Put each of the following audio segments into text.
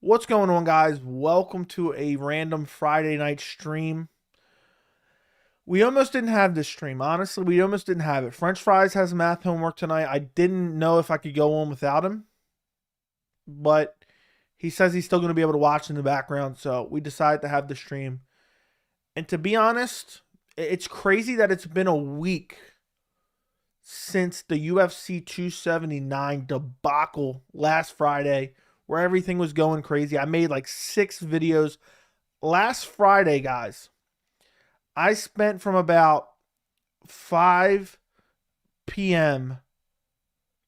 What's going on, guys? Welcome to a random Friday night stream. We almost didn't have this stream. Honestly, we almost didn't have it. French Fries has math homework tonight. I didn't know if I could go on without him, but he says he's still going to be able to watch in the background, so we decided to have the stream. And to be honest, it's crazy that it's been a week since the UFC 279 debacle last Friday, where everything was going crazy. I made like 6 videos last Friday, guys. I spent from about 5 p.m.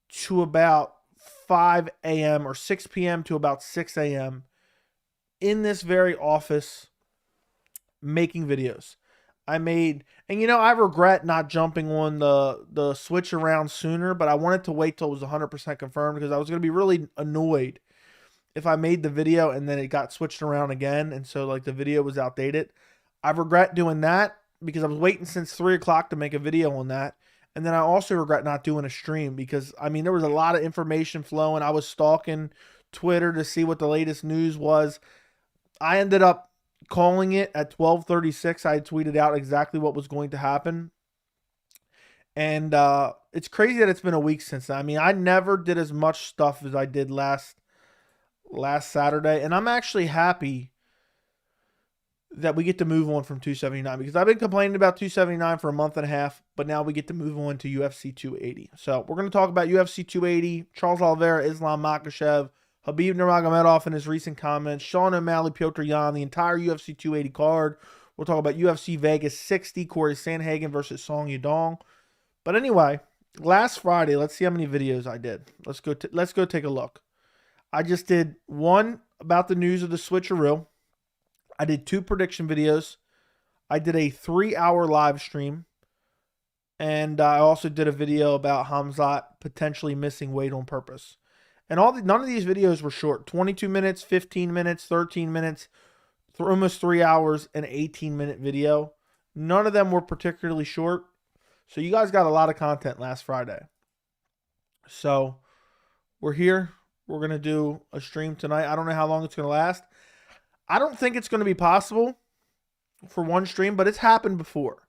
to about 5 a.m. or 6 p.m. to about 6 a.m. in this very office making videos. I regret not jumping on the switch around sooner, but I wanted to wait till it was 100% confirmed because I was going to be really annoyed if I made the video and then it got switched around again, and so like the video was outdated. I regret doing that because I was waiting since 3 o'clock to make a video on that. And then I also regret not doing a stream because, there was a lot of information flowing. I was stalking Twitter to see what the latest news was. I ended up calling it at 12:36. I had tweeted out exactly what was going to happen. And it's crazy that it's been a week since then. I never did as much stuff as I did last Saturday. And I'm actually happy that we get to move on from 279 because I've been complaining about 279 for a month and a half, but now we get to move on to UFC 280. So we're going to talk about UFC 280, Charles Oliveira, Islam Makhachev, Habib Nurmagomedov in his recent comments, Sean O'Malley, Petr Yan, the entire UFC 280 card. We'll talk about UFC Vegas 60, Cory Sandhagen versus Song Yadong. But anyway, last Friday, let's see how many videos I did. Let's go take a look. I just did one about the news of the switcheroo. I did 2 prediction videos. I did a 3-hour live stream. And I also did a video about Khamzat potentially missing weight on purpose. And none of these videos were short. 22 minutes, 15 minutes, 13 minutes, almost 3 hours, an 18-minute video. None of them were particularly short. So you guys got a lot of content last Friday. So we're here. We're going to do a stream tonight. I don't know how long it's going to last. I don't think it's going to be possible for one stream, but it's happened before.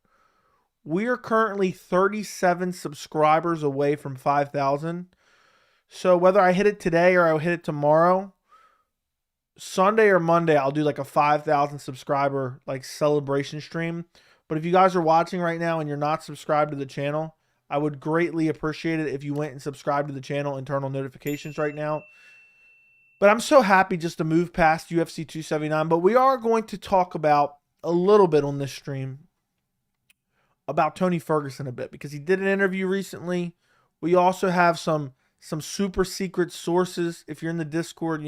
We are currently 37 subscribers away from 5,000. So whether I hit it today or I'll hit it tomorrow, Sunday or Monday, I'll do like a 5,000 subscriber like celebration stream. But if you guys are watching right now and you're not subscribed to the channel, I would greatly appreciate it if you went and subscribed to the channel, internal notifications right now. But I'm so happy just to move past UFC 279. But we are going to talk about a little bit on this stream about Tony Ferguson a bit because he did an interview recently. We also have some super secret sources, if you're in the Discord,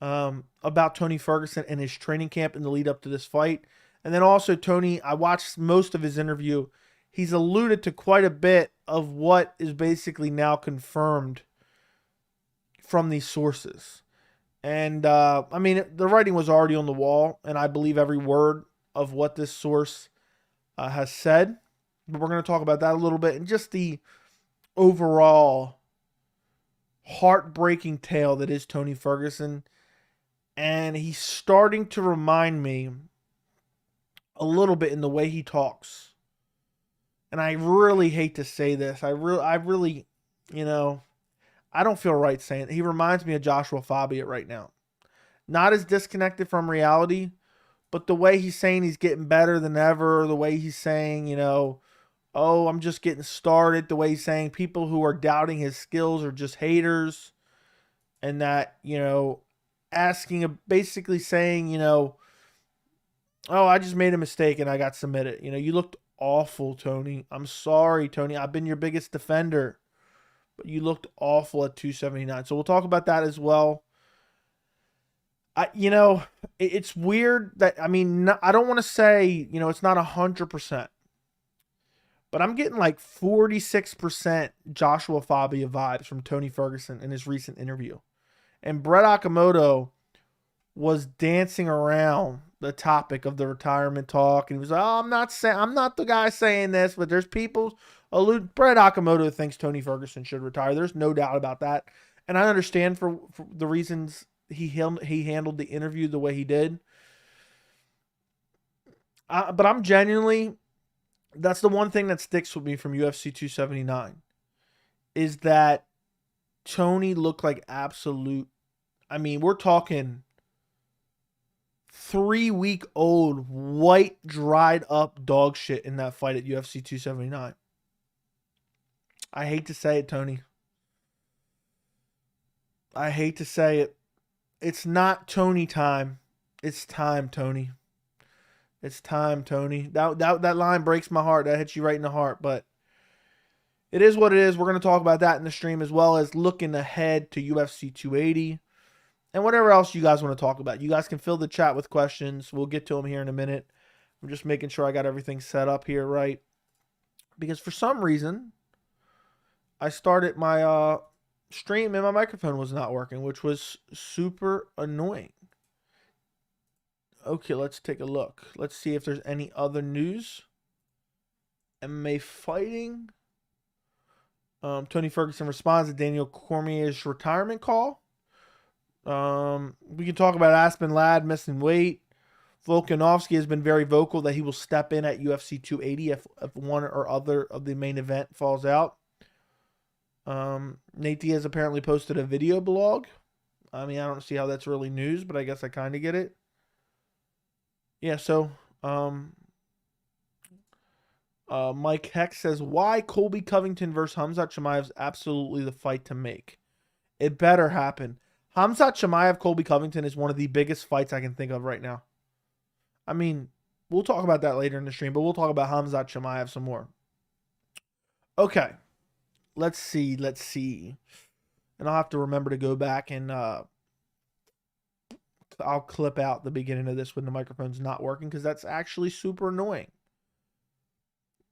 about Tony Ferguson and his training camp in the lead up to this fight. And then also Tony, I watched most of his interview. He's alluded to quite a bit of what is basically now confirmed from these sources. And the writing was already on the wall, and I believe every word of what this source has said. But we're going to talk about that a little bit and just the overall heartbreaking tale that is Tony Ferguson. And he's starting to remind me a little bit in the way he talks. And I really hate to say this. I really, I don't feel right saying it. He reminds me of Joshua Fabia right now. Not as disconnected from reality, but the way he's saying he's getting better than ever, the way he's saying, oh, I'm just getting started, the way he's saying people who are doubting his skills are just haters, and that, basically saying, oh, I just made a mistake and I got submitted. You looked awful, Tony. I'm sorry, Tony. I've been your biggest defender. But you looked awful at 279. So we'll talk about that as well. It's weird that, I don't want to say, it's not 100%. But I'm getting like 46% Joshua Fabia vibes from Tony Ferguson in his recent interview. And Brett Okamoto was dancing around the topic of the retirement talk. And he was like, I'm not the guy saying this, but there's people Brett Okamoto thinks Tony Ferguson should retire. There's no doubt about that. And I understand for the reasons he handled the interview the way he did. But I'm genuinely, that's the one thing that sticks with me from UFC 279 is that Tony looked like absolute. I mean, we're talking 3-week-old white dried up dog shit in that fight at UFC 279. I hate to say it, Tony. I hate to say it. It's not Tony time. It's time, Tony. It's time, Tony. That line breaks my heart. That hits you right in the heart. But it is what it is. We're going to talk about that in the stream, as well as looking ahead to UFC 280 and whatever else you guys want to talk about. You guys can fill the chat with questions. We'll get to them here in a minute. I'm just making sure I got everything set up here right, because for some reason I started my stream and my microphone was not working, which was super annoying. Okay, let's take a look. Let's see if there's any other news. MMA fighting. Tony Ferguson responds to Daniel Cormier's retirement call. We can talk about Aspen Ladd missing weight. Volkanovski has been very vocal that he will step in at UFC 280 if one or other of the main event falls out. Nate Diaz apparently posted a video blog. I mean, I don't see how that's really news, but I guess I kind of get it. Yeah, so Mike Hex says, why Colby Covington versus Khamzat Chimaev is absolutely the fight to make. It better happen. Khamzat Chimaev, Colby Covington is one of the biggest fights I can think of right now. I mean, we'll talk about that later in the stream, but we'll talk about Khamzat Chimaev some more. Okay. Let's see. And I'll have to remember to go back and I'll clip out the beginning of this when the microphone's not working, because that's actually super annoying.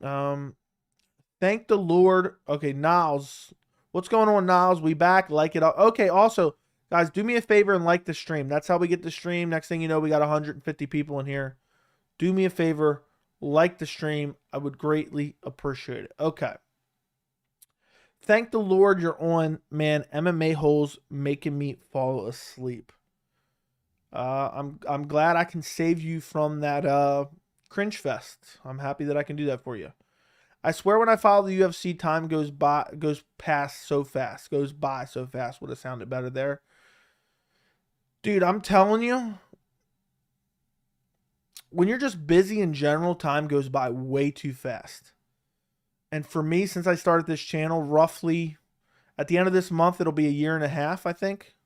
Thank the Lord. Okay, Niles. What's going on, Niles? We back. Like it. Okay, also, guys, do me a favor and like the stream. That's how we get the stream. Next thing you know, we got 150 people in here. Do me a favor. Like the stream. I would greatly appreciate it. Okay. Thank the Lord you're on, man. MMA holes making me fall asleep. I'm glad I can save you from that cringe fest. I'm happy that I can do that for you. I swear when I follow the UFC, time goes by so fast. Would have sounded better there. Dude, I'm telling you, when you're just busy in general, time goes by way too fast. And for me, since I started this channel, roughly at the end of this month, it'll be a year and a half, I think.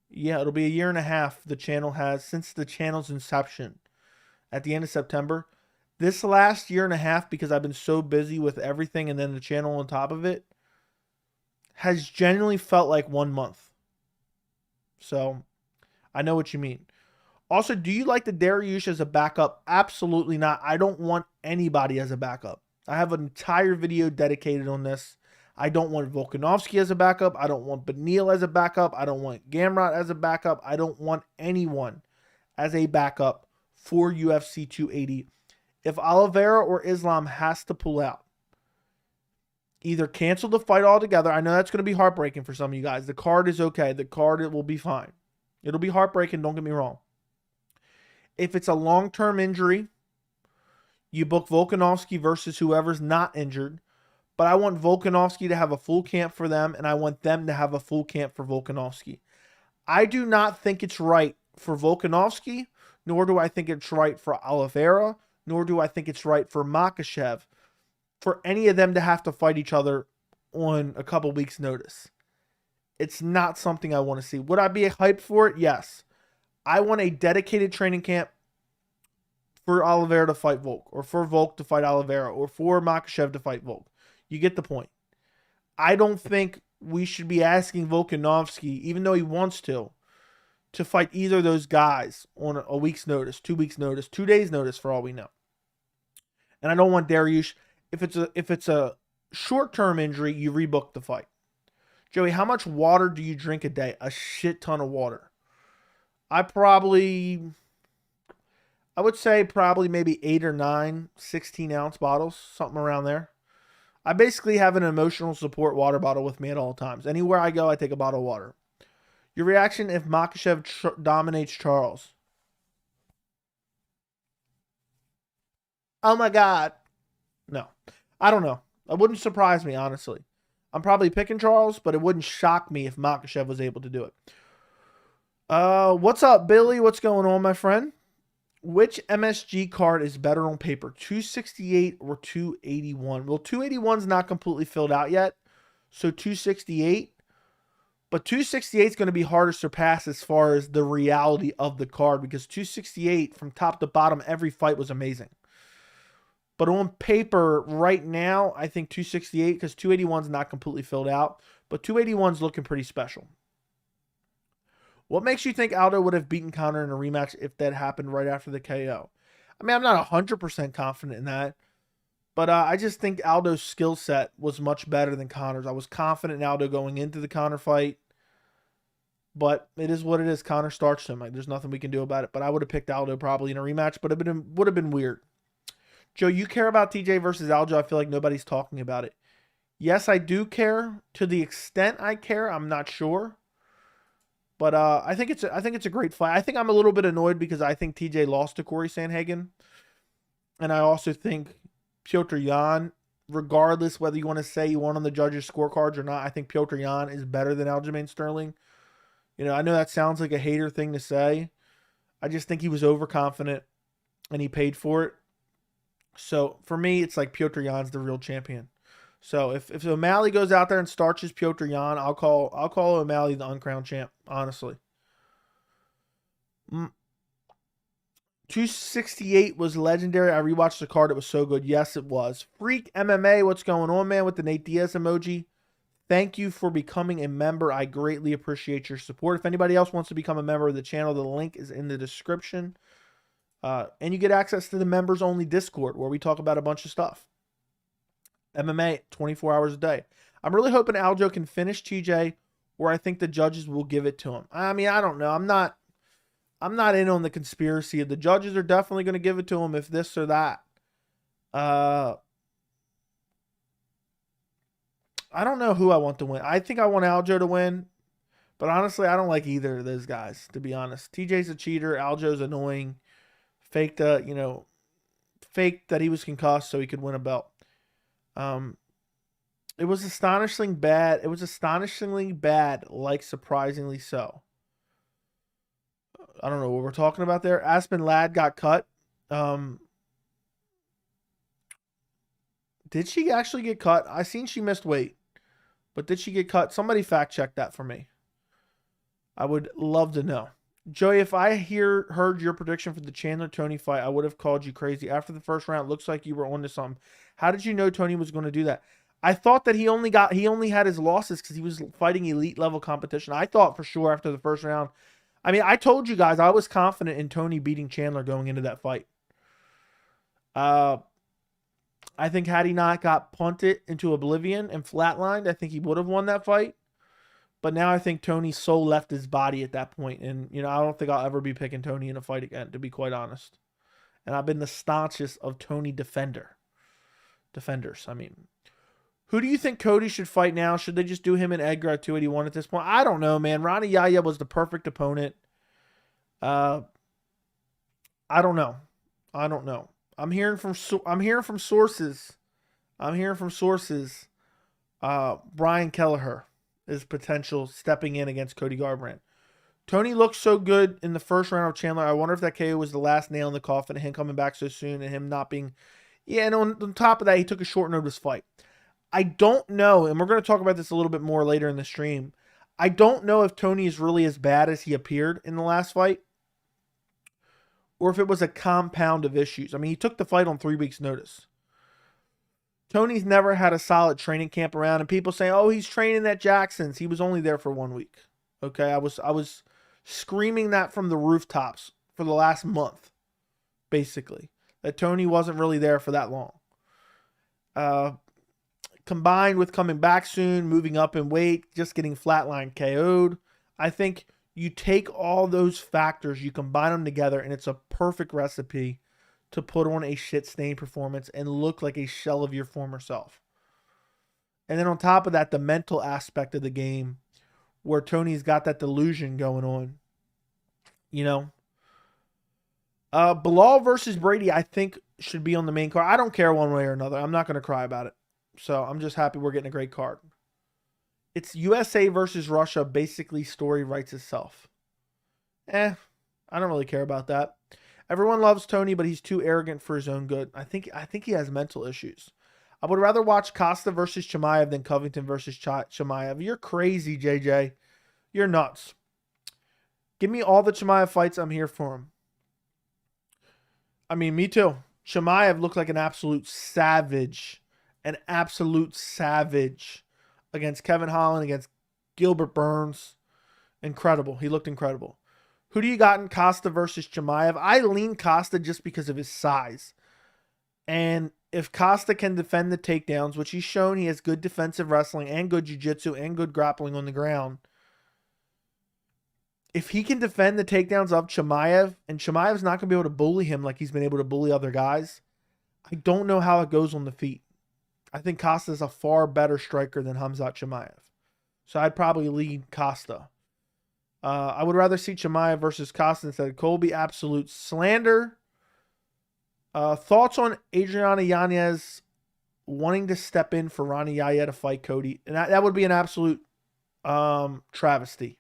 Yeah, it'll be a year and a half the channel has since the channel's inception at the end of September. This last year and a half, because I've been so busy with everything and then the channel on top of it, has genuinely felt like 1 month. So I know what you mean. Also, do you like the Dariush as a backup? Absolutely not. I don't want anybody as a backup. I have an entire video dedicated on this. I don't want Volkanovski as a backup. I don't want Beneil as a backup. I don't want Gamrot as a backup. I don't want anyone as a backup for UFC 280. If Oliveira or Islam has to pull out, either cancel the fight altogether. I know that's going to be heartbreaking for some of you guys. The card is okay. The card, it will be fine. It'll be heartbreaking, don't get me wrong. If it's a long-term injury, you book Volkanovski versus whoever's not injured. But I want Volkanovski to have a full camp for them, and I want them to have a full camp for Volkanovski. I do not think it's right for Volkanovski, nor do I think it's right for Oliveira, nor do I think it's right for Makhachev, for any of them to have to fight each other on a couple weeks' notice. It's not something I want to see. Would I be hyped for it? Yes. I want a dedicated training camp for Oliveira to fight Volk, or for Volk to fight Oliveira, or for Makhachev to fight Volk. You get the point. I don't think we should be asking Volkanovski, even though he wants to fight either of those guys on a week's notice, 2 weeks' notice, 2 days' notice for all we know. And I don't want Dariush. If it's a short-term injury, you rebook the fight. Joey, how much water do you drink a day? A shit ton of water. I would say probably maybe 8 or 9 16-ounce bottles, something around there. I basically have an emotional support water bottle with me at all times. Anywhere I go, I take a bottle of water. Your reaction if Makhachev dominates Charles? Oh my God. No. I don't know. It wouldn't surprise me, honestly. I'm probably picking Charles, but it wouldn't shock me if Makhachev was able to do it. What's up, Billy? What's going on, my friend? Which MSG card is better on paper, 268 or 281? Well, 281 is not completely filled out yet, so 268. But 268 is going to be hard to surpass as far as the reality of the card, because 268 from top to bottom, every fight was amazing. But on paper right now, I think 268, because 281 is not completely filled out, but 281 is looking pretty special. What makes you think Aldo would have beaten Conor in a rematch if that happened right after the KO? I mean, I'm not 100% confident in that, but I just think Aldo's skill set was much better than Conor's. I was confident in Aldo going into the Conor fight, but it is what it is. Conor starched him. Like, there's nothing we can do about it, but I would have picked Aldo probably in a rematch, but it would have been weird. Joe, you care about TJ versus Aljo? I feel like nobody's talking about it. Yes, I do care. To the extent I care, I'm not sure. But I think it's a great fight. I think I'm a little bit annoyed because I think TJ lost to Cory Sandhagen. And I also think Petr Yan, regardless whether you want to say you won on the judges' scorecards or not, I think Petr Yan is better than Aljamain Sterling. You know, I know that sounds like a hater thing to say. I just think he was overconfident and he paid for it. So for me, it's like Petr Yan's the real champion. So if O'Malley goes out there and starches Petr Yan, I'll call O'Malley the uncrowned champ, honestly. 268 was legendary. I rewatched the card. It was so good. Yes, it was. Freak MMA, what's going on, man, with the Nate Diaz emoji? Thank you for becoming a member. I greatly appreciate your support. If anybody else wants to become a member of the channel, the link is in the description. And you get access to the members-only Discord where we talk about a bunch of stuff. MMA 24 hours a day. I'm really hoping Aljo can finish TJ, or I think the judges will give it to him. I mean, I don't know. I'm not in on the conspiracy. The judges are definitely going to give it to him if this or that. I don't know who I want to win. I think I want Aljo to win, but honestly, I don't like either of those guys, to be honest. TJ's a cheater. Aljo's annoying. Faked that he was concussed so he could win a belt. It was astonishingly bad. It was astonishingly bad, like surprisingly so. I don't know what we're talking about there. Aspen Ladd got cut. Did she actually get cut? I seen she missed weight, but did she get cut? Somebody fact check that for me. I would love to know. Joey, if I heard your prediction for the Chandler-Tony fight, I would have called you crazy. After the first round, it looks like you were onto something. How did you know Tony was going to do that? I thought that he only had his losses because he was fighting elite level competition. I thought for sure after the first round. I mean, I told you guys I was confident in Tony beating Chandler going into that fight. I think had he not got punted into oblivion and flatlined, I think he would have won that fight. But now I think Tony's soul left his body at that point. And, you know, I don't think I'll ever be picking Tony in a fight again, to be quite honest. And I've been the staunchest of Tony defenders. I mean, who do you think Cody should fight now? Should they just do him and Edgar at 281 at this point? I don't know, man. Ronnie Yaya was the perfect opponent. I don't know. I'm hearing from sources. Brian Kelleher is potential stepping in against Cody Garbrandt. Tony looked so good in the first round of Chandler. I wonder if that KO was the last nail in the coffin, and him coming back so soon and him not being... Yeah, and on top of that, he took a short notice fight. I don't know, and we're going to talk about this a little bit more later in the stream. I don't know if Tony is really as bad as he appeared in the last fight, or if it was a compound of issues. I mean, he took the fight on 3 weeks' notice. Tony's never had a solid training camp around, and people say, oh, he's training at Jackson's. He was only there for 1 week. Okay, I was screaming that from the rooftops for the last month, basically, that Tony wasn't really there for that long. Combined with coming back soon, moving up in weight, just getting flatline KO'd, I think you take all those factors, you combine them together, and it's a perfect recipe to put on a shit-stained performance and look like a shell of your former self. And then on top of that, the mental aspect of the game where Tony's got that delusion going on. You know? Bilal versus Brady, I think, should be on the main card. I don't care one way or another. I'm not going to cry about it. So I'm just happy we're getting a great card. It's USA versus Russia. Basically, story writes itself. I don't really care about that. Everyone loves Tony, but he's too arrogant for his own good. I think he has mental issues. I would rather watch Costa versus Chimaev than Covington versus Chimaev. You're crazy, JJ. You're nuts. Give me all the Chimaev fights. I'm here for him. I mean, me too. Chimaev looked like an absolute savage. An absolute savage against Kevin Holland, against Gilbert Burns. Incredible. He looked incredible. Who do you got in Costa versus Chimaev? I lean Costa just because of his size. And if Costa can defend the takedowns, which he's shown he has good defensive wrestling and good jiu-jitsu and good grappling on the ground. If he can defend the takedowns of Chimaev, and Chimaev's not going to be able to bully him like he's been able to bully other guys, I don't know how it goes on the feet. I think Costa's a far better striker than Khamzat Chimaev. So I'd probably lead Costa. I would rather see Chimaev versus Costa instead of Colby. Absolute slander. Thoughts on Adriana Yanez wanting to step in for Rani Yaya to fight Cody? And that would be an absolute travesty.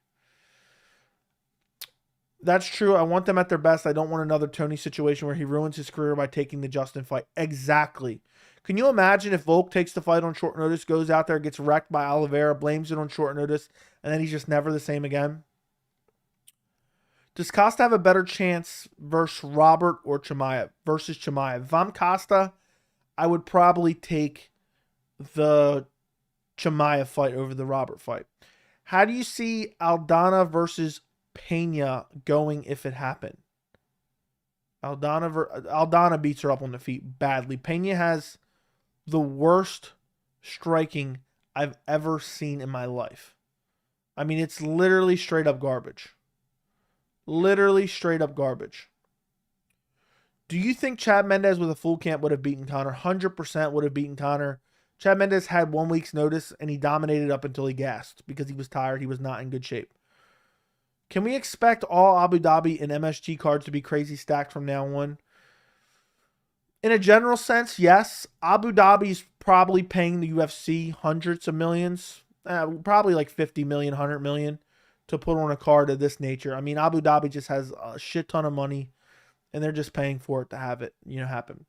That's true. I want them at their best. I don't want another Tony situation where he ruins his career by taking the Justin fight. Exactly. Can you imagine if Volk takes the fight on short notice, goes out there, gets wrecked by Oliveira, blames it on short notice, and then he's just never the same again? Does Costa have a better chance versus Robert or Chimaev? Versus Chimaev. If I'm Costa, I would probably take the Chimaev fight over the Robert fight. How do you see Aldana versus Pena going if it happened? Aldana beats her up on the feet badly. Pena has the worst striking I've ever seen in my life. I mean, it's literally straight up garbage. Literally straight up garbage. Do you think Chad Mendes with a full camp would have beaten Conor? 100% would have beaten Conor. Chad Mendes had 1 week's notice and he dominated up until he gasped because he was tired. He was not in good shape. Can we expect all Abu Dhabi and MSG cards to be crazy stacked from now on? In a general sense, yes. Abu Dhabi's probably paying the UFC hundreds of millions. Probably like 50 million, 100 million to put on a card of this nature. I mean, Abu Dhabi just has a shit ton of money and they're just paying for it to have it, happen.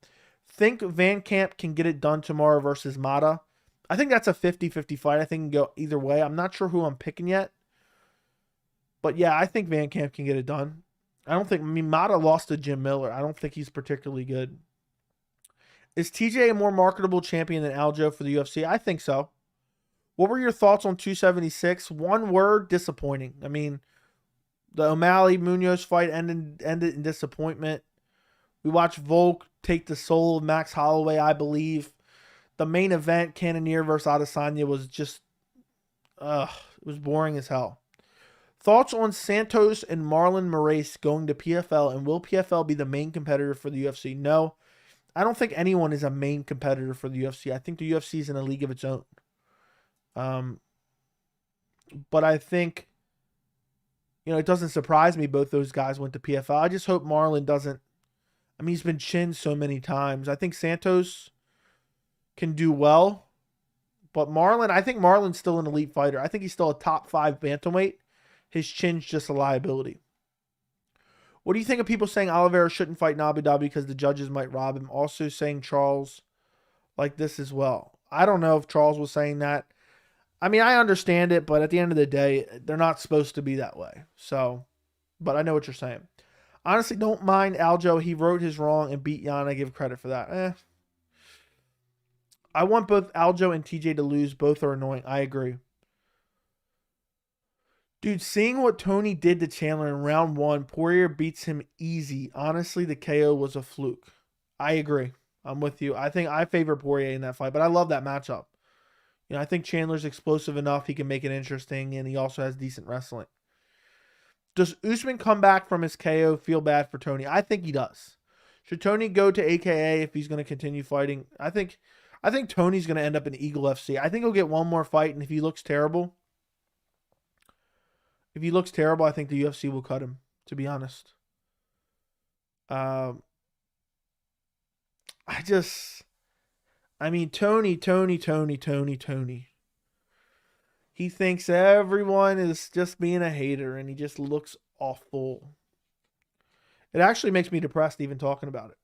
Think Van Camp can get it done tomorrow versus Mata? I think that's a 50-50 fight. I think it can go either way. I'm not sure who I'm picking yet. But yeah, I think Van Camp can get it done. Mata lost to Jim Miller. I don't think he's particularly good. Is TJ a more marketable champion than Aljo for the UFC? I think so. What were your thoughts on 276? One word, disappointing. I mean, the O'Malley-Munoz fight ended in disappointment. We watched Volk take the soul of Max Holloway, I believe. The main event, Cannonier versus Adesanya, was just, it was boring as hell. Thoughts on Santos and Marlon Moraes going to PFL, and will PFL be the main competitor for the UFC? No, I don't think anyone is a main competitor for the UFC. I think the UFC is in a league of its own. But I think, it doesn't surprise me both those guys went to PFL. I just hope Marlon doesn't. I mean, he's been chinned so many times. I think Santos can do well. But I think Marlon's still an elite fighter. I think he's still a top 5 bantamweight. His chin's just a liability. What do you think of people saying Oliveira shouldn't fight in Abu Dhabi because the judges might rob him? Also saying Charles like this as well. I don't know if Charles was saying that. I mean, I understand it, but at the end of the day, they're not supposed to be that way. So, but I know what you're saying. Honestly, don't mind Aljo. He wrote his wrong and beat Yan. I give credit for that. I want both Aljo and TJ to lose. Both are annoying. I agree. Dude, seeing what Tony did to Chandler in round 1, Poirier beats him easy. Honestly, the KO was a fluke. I agree. I'm with you. I think I favor Poirier in that fight, but I love that matchup. I think Chandler's explosive enough. He can make it interesting, and he also has decent wrestling. Does Usman come back from his KO? Feel bad for Tony? I think he does. Should Tony go to AKA if he's going to continue fighting? I think Tony's going to end up in Eagle FC. I think he'll get one more fight, and if he looks terrible, If he looks terrible, I think the UFC will cut him, to be honest. I mean, Tony. He thinks everyone is just being a hater, and he just looks awful. It actually makes me depressed even talking about it.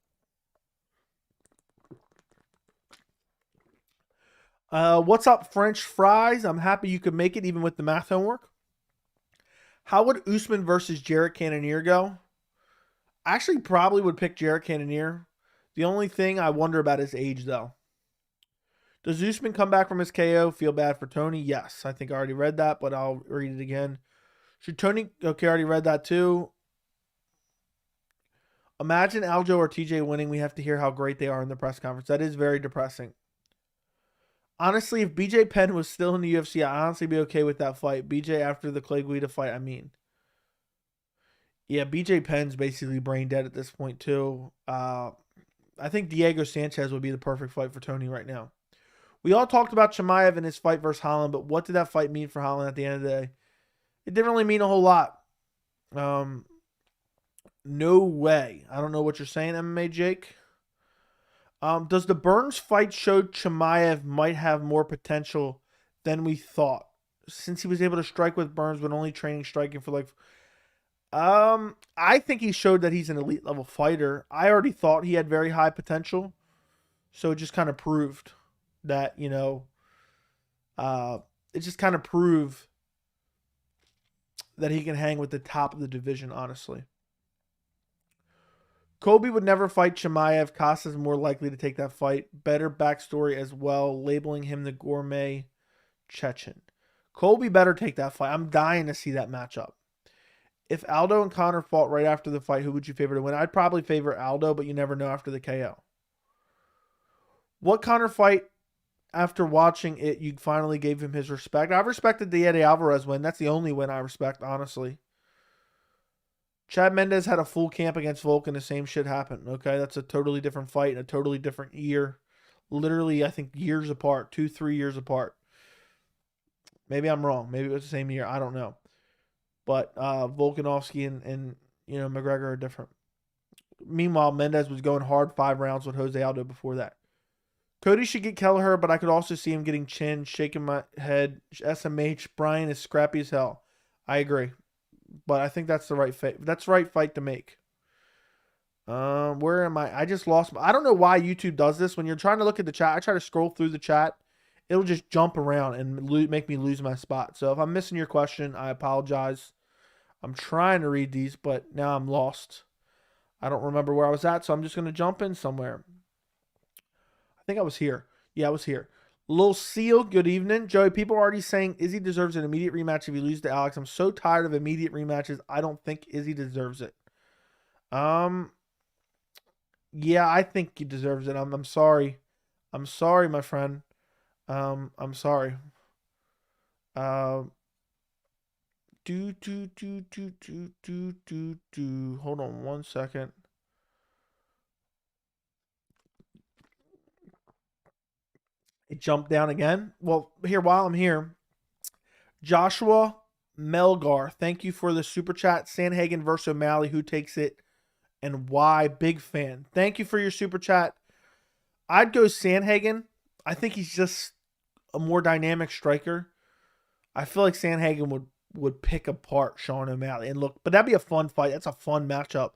What's up, French fries? I'm happy you could make it even with the math homework. How would Usman versus Jarrett Cannonier go? I actually probably would pick Jarrett Cannonier. The only thing I wonder about is age, though. Does Usman come back from his KO? Feel bad for Tony? Yes. I think I already read that, but I'll read it again. Should Tony... Okay, I already read that too. Imagine Aljo or TJ winning. We have to hear how great they are in the press conference. That is very depressing. Honestly, if BJ Penn was still in the UFC, I'd honestly be okay with that fight. BJ after the Clay Guida fight, I mean. Yeah, BJ Penn's basically brain dead at this point, too. I think Diego Sanchez would be the perfect fight for Tony right now. We all talked about Chimaev and his fight versus Holland, but what did that fight mean for Holland at the end of the day? It didn't really mean a whole lot. No way. I don't know what you're saying, MMA Jake. Does the Burns fight show Chimaev might have more potential than we thought? Since he was able to strike with Burns but only training striking for like... I think he showed that he's an elite level fighter. I already thought he had very high potential. So it just kind of proved that, you know, it just kind of proved that he can hang with the top of the division, honestly. Kobe would never fight Chimaev. Costa's more likely to take that fight. Better backstory as well, labeling him the gourmet Chechen. Kobe better take that fight. I'm dying to see that matchup. If Aldo and Conor fought right after the fight, who would you favor to win? I'd probably favor Aldo, but you never know after the KO. What Conor fight, after watching it, you finally gave him his respect? I've respected the Eddie Alvarez win. That's the only win I respect, honestly. Chad Mendes had a full camp against Volk and the same shit happened. Okay, that's a totally different fight, a totally different year. Literally, I think years apart, 2-3 years apart. Maybe I'm wrong. Maybe it was the same year. I don't know. But Volkanovski and you know, McGregor are different. Meanwhile, Mendes was going hard 5 rounds with Jose Aldo before that. Cody should get Kelleher, but I could also see him getting chinned, shaking my head. SMH, Brian is scrappy as hell. I agree. But I think that's the right fight. That's the right fight to make. Where am I? I just lost. I don't know why YouTube does this. When you're trying to look at the chat, I try to scroll through the chat. It'll just jump around and make me lose my spot. So if I'm missing your question, I apologize. I'm trying to read these, but now I'm lost. I don't remember where I was at, so I'm just going to jump in somewhere. I think I was here. Yeah, I was here. Lil Seal, good evening. Joey, people are already saying Izzy deserves an immediate rematch if he loses to Alex. I'm so tired of immediate rematches. I don't think Izzy deserves it. Yeah, I think he deserves it. I'm sorry. I'm sorry, my friend. I'm sorry. Hold on 1 second. It jumped down again. Well, here, while I'm here, Joshua Melgar, thank you for the super chat. Sandhagen versus O'Malley, who takes it and why? Big fan. Thank you for your super chat. I'd go Sandhagen. I think he's just a more dynamic striker. I feel like Sandhagen would pick apart Sean O'Malley. And look, but that'd be a fun fight. That's a fun matchup.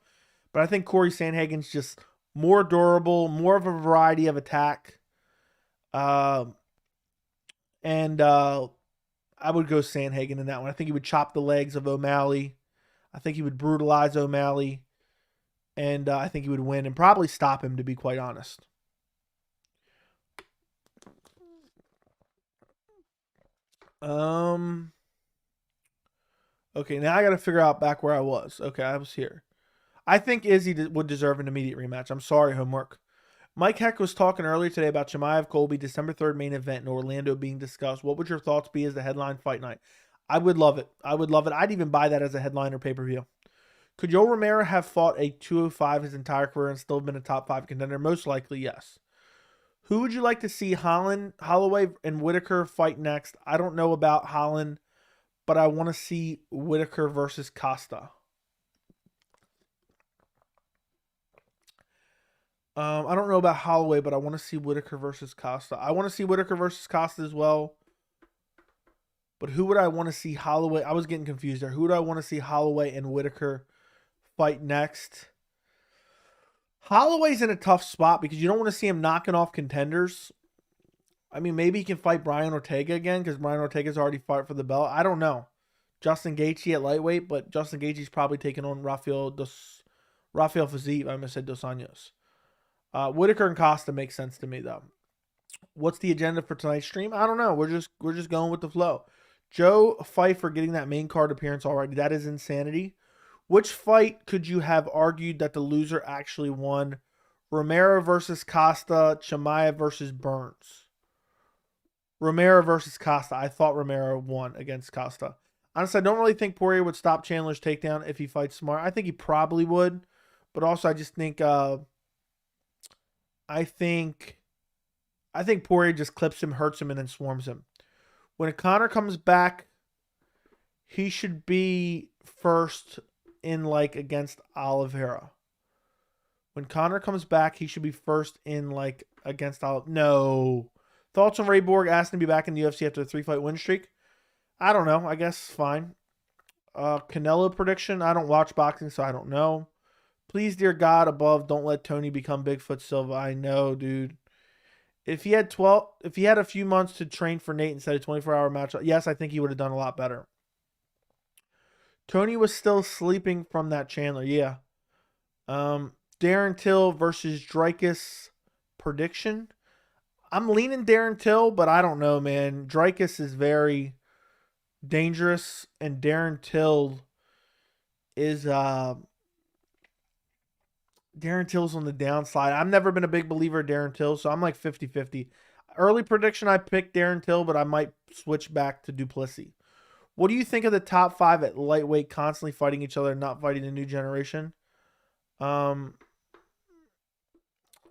But I think Cory Sandhagen's just more durable, more of a variety of attack. I would go Sandhagen in that one. I think he would chop the legs of O'Malley. I think he would brutalize O'Malley. And I think he would win and probably stop him, to be quite honest. Okay, now I got to figure out back where I was. Okay, I was here. I think Izzy would deserve an immediate rematch. I'm sorry, homework. Mike Heck was talking earlier today about Chimaev Colby, December 3rd main event in Orlando being discussed. What would your thoughts be as the headline fight night? I would love it. I would love it. I'd even buy that as a headliner pay-per-view. Could Yoel Romero have fought a 205 his entire career and still been a top 5 contender? Most likely, yes. Who would you like to see Holloway and Whitaker fight next? I don't know about Holland, but I want to see Whitaker versus Costa. I don't know about Holloway, but I want to see Whitaker versus Costa. I want to see Whitaker versus Costa as well. But who would I want to see Holloway? I was getting confused there. Who would I want to see Holloway and Whitaker fight next? Holloway's in a tough spot because you don't want to see him knocking off contenders. I mean, maybe he can fight Brian Ortega again because Brian Ortega's already fought for the belt. I don't know. Justin Gaethje at lightweight, but Justin Gaethje's probably taking on Rafael Fiziev. I almost said Dos Anjos. Whitaker and Costa makes sense to me though. What's the agenda for tonight's stream? I don't know. We're just going with the flow. Joe Pfeiffer getting that main card appearance already. That is insanity. Which fight could you have argued that the loser actually won? Romero versus Costa, Chimaev versus Burns. Romero versus Costa. I thought Romero won against Costa. Honestly, I don't really think Poirier would stop Chandler's takedown if he fights smart. I think he probably would. But also, I just think... I think Poirier just clips him, hurts him, and then swarms him. When Conor comes back, he should be first in against Oliveira. When Conor comes back, he should be first in against Oliveira. No. Thoughts on Ray Borg asking to be back in the UFC after a 3-fight win streak? I don't know. I guess fine. Canelo prediction. I don't watch boxing, so I don't know. Please, dear God above, don't let Tony become Bigfoot Silva. I know, dude. If he had a few months to train for Nate instead of 24-hour match, yes, I think he would have done a lot better. Tony was still sleeping from that Chandler, yeah. Darren Till versus Dricus prediction. I'm leaning Darren Till, but I don't know, man. Dricus is very dangerous, and Darren Till is Darren Till's on the downside. I've never been a big believer of Darren Till, so I'm 50-50. Early prediction, I picked Darren Till, but I might switch back to Duplessis. What do you think of the top 5 at lightweight constantly fighting each other and not fighting the new generation? I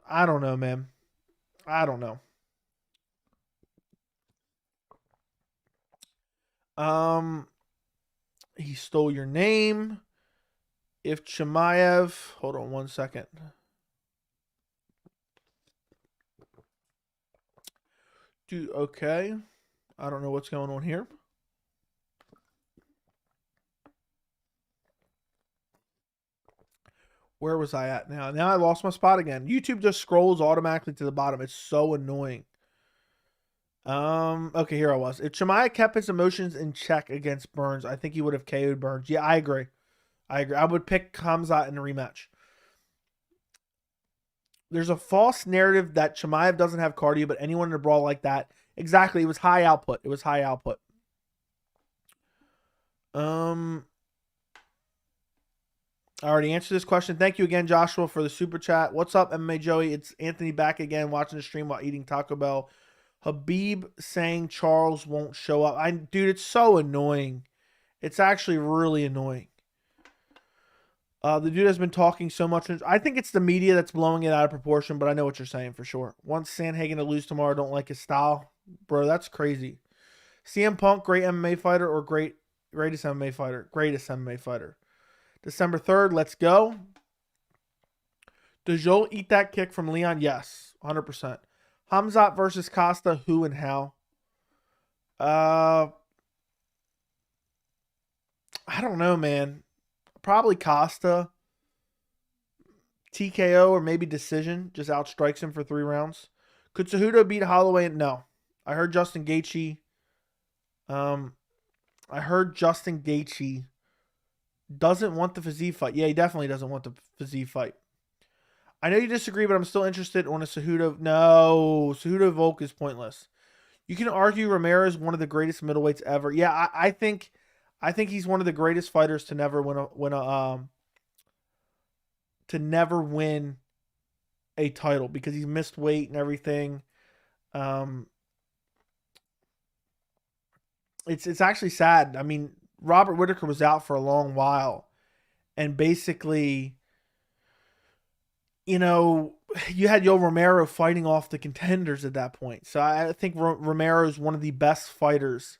don't know, man. I don't know. He stole your name. If Chimaev, hold on one second. Okay. I don't know what's going on here. Where was I at now? Now I lost my spot again. YouTube just scrolls automatically to the bottom. It's so annoying. Okay, here I was. If Chimaev kept his emotions in check against Burns, I think he would have KO'd Burns. Yeah, I agree. I would pick Khamzat in a rematch. There's a false narrative that Chimaev doesn't have cardio, but anyone in a brawl like that. Exactly. It was high output. I already answered this question. Thank you again, Joshua, for the super chat. What's up, MMA Joey? It's Anthony back again, watching the stream while eating Taco Bell. Habib saying Charles won't show up. Dude, it's so annoying. It's actually really annoying. The dude has been talking so much. I think it's the media that's blowing it out of proportion, but I know what you're saying for sure. Wants Sandhagen to lose tomorrow. Don't like his style. Bro, that's crazy. CM Punk, great MMA fighter or greatest MMA fighter? Greatest MMA fighter. December 3rd, let's go. Does Joel eat that kick from Leon? Yes, 100%. Khamzat versus Costa, who and how? I don't know, man. Probably Costa. TKO or maybe decision. Just outstrikes him for 3 rounds. Could Cejudo beat Holloway? No. I heard Justin Gaethje. Doesn't want the Fiziev fight. Yeah, he definitely doesn't want the Fiziev fight. I know you disagree, but I'm still interested on a Cejudo. No, Cejudo Volk is pointless. You can argue Romero is one of the greatest middleweights ever. Yeah, I think he's one of the greatest fighters to never win a title because he's missed weight and everything. It's actually sad. I mean, Robert Whitaker was out for a long while, and basically, you had Yo Romero fighting off the contenders at that point. So I think Romero is one of the best fighters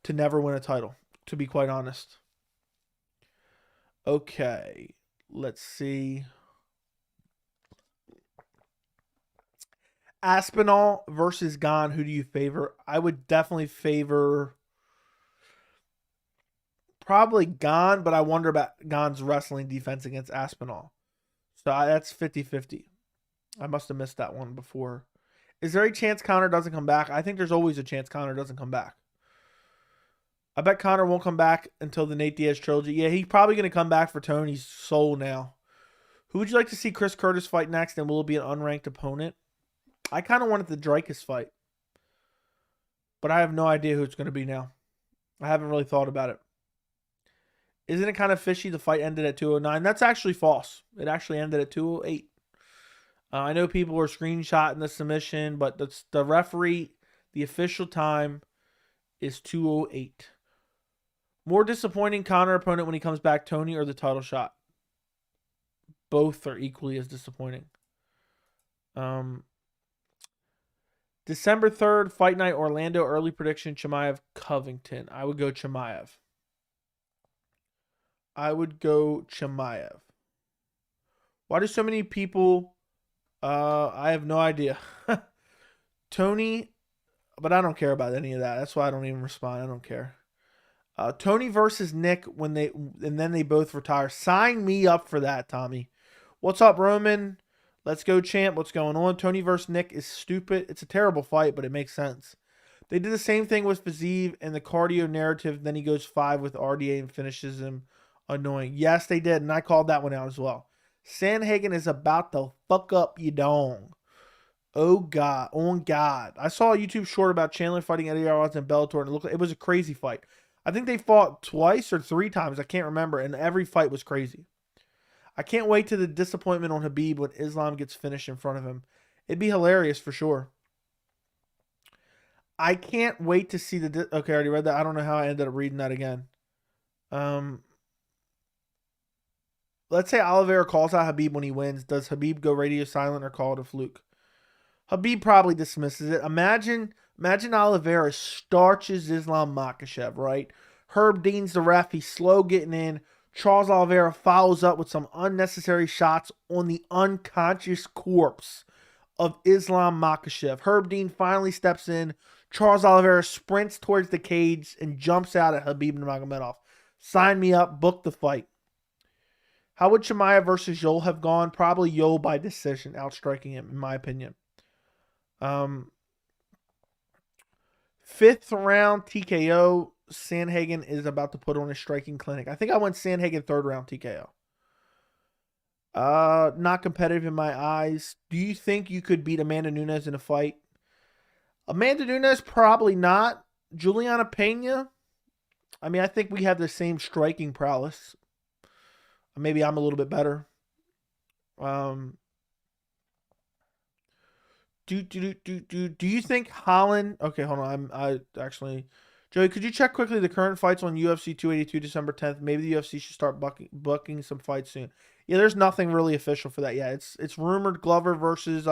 to never win a title. to be quite honest. Okay, let's see. Aspinall versus Gane. Who do you favor? I would definitely favor probably Gane, but I wonder about Gane's wrestling defense against Aspinall. So that's 50-50. I must have missed that one before. Is there a chance Conor doesn't come back? I think there's always a chance Conor doesn't come back. I bet Conor won't come back until the Nate Diaz trilogy. Yeah, he's probably going to come back for Tony's soul now. Who would you like to see Chris Curtis fight next, and will it be an unranked opponent? I kind of wanted the Dreykus fight, but I have no idea who it's going to be now. I haven't really thought about it. Isn't it kind of fishy the fight ended at 2:09? That's actually false. It actually ended at 2:08. I know people are screenshotting the submission, but that's the referee, the official time is 2:08. More disappointing Conor opponent when he comes back, Tony or the title shot? Both are equally as disappointing. December 3rd, Fight Night, Orlando. Early prediction, Chimaev, Covington. I would go Chimaev. Why do so many people... I have no idea. Tony, but I don't care about any of that. That's why I don't even respond. I don't care. Tony versus Nick and then they both retire. Sign me up for that, Tommy. What's up, Roman? Let's go, champ. What's going on? Tony versus Nick is stupid. It's a terrible fight, but it makes sense. They did the same thing with Fiziev and the cardio narrative. Then he goes 5 with RDA and finishes him. Annoying. Yes, they did, and I called that one out as well. Sandhagen is about to fuck up Yadong. Oh, God. Oh, God. I saw a YouTube short about Chandler fighting Eddie Alvarez and Bellator, and it was a crazy fight. I think they fought twice or 3 times. I can't remember, and every fight was crazy. I can't wait to the disappointment on Habib when Islam gets finished in front of him. It'd be hilarious for sure. I can't wait to see the... Okay, I already read that. I don't know how I ended up reading that again. Let's say Oliveira calls out Habib when he wins. Does Habib go radio silent or call it a fluke? Habib probably dismisses it. Imagine Oliveira starches Islam Makhachev, right? Herb Dean's the ref. He's slow getting in. Charles Oliveira follows up with some unnecessary shots on the unconscious corpse of Islam Makhachev. Herb Dean finally steps in. Charles Oliveira sprints towards the cage and jumps out at Habib Nurmagomedov. Sign me up. Book the fight. How would Chimaev versus Yoel have gone? Probably Yoel by decision, outstriking him, in my opinion. 5th round TKO. Sandhagen is about to put on a striking clinic. I think I went Sandhagen 3rd round TKO. Not competitive in my eyes. Do you think you could beat Amanda Nunes in a fight? Amanda Nunes, probably not. Juliana Pena, I mean, I think we have the same striking prowess. Maybe I'm a little bit better. Do you think Holland... Okay, hold on. I actually... Joey, could you check quickly the current fights on UFC 282 December 10th? Maybe the UFC should start booking some fights soon. Yeah, there's nothing really official for that yet. It's rumored Glover versus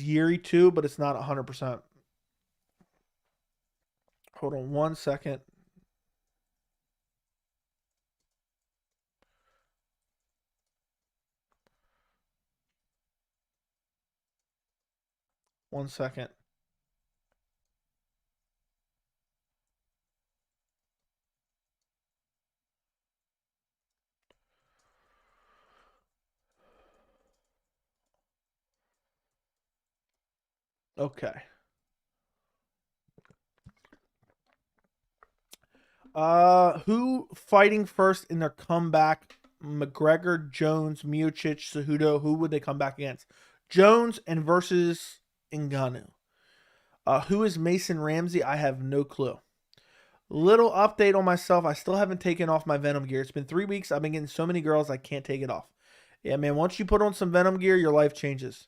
Yuri 2, but it's not 100%. Hold on 1 second. One second. Okay. Who fighting first in their comeback? McGregor, Jones, Miocic, Cejudo. Who would they come back against? Jones and versus Ngannou. Who is Mason Ramsey? I have no clue. Little update on myself. I still haven't taken off my Venom gear. It's been 3 weeks. I've been getting so many girls I can't take it off. Yeah, man. Once you put on some Venom gear, your life changes.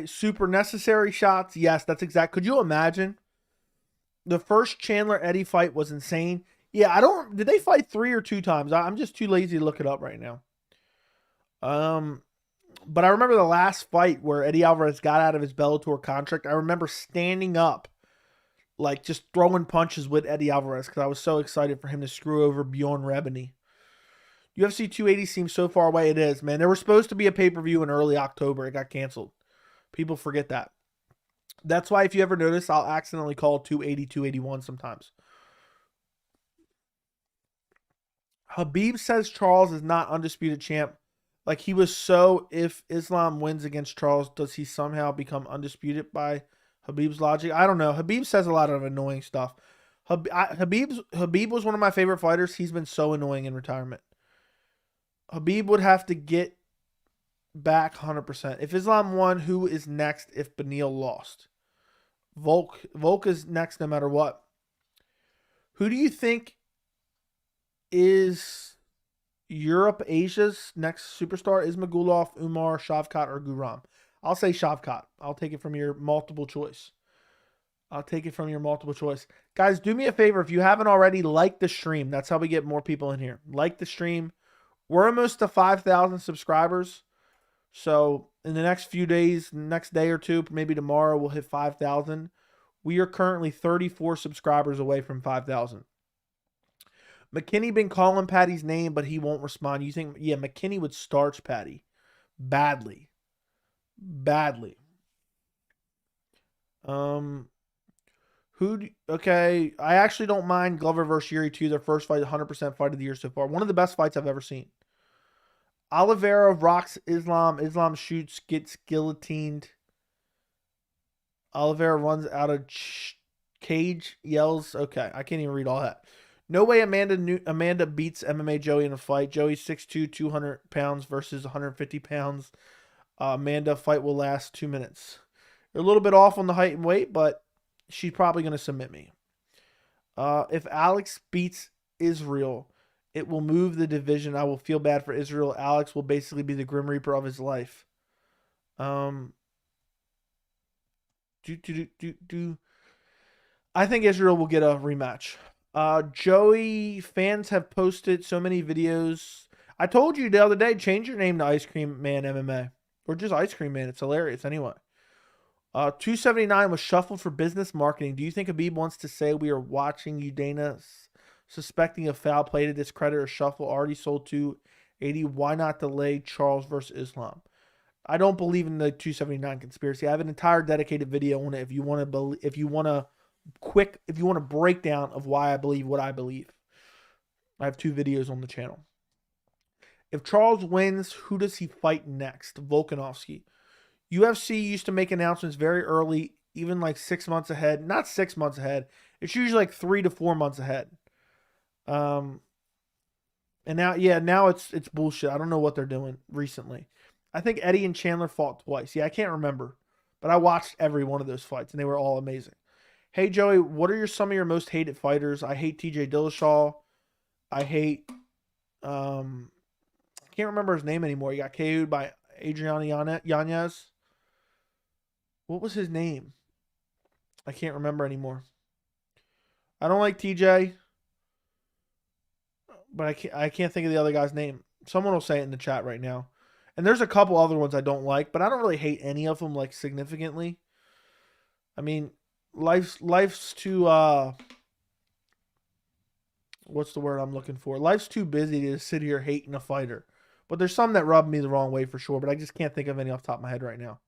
Super necessary shots. Yes, that's exact. Could you imagine? The first Chandler Eddie fight was insane. Yeah, I don't. Did they fight 3 or 2 times? I'm just too lazy to look it up right now. But I remember the last fight where Eddie Alvarez got out of his Bellator contract. I remember standing up, like just throwing punches with Eddie Alvarez because I was so excited for him to screw over Bjorn Rebeny. UFC 280 seems so far away. It is, man. There was supposed to be a pay-per-view in early October. It got canceled. People forget that. That's why if you ever notice, I'll accidentally call 280 281 sometimes. Habib says Charles is not undisputed champ. Like he was so, if Islam wins against Charles, does he somehow become undisputed by Habib's logic? I don't know. Habib says a lot of annoying stuff. Habib was one of my favorite fighters. He's been so annoying in retirement. Habib would have to get back 100%. If Islam won, who is next if Beneil lost? Volk is next no matter what. Who do you think is Europe, Asia's next superstar? Ismagulov, Umar, Shavkat, or Guram? I'll say Shavkat. I'll take it from your multiple choice. Guys, do me a favor. If you haven't already, like the stream. That's how we get more people in here. Like the stream. We're almost to 5,000 subscribers. So in the next few days, next day or two, maybe tomorrow, we'll hit 5,000. We are currently 34 subscribers away from 5,000. McKinney been calling Patty's name, but he won't respond. You think, yeah, McKinney would starch Patty. Badly. Okay, I actually don't mind Glover versus Yuri 2, their first fight, 100% fight of the year so far. One of the best fights I've ever seen. Oliveira rocks Islam. Islam shoots, gets guillotined. Oliveira runs out of cage, yells. Okay, I can't even read all that. No way Amanda beats MMA Joey in a fight. Joey's 6'2", 200 pounds versus 150 pounds. Amanda fight will last 2 minutes. You're a little bit off on the height and weight, but she's probably going to submit me. If Alex beats Israel, it will move the division. I will feel bad for Israel. Alex will basically be the Grim Reaper of his life. I think Israel will get a rematch. Joey fans have posted so many videos. I told you the other day, change your name to Ice Cream Man MMA. Or just Ice Cream Man. It's hilarious anyway. 279 was shuffled for business marketing. Do you think Habib wants to say we are watching Udana suspecting of foul play to discredit or shuffle? Already sold 280. Why not delay Charles versus Islam? I don't believe in the 279 conspiracy. I have an entire dedicated video on it if you want a breakdown of why I believe what I believe. I have 2 videos on the channel. If Charles wins, who does he fight next? Volkanovski. UFC used to make announcements very early, even like 6 months ahead. Not 6 months ahead. It's usually like 3 to 4 months ahead. And now it's bullshit. I don't know what they're doing recently. I think Eddie and Chandler fought twice. Yeah, I can't remember. But I watched every one of those fights, and they were all amazing. Hey, Joey, what are some of your most hated fighters? I hate TJ Dillashaw. I hate... I can't remember his name anymore. He got KO'd by Adriano Yanez. What was his name? I can't remember anymore. I don't like TJ, but I can't think of the other guy's name. Someone will say it in the chat right now. And there's a couple other ones I don't like, but I don't really hate any of them like significantly. I mean, life's too what's the word I'm looking for? Life's too busy to sit here hating a fighter. But there's some that rub me the wrong way for sure, but I just can't think of any off the top of my head right now.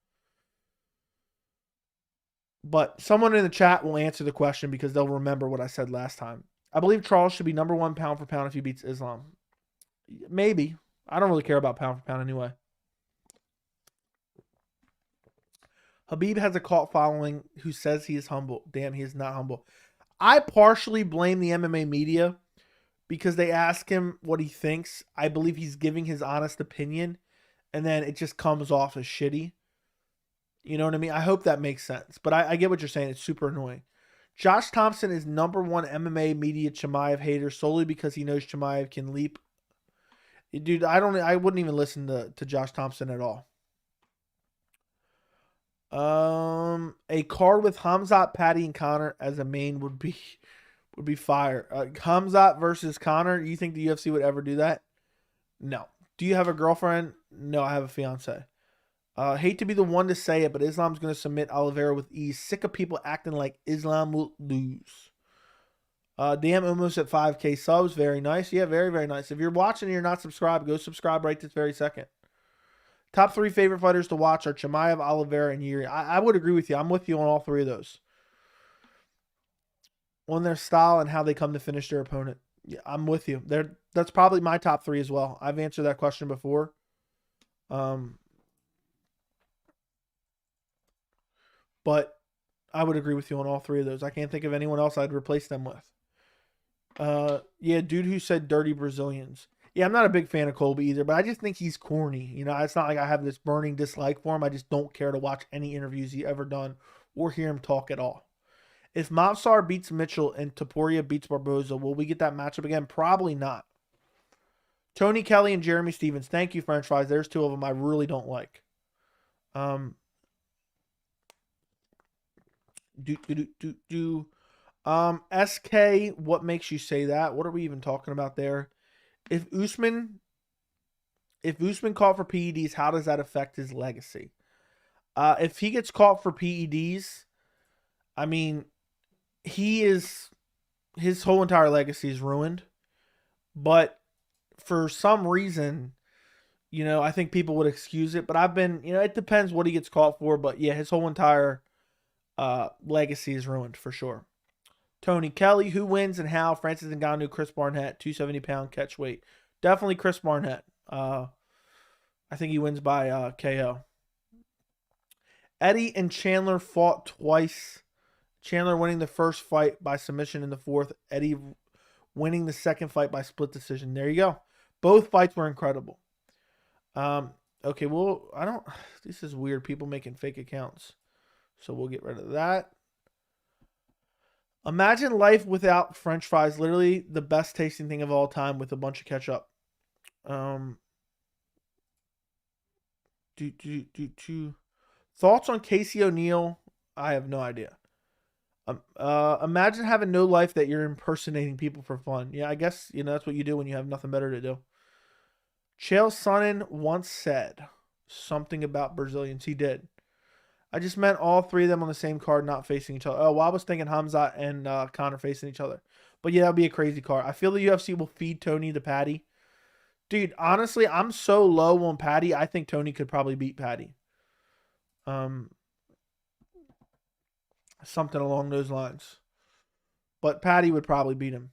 But someone in the chat will answer the question because they'll remember what I said last time. I believe Charles should be number 1 pound for pound if he beats Islam. Maybe. I don't really care about pound for pound anyway. Habib has a cult following who says he is humble. Damn, he is not humble. I partially blame the MMA media because they ask him what he thinks. I believe he's giving his honest opinion, and then it just comes off as shitty. You know what I mean? I hope that makes sense. But I get what you're saying. It's super annoying. Josh Thompson is number 1 MMA media Chimaev hater solely because he knows Chimaev can leap. Dude, I wouldn't even listen to Josh Thompson at all. A card with Hamzat, Patty, and Connor as a main would Would be fire. Khamzat versus Conor. You think the UFC would ever do that? No. Do you have a girlfriend? No, I have a fiance. Hate to be the one to say it, but Islam's going to submit Oliveira with ease. Sick of people acting like Islam will lose. DM almost at 5K subs. Very nice. Yeah, very, very nice. If you're watching and you're not subscribed, go subscribe right this very second. Top 3 favorite fighters to watch are Chimaev, Oliveira, and Yuri. I would agree with you. I'm with you on all 3 of those. On their style and how they come to finish their opponent. Yeah, I'm with you. That's probably my top 3 as well. I've answered that question before. But I would agree with you on all 3 of those. I can't think of anyone else I'd replace them with. Yeah, dude who said dirty Brazilians. Yeah, I'm not a big fan of Colby either, but I just think he's corny. You know, it's not like I have this burning dislike for him. I just don't care to watch any interviews he ever done or hear him talk at all. If Mopsar beats Mitchell and Topuria beats Barboza, will we get that matchup again? Probably not. Tony Kelly and Jeremy Stevens. Thank you, French fries. There's 2 of them I really don't like. SK, what makes you say that? What are we even talking about there? If Usman caught for PEDs, how does that affect his legacy? If he gets caught for PEDs, I mean, his whole entire legacy is ruined. But for some reason, you know, I think people would excuse it. But it depends what he gets caught for. But yeah, his whole entire legacy is ruined for sure. Tony Kelly, who wins and how? Francis Ngannou, Chris Barnett, 270-pound catch weight. Definitely Chris Barnett. I think he wins by KO. Eddie and Chandler fought twice. Chandler winning the first fight by submission in the 4th. Eddie winning the 2nd fight by split decision. There you go. Both fights were incredible. Okay, well, this is weird. People making fake accounts. So we'll get rid of that. Imagine life without French fries. Literally the best tasting thing of all time with a bunch of ketchup. Thoughts on Casey O'Neill? I have no idea. Imagine having no life that you're impersonating people for fun. Yeah, I guess, that's what you do when you have nothing better to do. Chael Sonnen once said something about Brazilians. He did. I just meant all 3 of them on the same card not facing each other. Oh, well, I was thinking Khamzat and Conor facing each other. But yeah, that would be a crazy card. I feel the UFC will feed Tony to Patty. Dude, honestly, I'm so low on Patty. I think Tony could probably beat Patty. Something along those lines. But Patty would probably beat him.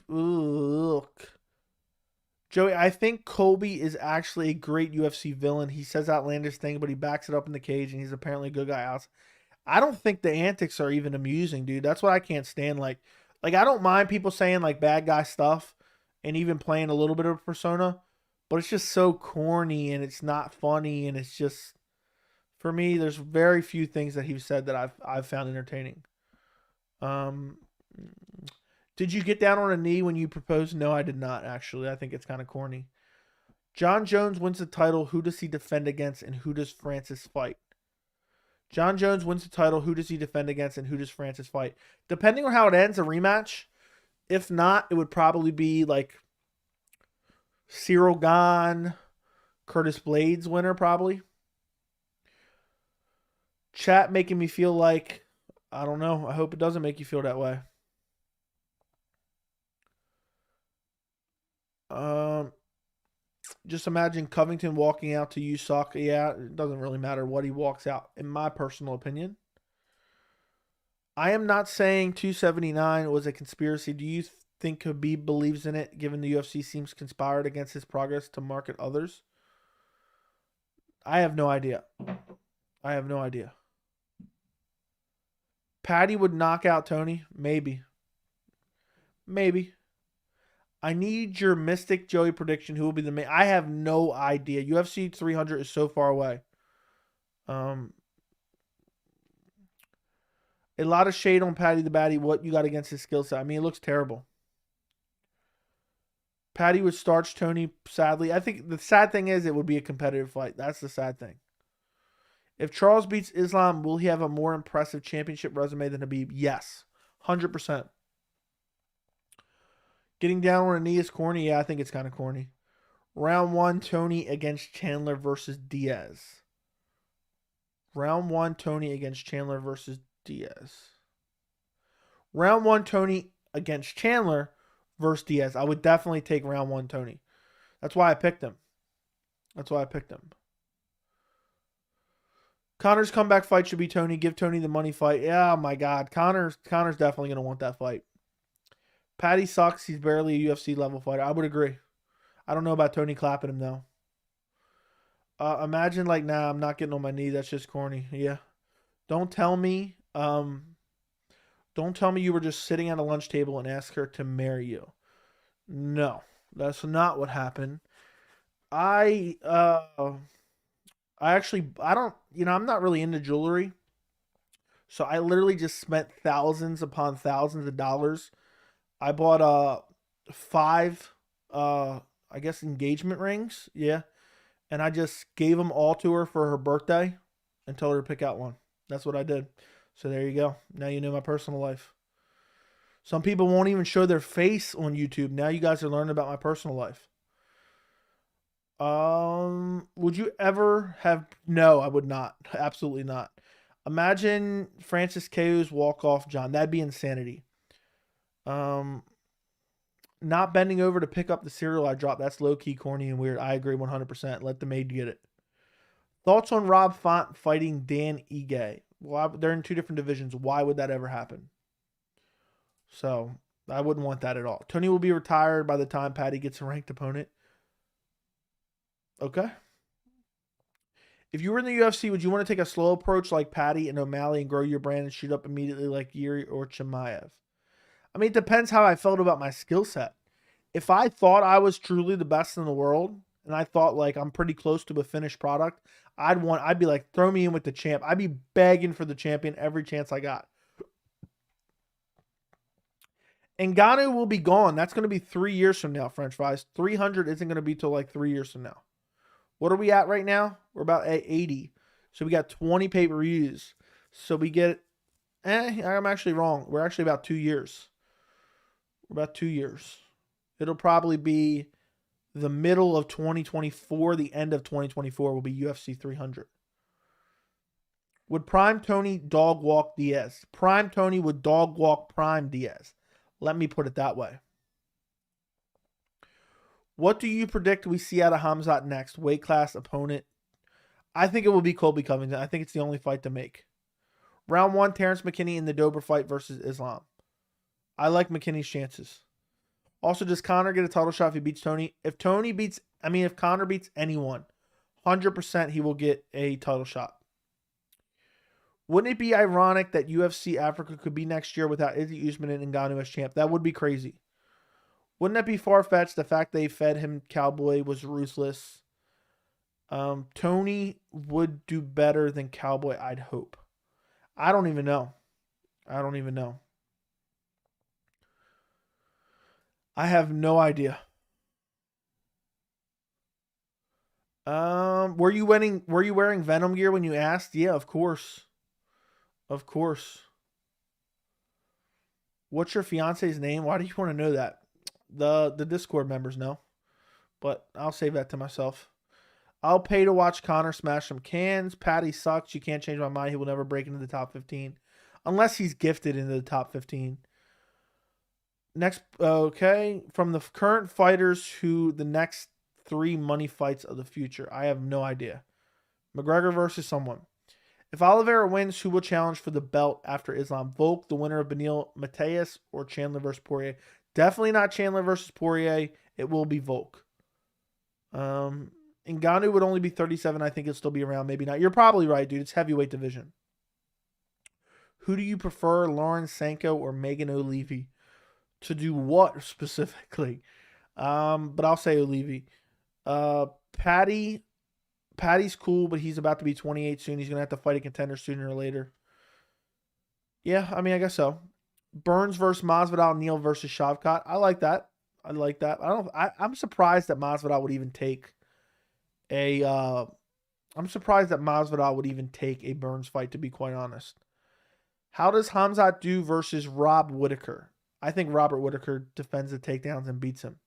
Look. Joey, I think Colby is actually a great UFC villain. He says outlandish things, but he backs it up in the cage, and he's apparently a good guy out. I don't think the antics are even amusing, dude. That's what I can't stand. Like I don't mind people saying like bad guy stuff and even playing a little bit of a persona, but it's just so corny and it's not funny, and it's just, for me, there's very few things that he's said that I've found entertaining. Did you get down on a knee when you proposed? No, I did not, actually. I think it's kind of corny. John Jones wins the title. Who does he defend against, and who does Francis fight? John Jones wins the title. Who does he defend against, and who does Francis fight? Depending on how it ends, a rematch. If not, it would probably be like Cyril Gane, Curtis Blades winner, probably. Chat making me feel like, I don't know. I hope it doesn't make you feel that way. Just imagine Covington walking out to you suck. Yeah, it doesn't really matter what he walks out, in my personal opinion. I am not saying 279 was a conspiracy. Do you think Habib believes in it, given the UFC seems conspired against his progress to market others? I have no idea. Patty would knock out Tony? Maybe. I need your Mystic Joey prediction. Who will be the main? I have no idea. UFC 300 is so far away. A lot of shade on Patty the Batty. What you got against his skill set? I mean, it looks terrible. Patty would starch Tony, sadly. I think the sad thing is it would be a competitive fight. That's the sad thing. If Charles beats Islam, will he have a more impressive championship resume than Habib? Yes. 100%. Getting down on a knee is corny. Yeah, I think it's kind of corny. Round 1, Tony against Chandler versus Diaz. Round 1, Tony against Chandler versus Diaz. Round 1, Tony against Chandler versus Diaz. I would definitely take round 1, Tony. That's why I picked him. Connor's comeback fight should be Tony. Give Tony the money fight. Yeah, oh my God. Connor's definitely going to want that fight. Patty sucks. He's barely a UFC level fighter. I would agree. I don't know about Tony clapping him, though. Imagine like, nah, I'm not getting on my knee. That's just corny. Yeah. Don't tell me you were just sitting at a lunch table and asked her to marry you. No, that's not what happened. I'm not really into jewelry. So I literally just spent thousands upon thousands of dollars. I bought 5 I guess engagement rings. Yeah. And I just gave them all to her for her birthday and told her to pick out one. That's what I did. So there you go. Now you know my personal life. Some people won't even show their face on YouTube. Now you guys are learning about my personal life. Would you ever have... No, I would not. Absolutely not. Imagine Francis KO's walk-off John. That'd be insanity. Not bending over to pick up the cereal I dropped. That's low-key corny and weird. I agree 100%. Let the maid get it. Thoughts on Rob Font fighting Dan Ige? Well, they're in 2 different divisions. Why would that ever happen? So, I wouldn't want that at all. Tony will be retired by the time Patty gets a ranked opponent. Okay. If you were in the UFC, would you want to take a slow approach like Patty and O'Malley and grow your brand and shoot up immediately like Yuri or Chimaev? I mean, it depends how I felt about my skill set. If I thought I was truly the best in the world and I thought like I'm pretty close to a finished product, I'd be like, throw me in with the champ. I'd be begging for the champion every chance I got. Ngannou will be gone. That's going to be 3 years from now, French fries. 300 isn't going to be till like 3 years from now. What are we at right now? We're about at 80. So we got 20 pay-per-views. So we get, I'm actually wrong. We're actually about 2 years. We're about 2 years. It'll probably be the middle of 2024. The end of 2024 will be UFC 300. Would Prime Tony dog walk Diaz? Prime Tony would dog walk Prime Diaz. Let me put it that way. What do you predict we see out of Hamzat next? Weight class, opponent? I think it will be Colby Covington. I think it's the only fight to make. Round 1, Terrence McKinney in the Dober fight versus Islam. I like McKinney's chances. Also, does Conor get a title shot if he beats Tony? If Conor beats anyone, 100% he will get a title shot. Wouldn't it be ironic that UFC Africa could be next year without Izzy Usman and Ngannou as champ? That would be crazy. Wouldn't that be far-fetched? The fact they fed him Cowboy was ruthless. Tony would do better than Cowboy, I'd hope. I don't even know. I have no idea. Were you wearing Venom gear when you asked? Yeah, of course. Of course. What's your fiance's name? Why do you want to know that? The Discord members know. But I'll save that to myself. I'll pay to watch Conor smash some cans. Patty sucks. You can't change my mind. He will never break into the top 15. Unless he's gifted into the top 15. Next, okay. From the current fighters who the next 3 money fights of the future. I have no idea. McGregor versus someone. If Oliveira wins, who will challenge for the belt after Islam? Volk, the winner of Beneil Mateus, or Chandler versus Poirier? Definitely not Chandler versus Poirier. It will be Volk. Ngannou would only be 37. I think it'll still be around. Maybe not. You're probably right, dude. It's heavyweight division. Who do you prefer, Lauren Sanko or Megan O'Leary? To do what specifically? But I'll say O'Leary. Patty's cool, but he's about to be 28 soon. He's going to have to fight a contender sooner or later. Yeah, I mean, I guess so. Burns versus Masvidal, Neal versus Shavkat. I like that. I'm surprised that Masvidal would even take a I'm surprised that Masvidal would even take a Burns fight, to be quite honest. How does Hamzat do versus Rob Whittaker? I think Robert Whittaker defends the takedowns and beats him.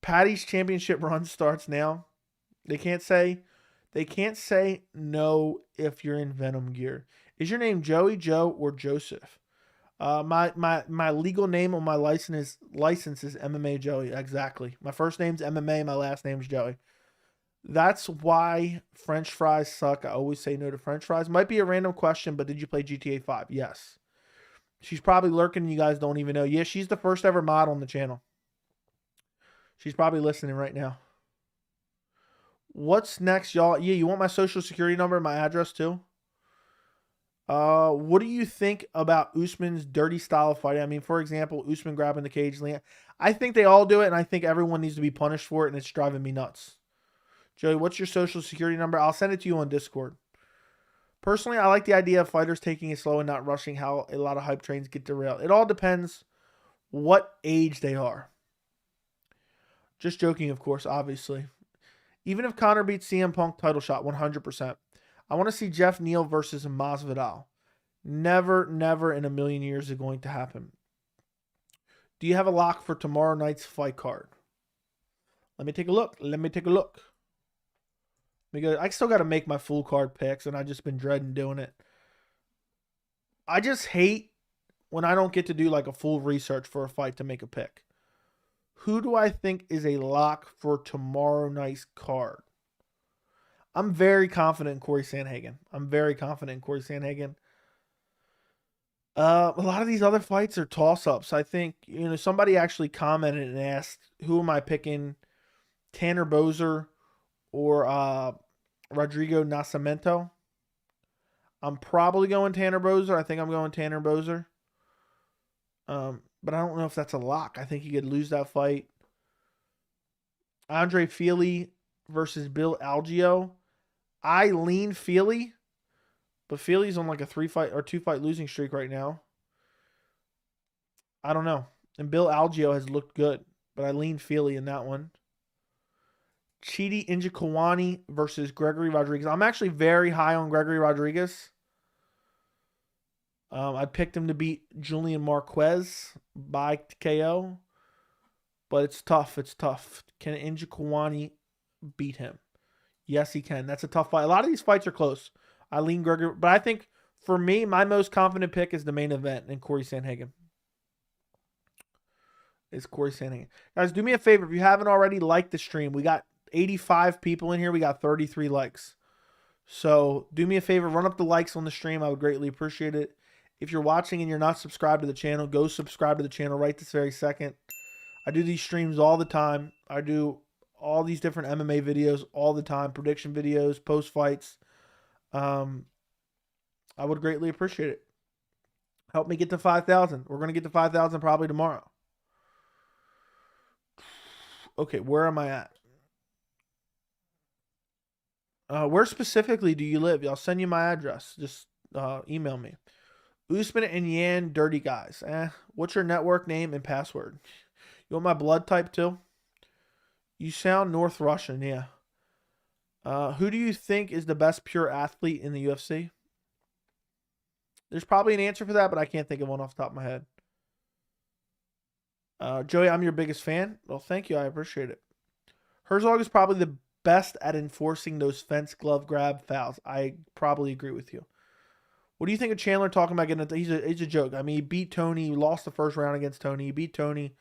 Patty's championship run starts now. They can't say no if you're in Venom gear. Is your name Joey, Joe, or Joseph? My legal name on my license is MMA Joey. Exactly. My first name's MMA. My last name's Joey. That's why French fries suck. I always say no to French fries. Might be a random question, but did you play GTA 5? Yes. She's probably lurking. You guys don't even know. Yeah, she's the first ever mod on the channel. She's probably listening right now. What's next, y'all? Yeah, you want my social security number and my address too? What do you think about Usman's dirty style of fighting? I mean, for example, Usman grabbing the cage. I think they all do it, and I think everyone needs to be punished for it, and it's driving me nuts. Joey, what's your social security number? I'll send it to you on Discord. Personally, I like the idea of fighters taking it slow and not rushing, how a lot of hype trains get derailed. It all depends what age they are. Just joking, of course, obviously. Even if Conor beats CM Punk, title shot, 100%. I want to see Jeff Neal versus Masvidal. Never, never in a million years is going to happen. Do you have a lock for tomorrow night's fight card? Let me take a look. I still got to make my full card picks, and I've just been dreading doing it. I just hate when I don't get to do like a full research for a fight to make a pick. Who do I think is a lock for tomorrow night's card? I'm very confident in Cory Sandhagen. A lot of these other fights are toss-ups. I think, somebody actually commented and asked, who am I picking? Tanner Boser or Rodrigo Nascimento? I'm probably going Tanner Boser. I think I'm going Tanner Boser. But I don't know if that's a lock. I think he could lose that fight. Andre Fili versus Bill Algeo. I lean Fili, but Fili's on like a 3-fight or 2-fight losing streak right now. I don't know. And Bill Algeo has looked good, but I lean Fili in that one. Chidi Njokuani versus Gregory Rodriguez. I'm actually very high on Gregory Rodriguez. I picked him to beat Julian Marquez by KO, but it's tough. Can Njokuani beat him? Yes, he can. That's a tough fight. A lot of these fights are close. I lean Gregory, but I think for me, my most confident pick is the main event in Cory Sandhagen. Guys, do me a favor. If you haven't already, like the stream. We got 85 people in here. We got 33 likes. So do me a favor. Run up the likes on the stream. I would greatly appreciate it. If you're watching and you're not subscribed to the channel, go subscribe to the channel right this very second. I do these streams all the time. I do all these different MMA videos all the time. Prediction videos, post fights. I would greatly appreciate it. Help me get to 5,000. We're going to get to 5,000 probably tomorrow. Okay, where am I at? Where specifically do you live? I'll send you my address. Just email me. Usman and Yan, dirty guys. What's your network name and password? You want my blood type too? You sound North Russian, yeah. Who do you think is the best pure athlete in the UFC? There's probably an answer for that, but I can't think of one off the top of my head. Joey, I'm your biggest fan. Well, thank you. I appreciate it. Herzog is probably the best at enforcing those fence glove grab fouls. I probably agree with you. What do you think of Chandler talking about getting he's a joke. I mean, he beat Tony. He lost the first round against Tony. He beat Tony.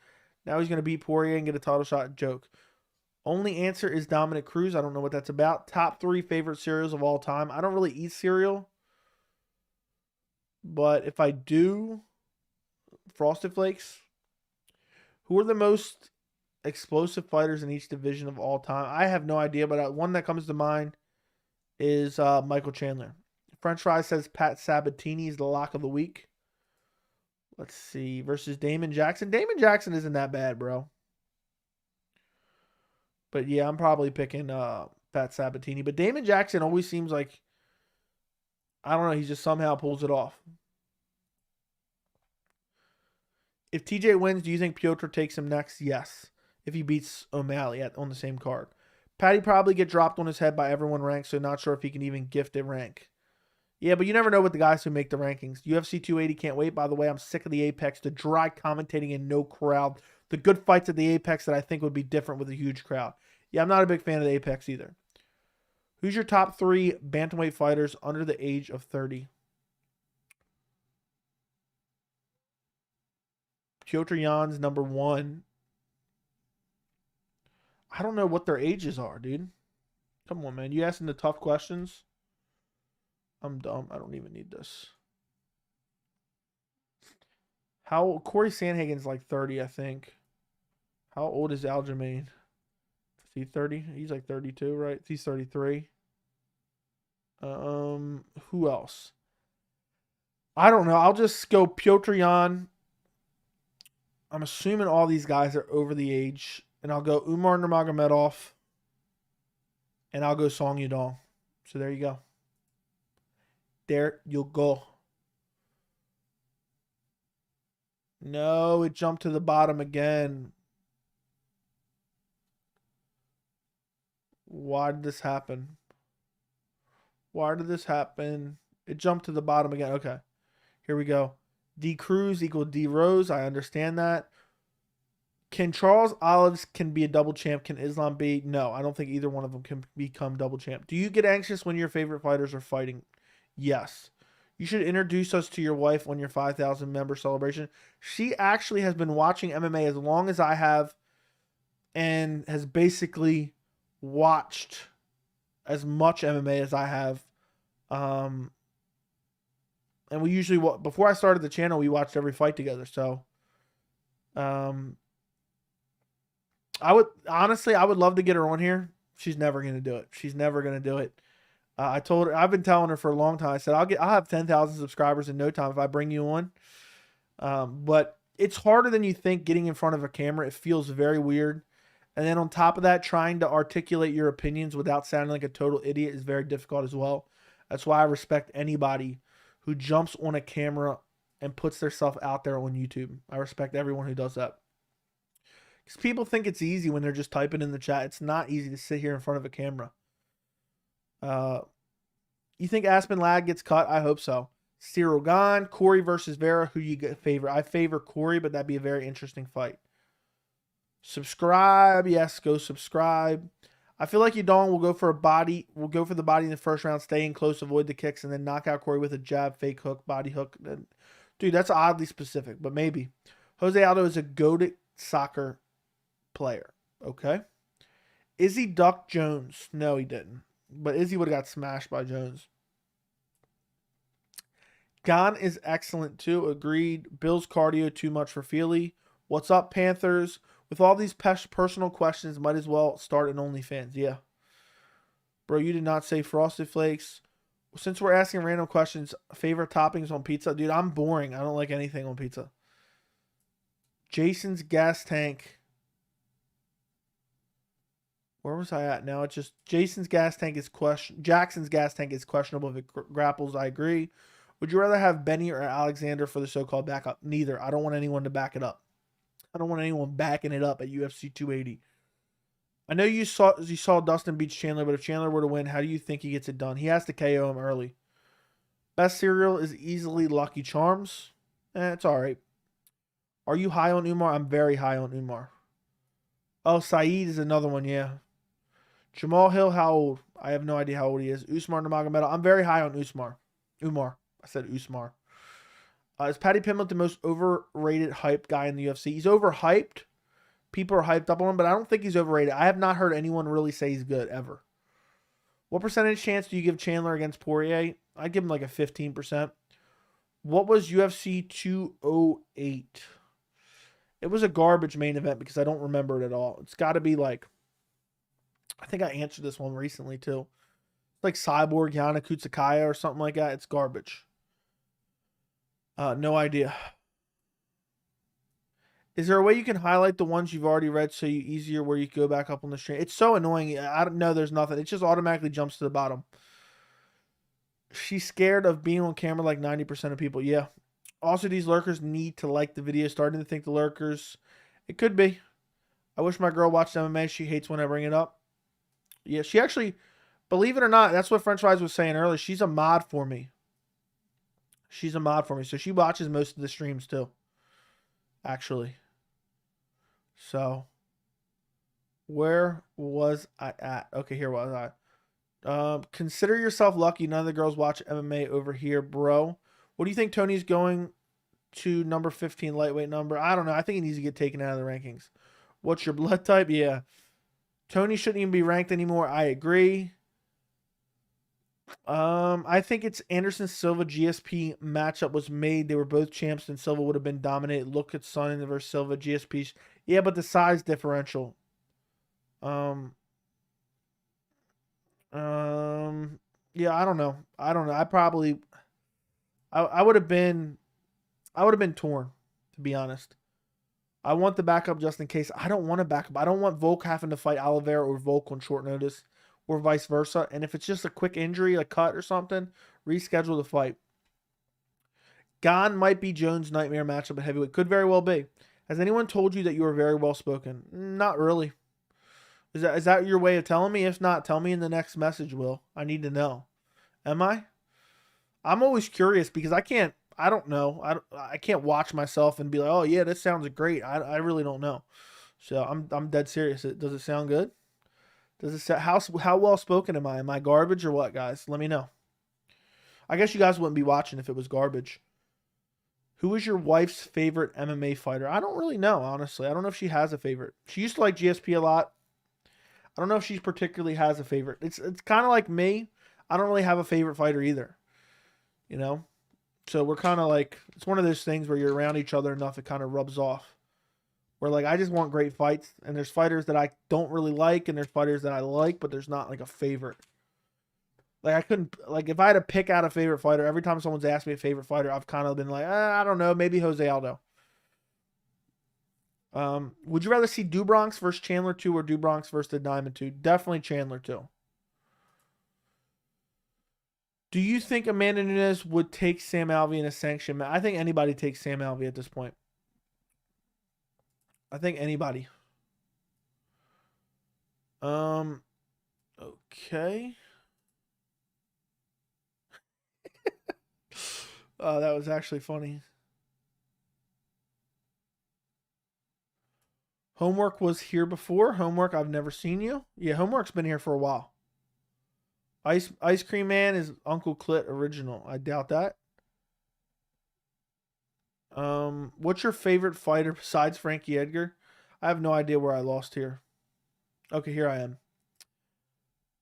Now he's going to beat Poirier and get a title shot. Joke. Only answer is Dominic Cruz. I don't know what that's about. Top 3 favorite cereals of all time. I don't really eat cereal. But if I do, Frosted Flakes. Who are the most explosive fighters in each division of all time? I have no idea, but one that comes to mind is Michael Chandler. French Fries says Pat Sabatini is the lock of the week. Let's see. Versus Damon Jackson. Damon Jackson isn't that bad, bro. But yeah, I'm probably picking Pat Sabatini. But Damon Jackson always seems like, I don't know, he just somehow pulls it off. If TJ wins, do you think Piotr takes him next? Yes. If he beats O'Malley on the same card. Patty probably get dropped on his head by everyone ranked, so not sure if he can even gift a rank. Yeah, but you never know with the guys who make the rankings. UFC 280 can't wait. By the way, I'm sick of the Apex, the dry commentating and no crowd. The good fights at the Apex that I think would be different with a huge crowd. Yeah, I'm not a big fan of the Apex either. Who's your top 3 bantamweight fighters under the age of 30? Petr Yan's number 1. I don't know what their ages are, dude. Come on, man. You asking the tough questions? I'm dumb. I don't even need this. How Cory Sandhagen's like 30, I think. How old is Aljamain? Is he 30? He's like 32, right? He's 33. Who else? I don't know. I'll just go Petr Yan. I'm assuming all these guys are over the age. And I'll go Umar Nurmagomedov. And I'll go Song Yadong. So there you go. There you go. No, it jumped to the bottom again. Why did this happen? Why did this happen? It jumped to the bottom again. Okay. Here we go. D Cruz equal D Rose. I understand that. Can Charles Olives can be a double champ? Can Islam be? No, I don't think either one of them can become double champ. Do you get anxious when your favorite fighters are fighting? Yes. You should introduce us to your wife on your 5,000 member celebration. She actually has been watching MMA as long as I have and has basically watched as much MMA as I have. And we usually, before I started the channel, we watched every fight together. So, I would love to get her on here. She's never going to do it. She's never going to do it. I told her, I've been telling her for a long time. I said, I'll have 10,000 subscribers in no time if I bring you on. But it's harder than you think getting in front of a camera. It feels very weird. And then on top of that, trying to articulate your opinions without sounding like a total idiot is very difficult as well. That's why I respect anybody who jumps on a camera and puts themselves out there on YouTube. I respect everyone who does that. Because people think it's easy when they're just typing in the chat. It's not easy to sit here in front of a camera. You think Aspen Ladd gets cut? I hope so. Cyril Gahn, Cory versus Vera. Who you favor? I favor Cory, but that'd be a very interesting fight. Subscribe. Yes, go subscribe. I feel like Yadong will go for the body in the first round, stay in close, avoid the kicks, and then knock out Cory with a jab, fake hook, body hook. Dude, that's oddly specific, but maybe. Jose Aldo is a goated soccer player. Okay. Izzy ducked Jones. No, he didn't. But Izzy would have got smashed by Jones. Gahn is excellent too. Agreed. Bill's cardio too much for Feely. What's up, Panthers? With all these personal questions, might as well start an OnlyFans. Yeah. Bro, you did not say Frosted Flakes. Since we're asking random questions, favorite toppings on pizza? Dude, I'm boring. I don't like anything on pizza. Jason's gas tank. Where was I at now? It's just Jackson's gas tank is questionable if it grapples. I agree. Would you rather have Benny or Alexander for the so-called backup? Neither. I don't want anyone to back it up. I don't want anyone backing it up at UFC 280. I know you saw Dustin beat Chandler, but if Chandler were to win, how do you think he gets it done? He has to KO him early. Best cereal is easily Lucky Charms. It's all right. Are you high on Umar? I'm very high on Umar. Oh, Saeed is another one, yeah. Jamal Hill, how old? I have no idea how old he is. Usmar Nurmagomedov. I'm very high on Umar. I said Usmar. Is Paddy Pimblett the most overrated hyped guy in the UFC? He's overhyped. People are hyped up on him, but I don't think he's overrated. I have not heard anyone really say he's good, ever. What percentage chance do you give Chandler against Poirier? I'd give him like a 15%. What was UFC 208? It was a garbage main event because I don't remember it at all. It's got to be like, I think I answered this one recently too. Like Cyborg, Yana Kutsukaya or something like that. It's garbage. No idea. Is there a way you can highlight the ones you've already read so you easier where you go back up on the stream? It's so annoying. I don't know. There's nothing. It just automatically jumps to the bottom. She's scared of being on camera like 90% of people. Yeah. Also, these lurkers need to like the video. Starting to think the lurkers. It could be. I wish my girl watched MMA. She hates when I bring it up. Yeah, she actually, believe it or not, that's what French Fries was saying earlier. She's a mod for me. She's a mod for me. So she watches most of the streams too. Actually. So where was I at? Okay, here was I. Consider yourself lucky. None of the girls watch MMA over here, bro. What do you think Tony's going to number 15 lightweight number? I don't know. I think he needs to get taken out of the rankings. What's your blood type? Yeah. Tony shouldn't even be ranked anymore. I agree. I think it's Anderson Silva GSP matchup was made. They were both champs and Silva would have been dominated. Look at Sonnen versus Silva GSP. Yeah, but the size differential. Yeah, I don't know. I would have been torn, to be honest. I want the backup just in case. I don't want a backup. I don't want Volk having to fight Oliveira or Volk on short notice or vice versa. And if it's just a quick injury, a cut or something, reschedule the fight. Gane might be Jones' nightmare matchup at heavyweight. Could very well be. Has anyone told you that you are very well spoken? Not really. Is that your way of telling me? If not, tell me in the next message, Will. I need to know. Am I? I'm always curious because I don't know. I can't watch myself and be like, oh yeah, this sounds great. I really don't know. So I'm dead serious. Does it sound good? Does it sound, how well spoken am I? Am I garbage or what, guys? Let me know. I guess you guys wouldn't be watching if it was garbage. Who is your wife's favorite MMA fighter? I don't really know, honestly. I don't know if she has a favorite. She used to like GSP a lot. I don't know if she particularly has a favorite. It's kind of like me. I don't really have a favorite fighter either. You know? So we're kind of like, it's one of those things where you're around each other enough, it kind of rubs off. Where like, I just want great fights, and there's fighters that I don't really like, and there's fighters that I like, but there's not like a favorite. Like I couldn't, like if I had to pick out a favorite fighter, every time someone's asked me a favorite fighter, I've kind of been like, I don't know, maybe Jose Aldo. Would you rather see Dubronx versus Chandler 2 or Dubronx versus the Diamond 2? Definitely Chandler 2. Do you think Amanda Nunes would take Sam Alvey in a sanction match? I think anybody takes Sam Alvey at this point. I think anybody. Okay. That was actually funny. Homework was here before. Homework, I've never seen you. Yeah, Homework's been here for a while. Ice Cream Man is Uncle Clit original. I doubt that. What's your favorite fighter besides Frankie Edgar? I have no idea where I lost here. Okay, here I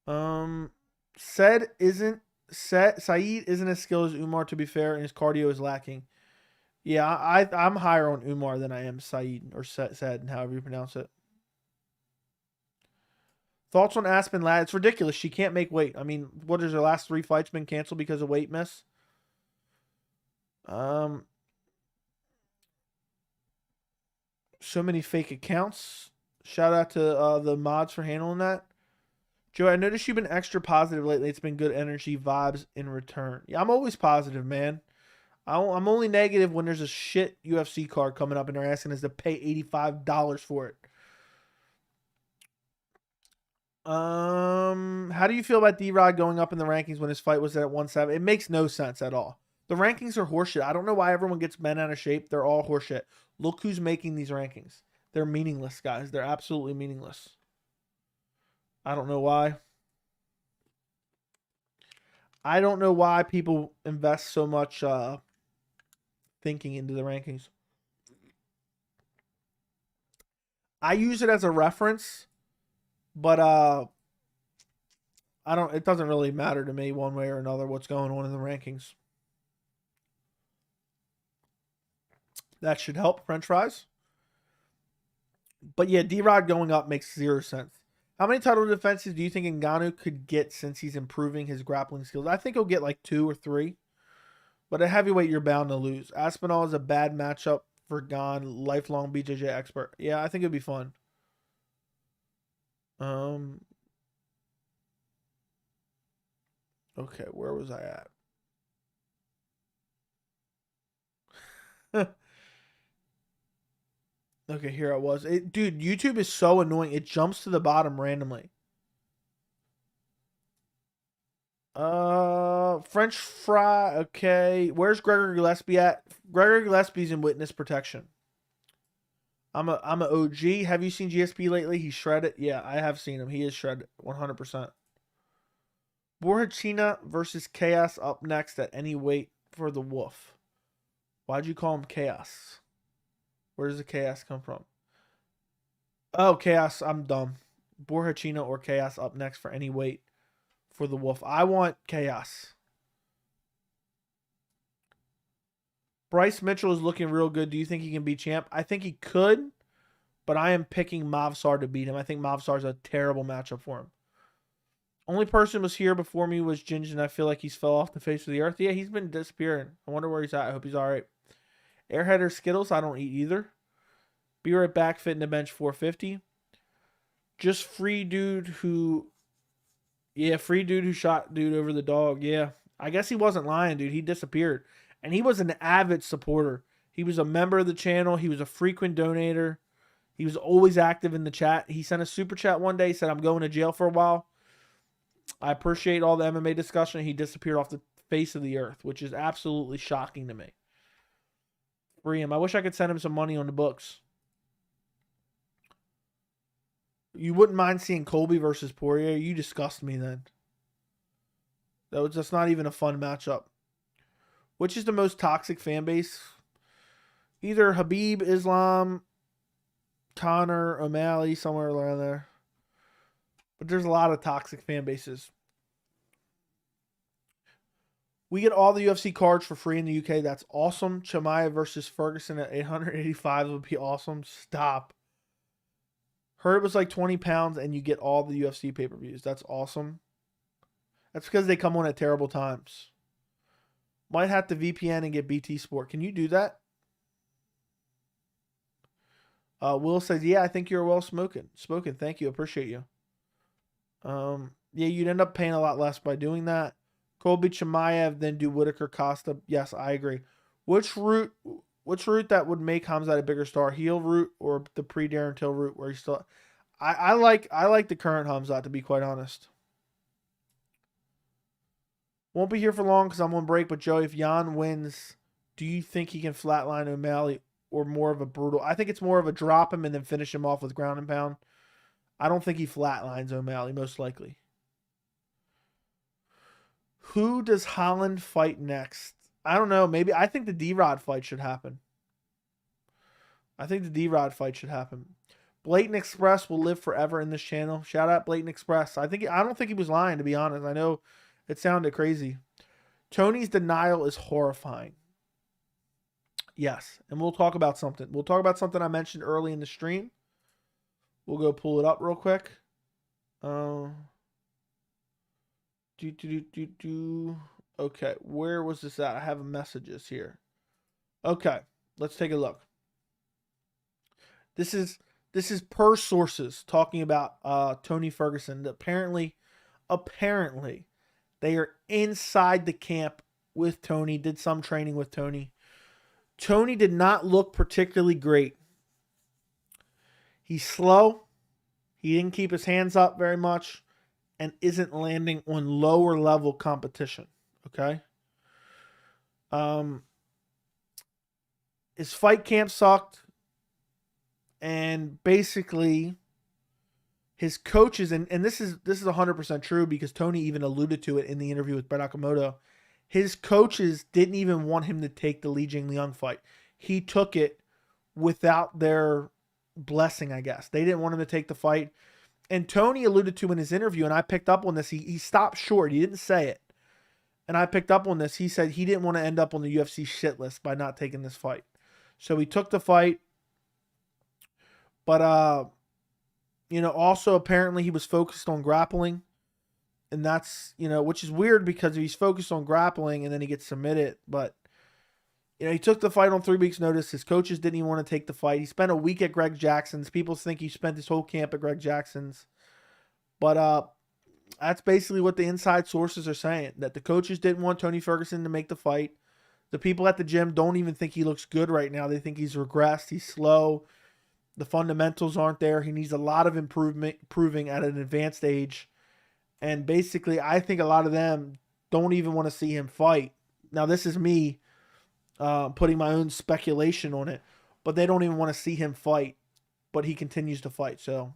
am. Said Saeed isn't as skilled as Umar, to be fair, and his cardio is lacking. Yeah, I'm higher on Umar than I am Saeed, or Said, however you pronounce it. Thoughts on Aspen Ladd? It's ridiculous. She can't make weight. I mean, what is her last 3 fights been canceled because of weight miss? So many fake accounts. Shout out to the mods for handling that. Joe, I noticed you've been extra positive lately. It's been good energy vibes in return. Yeah, I'm always positive, man. I'm only negative when there's a shit UFC card coming up and they're asking us to pay $85 for it. How do you feel about D-Rod going up in the rankings when his fight was at 170? It makes no sense at all. The rankings are horseshit. I don't know why everyone gets bent out of shape. They're all horseshit. Look who's making these rankings. They're meaningless, guys. They're absolutely meaningless. I don't know why. I don't know why people invest so much thinking into the rankings. I use it as a reference, but it doesn't really matter to me one way or another what's going on in the rankings. That should help, French fries. But yeah, D-Rod going up makes 0 sense. How many title defenses do you think Ngannou could get since he's improving his grappling skills? I think he'll get like 2 or 3. But at heavyweight, you're bound to lose. Aspinall is a bad matchup for Gane, lifelong BJJ expert. Yeah, I think it'd be fun. Okay, where was I at? Okay, here I was. Dude, YouTube is so annoying. It jumps to the bottom randomly. French fry. Okay. Where's Gregor Gillespie at? Gregor Gillespie's in witness protection. I'm a OG. Have you seen GSP lately? He's shredded. Yeah, I have seen him. He is shredded 100%. Borjachina versus Chaos up next at any weight for the Wolf. Why'd you call him Chaos? Where does the Chaos come from? Oh, Chaos. I'm dumb. Borjachina or Chaos up next for any weight for the Wolf. I want Chaos. Bryce Mitchell is looking real good. Do you think he can be champ? I think he could, but I am picking Mavsar to beat him. I think Mavsar's a terrible matchup for him. Only person who was here before me was Ginge, and I feel like he's fell off the face of the earth. Yeah, he's been disappearing. I wonder where he's at. I hope he's all right. Airhead or Skittles? I don't eat either. Be right back. Fit in the bench 450. Just free dude who... Yeah, free dude who shot dude over the dog. Yeah, I guess he wasn't lying, dude. He disappeared. And he was an avid supporter. He was a member of the channel. He was a frequent donator. He was always active in the chat. He sent a super chat one day. He said, I'm going to jail for a while. I appreciate all the MMA discussion. He disappeared off the face of the earth, which is absolutely shocking to me. Free him. I wish I could send him some money on the books. You wouldn't mind seeing Colby versus Poirier? You disgust me then. That's not even a fun matchup. Which is the most toxic fan base? Either Habib, Islam, Connor, O'Malley, somewhere around there. But there's a lot of toxic fan bases. We get all the UFC cards for free in the UK. That's awesome. Chimaev versus Ferguson at 885 would be awesome. Stop. Heard it was like 20 pounds and you get all the UFC pay-per-views. That's awesome. That's because they come on at terrible times. Might have to VPN and get BT Sport. Can you do that? Will says, yeah, I think you're well spoken. Thank you. Appreciate you. Yeah, you'd end up paying a lot less by doing that. Colby Chimaev, then do Whitaker Costa. Yes, I agree. Which route that would make Khamzat a bigger star? Heel route or the pre-Darren Till route where he's still... I like the current Khamzat, to be quite honest. Won't be here for long because I'm on break, but Joey, if Yan wins, do you think he can flatline O'Malley or more of a brutal? I think it's more of a drop him and then finish him off with ground and pound. I don't think he flatlines O'Malley, most likely. Who does Holland fight next? I don't know. Maybe I think the D-Rod fight should happen. Blatant Express will live forever in this channel. Shout out Blatant Express. I don't think he was lying, to be honest. I know it sounded crazy. Tony's denial is horrifying. Yes, and we'll talk about something. We'll talk about something I mentioned early in the stream. We'll go pull it up real quick. Okay, where was this at? I have messages here. Okay, let's take a look. This is per sources talking about Tony Ferguson. Apparently, they are inside the camp with Tony, did some training with Tony. Tony did not look particularly great. He's slow. He didn't keep his hands up very much and isn't landing on lower level competition. Okay. His fight camp sucked. And basically his coaches, and this is 100% true because Tony even alluded to it in the interview with Brett Okamoto. His coaches didn't even want him to take the Li Jingliang fight. He took it without their blessing, I guess. They didn't want him to take the fight. And Tony alluded to in his interview, and I picked up on this. He stopped short. He didn't say it. And I picked up on this. He said he didn't want to end up on the UFC shit list by not taking this fight. So he took the fight. But, also apparently he was focused on grappling. And that's, which is weird because he's focused on grappling and then he gets submitted. But, he took the fight on 3 weeks' notice. His coaches didn't even want to take the fight. He spent a week at Greg Jackson's. People think he spent his whole camp at Greg Jackson's. But that's basically what the inside sources are saying, that the coaches didn't want Tony Ferguson to make the fight. The people at the gym don't even think he looks good right now. They think he's regressed. He's slow. The fundamentals aren't there. He needs a lot of improving at an advanced age. And basically, I think a lot of them don't even want to see him fight. Now, this is me putting my own speculation on it, but they don't even want to see him fight, but he continues to fight. So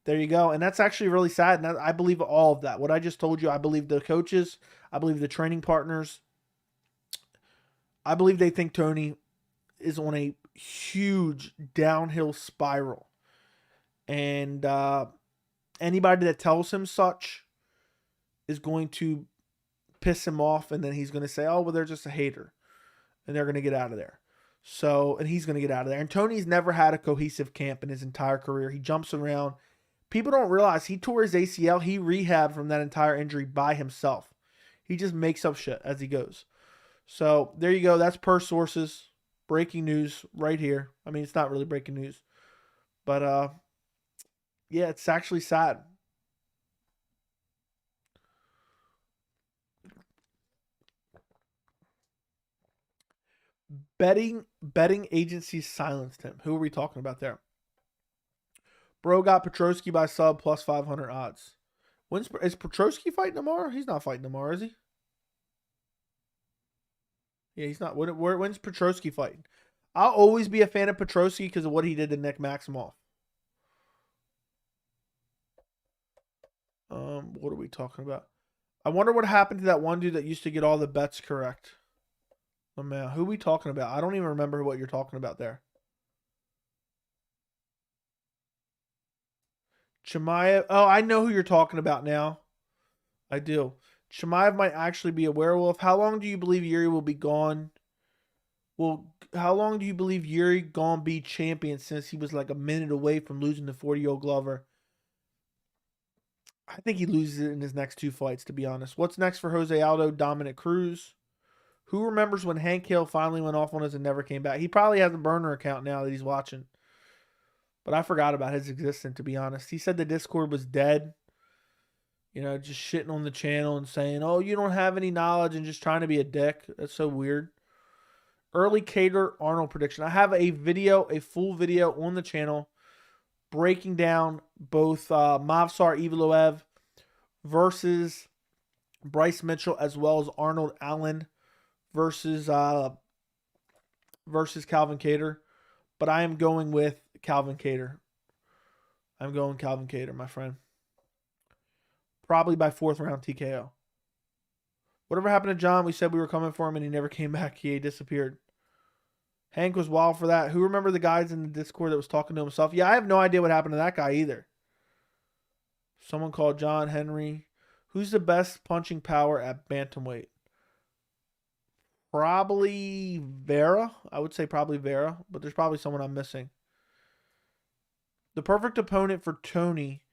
there you go. And that's actually really sad. And I believe all of that. What I just told you, I believe the coaches, I believe the training partners, I believe they think Tony is on a huge downhill spiral. And anybody that tells him such is going to piss him off, and then he's going to say, oh, well, they're just a hater, and they're going to get out of there. So, and he's going to get out of there. And Tony's never had a cohesive camp in his entire career. He jumps around. People don't realize he tore his ACL. He rehabbed from that entire injury by himself. He just makes up shit as he goes. So there you go. That's per sources. Breaking news right here. I mean, it's not really breaking news, but yeah, it's actually sad. Betting agencies silenced him. Who are we talking about there? Bro got Petrosky by sub plus 500 odds. Is Petrosky fighting tomorrow? He's not fighting tomorrow, is he? Yeah, he's not. When's Petrosky fighting? I'll always be a fan of Petrosky because of what he did to Nick Maximoff. What are we talking about? I wonder what happened to that one dude that used to get all the bets correct. Oh man, who are we talking about? I don't even remember what you're talking about there. Chimaev. Oh, I know who you're talking about now. I do. Chimaev might actually be a werewolf. How long do you believe Yuri will be gone? Well, how long do you believe Yuri gonna be champion since he was like a minute away from losing to 40-year-old Glover? I think he loses it in his next two fights, to be honest. What's next for Jose Aldo? Dominic Cruz. Who remembers when Hank Hill finally went off on us and never came back? He probably has a burner account now that he's watching. But I forgot about his existence, to be honest. He said the Discord was dead. You know, just shitting on the channel and saying, oh, you don't have any knowledge and just trying to be a dick. That's so weird. Early Cater Arnold prediction. I have a full video on the channel breaking down both Movsar Evloev versus Bryce Mitchell, as well as Arnold Allen versus Calvin Cater. But I am going with Calvin Cater. I'm going Calvin Cater, my friend. Probably by 4th round TKO. Whatever happened to John? We said we were coming for him and he never came back. He disappeared. Hank was wild for that. Who remember the guys in the Discord that was talking to himself? Yeah, I have no idea what happened to that guy either. Someone called John Henry. Who's the best punching power at bantamweight? Probably Vera. I would say probably Vera, but there's probably someone I'm missing. The perfect opponent for Tony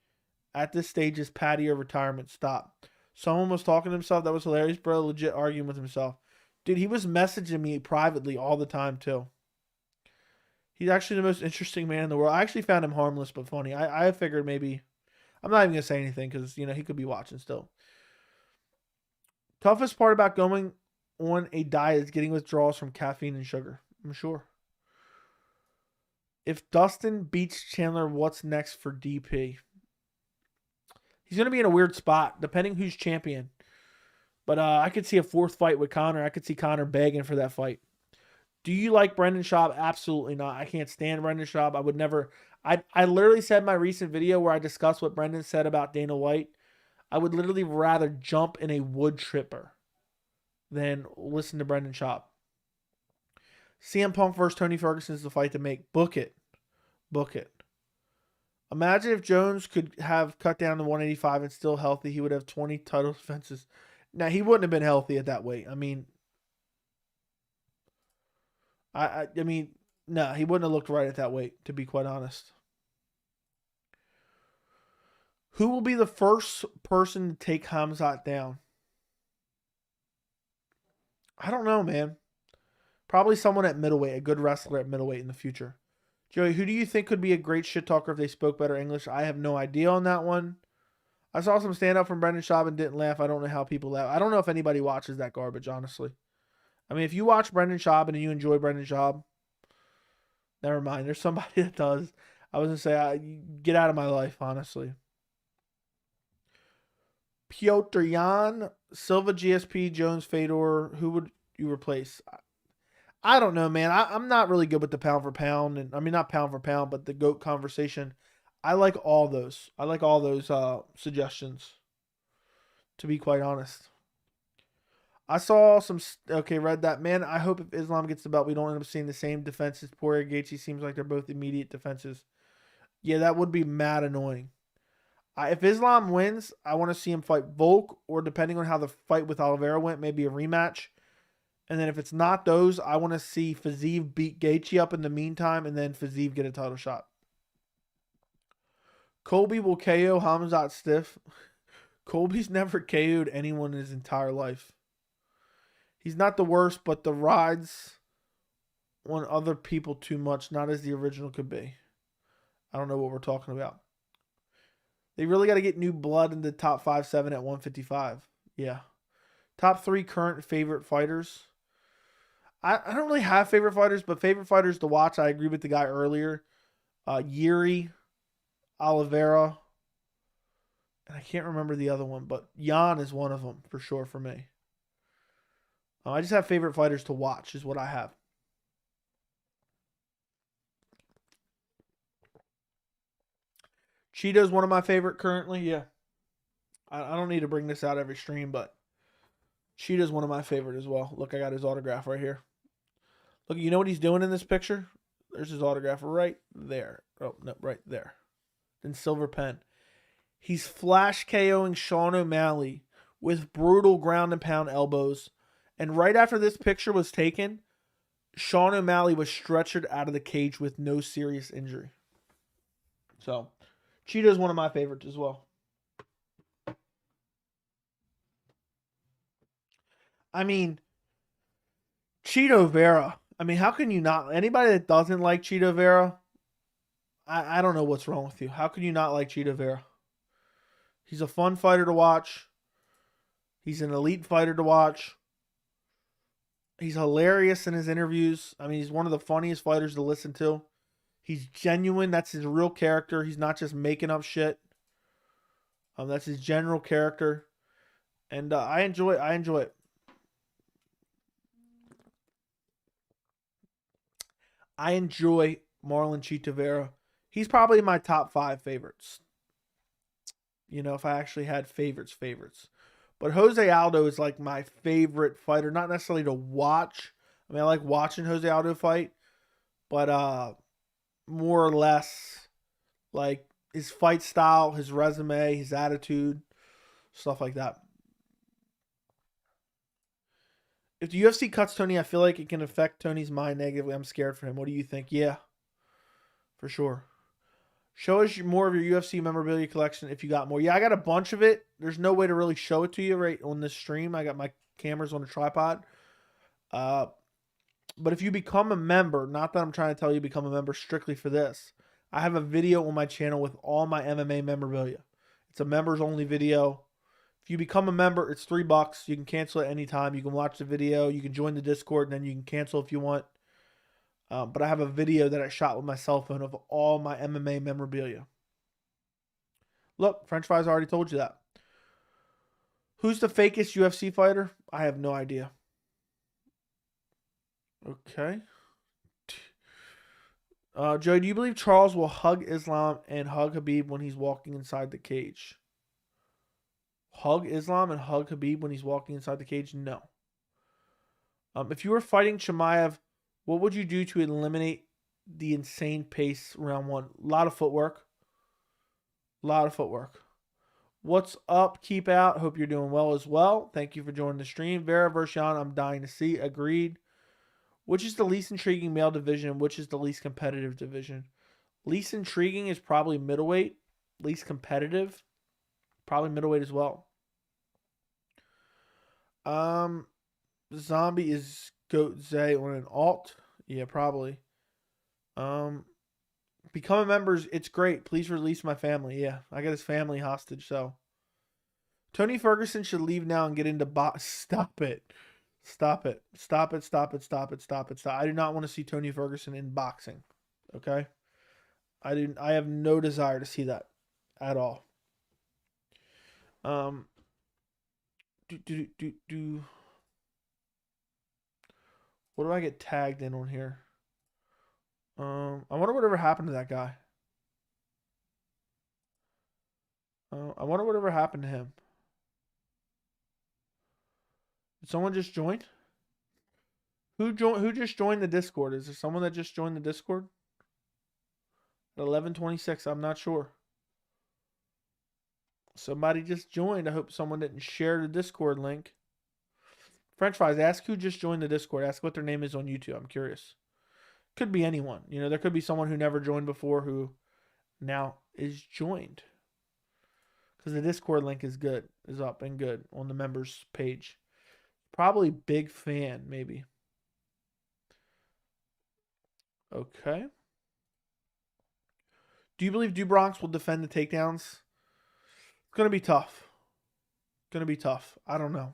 at this stage is Patty or retirement. Stop. Someone was talking to himself. That was hilarious, bro. Legit arguing with himself. Dude, he was messaging me privately all the time, too. He's actually the most interesting man in the world. I actually found him harmless but funny. I figured maybe... I'm not even going to say anything because, you know, he could be watching still. Toughest part about going on a diet is getting withdrawals from caffeine and sugar. I'm sure. If Dustin beats Chandler, what's next for DP? He's going to be in a weird spot, depending who's champion. But I could see a 4th fight with Conor. I could see Conor begging for that fight. Do you like Brendan Schaub? Absolutely not. I can't stand Brendan Schaub. I would never... I literally said in my recent video where I discussed what Brendan said about Dana White. I would literally rather jump in a wood chipper than listen to Brendan Schaub. CM Punk versus Tony Ferguson is the fight to make. Book it. Book it. Imagine if Jones could have cut down to 185 and still healthy. He would have 20 title defenses. Now, he wouldn't have been healthy at that weight. I mean, I mean, no, he wouldn't have looked right at that weight, to be quite honest. Who will be the first person to take Khamzat down? I don't know, man. Probably someone at middleweight, a good wrestler at middleweight in the future. Joey, who do you think could be a great shit talker if they spoke better English? I have no idea on that one. I saw some stand up from Brendan Schaub and didn't laugh. I don't know how people laugh. I don't know if anybody watches that garbage, honestly. I mean, if you watch Brendan Schaub and you enjoy Brendan Schaub, never mind. There's somebody that does. I was going to say, get out of my life, honestly. Petr Yan, Silva, GSP, Jones, Fedor. Who would you replace? I don't know, man. I'm not really good with the pound for pound, and I mean not pound for pound, but the GOAT conversation. I like all those. I like all those suggestions. To be quite honest, I saw some. Okay, read that, man. I hope if Islam gets the belt, we don't end up seeing the same defenses. Poirier, Gaethje seems like they're both immediate defenses. Yeah, that would be mad annoying. If Islam wins, I want to see him fight Volk, or depending on how the fight with Oliveira went, maybe a rematch. And then if it's not those, I want to see Fiziev beat Gaethje up in the meantime, and then Fiziev get a title shot. Colby will KO Hamzat stiff. Colby's never KO'd anyone in his entire life. He's not the worst, but the rides on other people too much, not as the original could be. I don't know what we're talking about. They really got to get new blood in the top 5-7 at 155. Yeah. Top 3 current favorite fighters. I don't really have favorite fighters, but favorite fighters to watch, I agree with the guy earlier. Yuri, Oliveira, and I can't remember the other one, but Yan is one of them for sure for me. I just have favorite fighters to watch is what I have. Cheeto's one of my favorite currently, yeah. I don't need to bring this out every stream, but Cheetah's one of my favorite as well. Look, I got his autograph right here. Look, you know what he's doing in this picture? There's his autograph right there. Oh, no, right there. In silver pen. He's flash KOing Sean O'Malley with brutal ground and pound elbows. And right after this picture was taken, Sean O'Malley was stretchered out of the cage with no serious injury. So, Cheetah's one of my favorites as well. I mean, Chito Vera. I mean, how can you not? Anybody that doesn't like Chito Vera, I don't know what's wrong with you. How can you not like Chito Vera? He's a fun fighter to watch. He's an elite fighter to watch. He's hilarious in his interviews. I mean, he's one of the funniest fighters to listen to. He's genuine. That's his real character. He's not just making up shit. That's his general character. And I enjoy it. I enjoy Marlon Chito Vera. He's probably my top 5 favorites. You know, if I actually had favorites. But Jose Aldo is like my favorite fighter. Not necessarily to watch. I mean, I like watching Jose Aldo fight. But more or less, like his fight style, his resume, his attitude, stuff like that. If the UFC cuts Tony, I feel like it can affect Tony's mind negatively. I'm scared for him. What do you think? Yeah, for sure. Show us more of your UFC memorabilia collection if you got more. Yeah, I got a bunch of it. There's no way to really show it to you right on this stream. I got my cameras on a tripod. But if you become a member, not that I'm trying to tell you become a member strictly for this, I have a video on my channel with all my MMA memorabilia. It's a members only video. If you become a member, it's $3. You can cancel at any time. You can watch the video. You can join the Discord, and then you can cancel if you want. But I have a video that I shot with my cell phone of all my MMA memorabilia. Look, French fries already told you that. Who's the fakest UFC fighter? I have no idea. Okay. Joe, do you believe Charles will hug Islam and hug Habib when he's walking inside the cage? Hug Islam and hug Habib when he's walking inside the cage? No. If you were fighting Chimaev, what would you do to eliminate the insane pace round 1? A lot of footwork. What's up? Keep out. Hope you're doing well as well. Thank you for joining the stream. Vera versus Yan, I'm dying to see. Agreed. Which is the least intriguing male division? Which is the least competitive division? Least intriguing is probably middleweight. Least competitive, probably middleweight as well. Zombie is Goat Zay on an alt. Yeah, probably. Become a member. It's great. Please release my family. Yeah, I got his family hostage. So Tony Ferguson should leave now and get into box. Stop it. I do not want to see Tony Ferguson in boxing. Okay? I have no desire to see that at all. What do I get tagged in on here? I wonder whatever happened to that guy. I wonder whatever happened to him. Did someone just join? Who just joined the Discord? Is there someone that just joined the Discord? At 11:26, I'm not sure. Somebody just joined. I hope someone didn't share the Discord link. French fries, ask who just joined the Discord. Ask what their name is on YouTube. I'm curious. Could be anyone. You know, there could be someone who never joined before who now is joined. Because the Discord link is good, is up and good on the members page. Probably big fan, maybe. Okay. Do you believe Dubronx will defend the takedowns? It's going to be tough. Going to be tough. I don't know.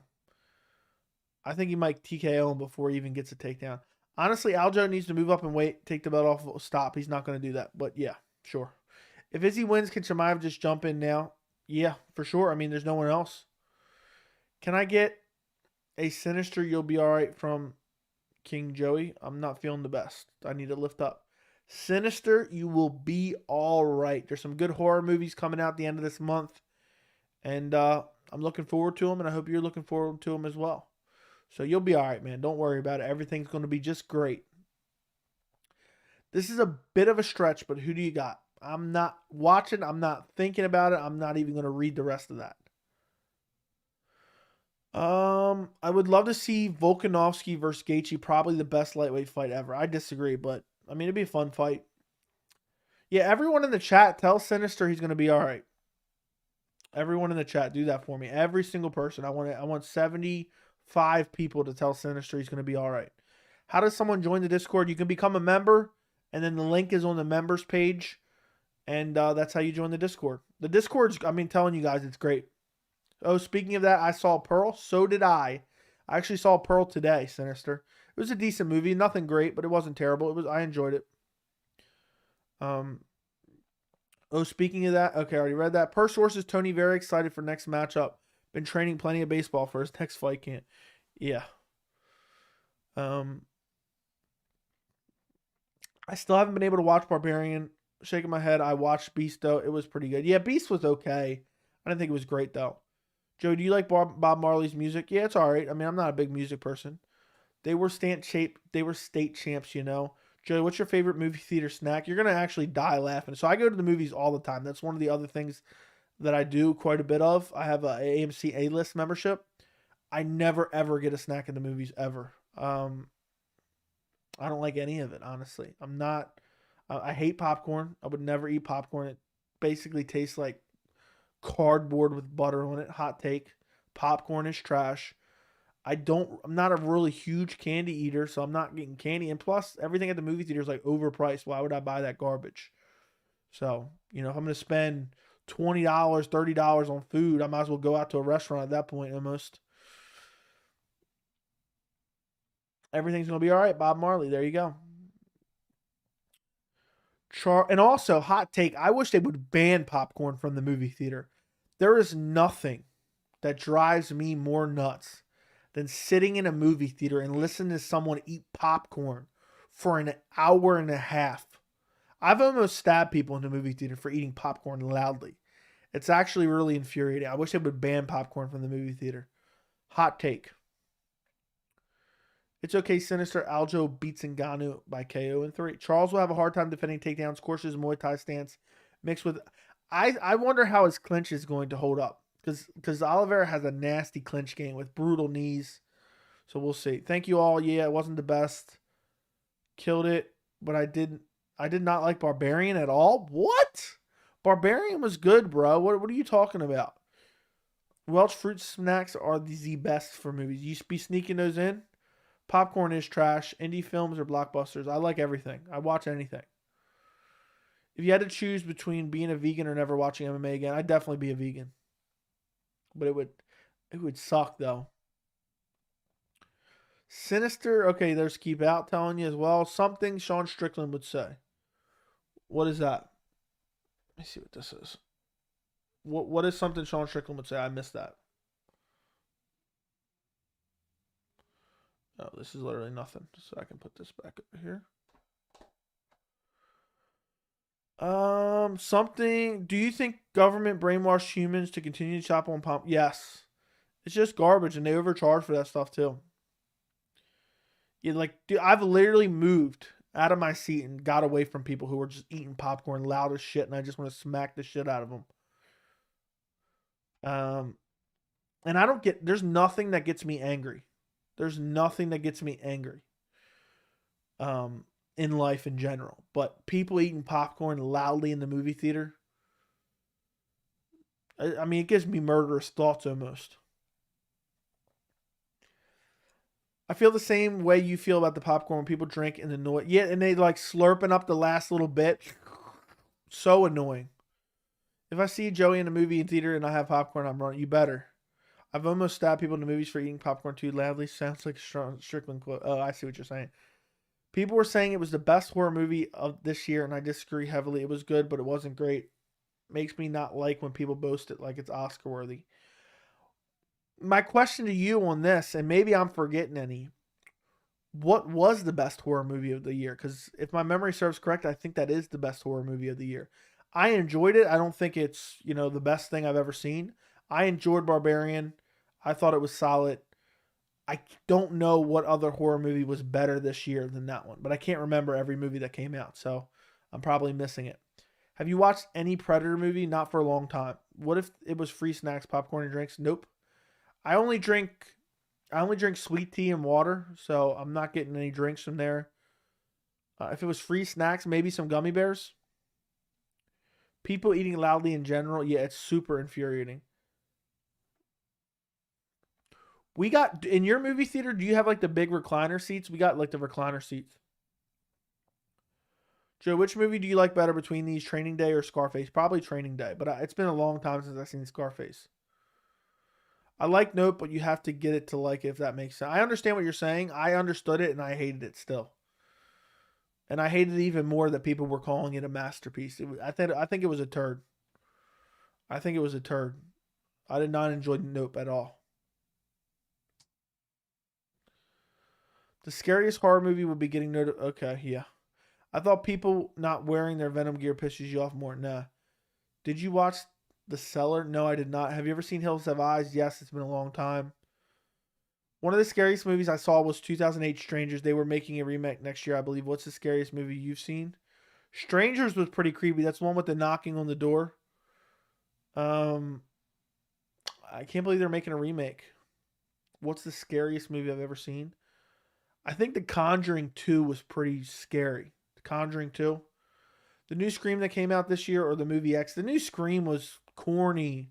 I think he might TKO him before he even gets a takedown. Honestly, Aljo needs to move up and wait, take the belt off, stop. He's not going to do that. But yeah, sure. If Izzy wins, can Chimaev just jump in now? Yeah, for sure. I mean, there's no one else. Can I get a Sinister You'll Be Alright from King Joey? I'm not feeling the best. I need to lift up. Sinister, you will be all right. There's some good horror movies coming out at the end of this month. And I'm looking forward to them, and I hope you're looking forward to them as well. So you'll be all right, man. Don't worry about it. Everything's going to be just great. This is a bit of a stretch, but who do you got? I'm not watching. I'm not thinking about it. I'm not even going to read the rest of that. I would love to see Volkanovski versus Gaethje, probably the best lightweight fight ever. I disagree, but I mean, it'd be a fun fight. Yeah, everyone in the chat, tell Sinister he's going to be all right. Everyone in the chat, do that for me. Every single person. I want 75 people to tell Sinister he's going to be all right. How does someone join the Discord? You can become a member, and then the link is on the members page, and that's how you join the Discord. The Discord's, I mean, telling you guys, it's great. Oh, speaking of that, I saw Pearl. So did I. I actually saw Pearl today, Sinister. It was a decent movie. Nothing great, but it wasn't terrible. I enjoyed it. Oh, speaking of that, okay, I already read that. Per sources, Tony very excited for next matchup. Been training plenty of baseball for his next fight camp. Yeah. I still haven't been able to watch Barbarian. Shaking my head. I watched Beast, though. It was pretty good. Yeah, Beast was okay. I didn't think it was great, though. Joe, do you like Bob Marley's music? Yeah, it's all right. I mean, I'm not a big music person. They were state champs, you know. Joe, what's your favorite movie theater snack? You're going to actually die laughing. So I go to the movies all the time. That's one of the other things that I do quite a bit of. I have a AMC A-list membership. I never, ever get a snack in the movies, ever. I don't like any of it, honestly. I hate popcorn. I would never eat popcorn. It basically tastes like cardboard with butter on it. Hot take. Popcorn is trash. I'm not a really huge candy eater, so I'm not getting candy. And plus, everything at the movie theater is like overpriced. Why would I buy that garbage? So, you know, if I'm going to spend $20, $30 on food, I might as well go out to a restaurant at that point almost. Everything's going to be all right. Bob Marley, there you go. And also, hot take, I wish they would ban popcorn from the movie theater. There is nothing that drives me more nuts than sitting in a movie theater and listening to someone eat popcorn for an hour and a half. I've almost stabbed people in the movie theater for eating popcorn loudly. It's actually really infuriating. I wish they would ban popcorn from the movie theater. Hot take. It's okay, Sinister. Aljo beats Ngannou by KO in 3. Charles will have a hard time defending takedowns. Courses Muay Thai stance mixed with... I wonder how his clinch is going to hold up. Because Oliveira has a nasty clinch game with brutal knees. So we'll see. Thank you all. Yeah, it wasn't the best. Killed it. But I did not like Barbarian at all. What? Barbarian was good, bro. What are you talking about? Welch fruit snacks are the best for movies. You be sneaking those in? Popcorn is trash. Indie films are blockbusters. I like everything. I watch anything. If you had to choose between being a vegan or never watching MMA again, I'd definitely be a vegan. But it would suck though. Sinister, okay, there's Keep Out telling you as well. Something Sean Strickland would say. What is that? Let me see what this is. What is something Sean Strickland would say? I missed that. Oh, this is literally nothing. So I can put this back over here. Something. Do you think government brainwashed humans to continue to chop on pump? Yes. It's just garbage, and they overcharge for that stuff too. Like, dude, I've literally moved out of my seat and got away from people who were just eating popcorn loud as shit, and I just want to smack the shit out of them. And I don't get. There's nothing that gets me angry. There's nothing that gets me angry. In life in general, but people eating popcorn loudly in the movie theater. I mean, it gives me murderous thoughts almost. I feel the same way you feel about the popcorn when people drink and the noise. Yeah, and they like slurping up the last little bit. So annoying. If I see Joey in a movie in theater and I have popcorn, I'm running. You better. I've almost stabbed people in the movies for eating popcorn too loudly. Sounds like a Strickland quote. Oh, I see what you're saying. People were saying it was the best horror movie of this year, and I disagree heavily. It was good, but it wasn't great. Makes me not like when people boast it like it's Oscar worthy. My question to you on this, and maybe I'm forgetting any, what was the best horror movie of the year? Because if my memory serves correct, I think that is the best horror movie of the year. I enjoyed it. I don't think it's, the best thing I've ever seen. I enjoyed Barbarian. I thought it was solid. I don't know what other horror movie was better this year than that one, but I can't remember every movie that came out, so I'm probably missing it. Have you watched any Predator movie? Not for a long time. What if it was free snacks, popcorn, and drinks? Nope. I only drink sweet tea and water, so I'm not getting any drinks from there. If it was free snacks, maybe some gummy bears. People eating loudly in general, yeah, it's super infuriating. We got, in your movie theater, do you have like the big recliner seats? We got like the recliner seats. Joe, which movie do you like better between these, Training Day or Scarface? Probably Training Day, but it's been a long time since I've seen Scarface. I like Nope, but you have to get it to like it, if that makes sense. I understand what you're saying. I understood it, and I hated it still. And I hated it even more that people were calling it a masterpiece. I think it was a turd. I think it was a turd. I did not enjoy Nope at all. The scariest horror movie would be getting noted. Okay, yeah. I thought people not wearing their Venom gear pisses you off more. Nah. Did you watch The Cellar? No, I did not. Have you ever seen Hills Have Eyes? Yes, it's been a long time. One of the scariest movies I saw was 2008 Strangers. They were making a remake next year, I believe. What's the scariest movie you've seen? Strangers was pretty creepy. That's the one with the knocking on the door. I can't believe they're making a remake. What's the scariest movie I've ever seen? I think The Conjuring 2 was pretty scary. The Conjuring 2. The new Scream that came out this year, or the movie X. The new Scream was corny.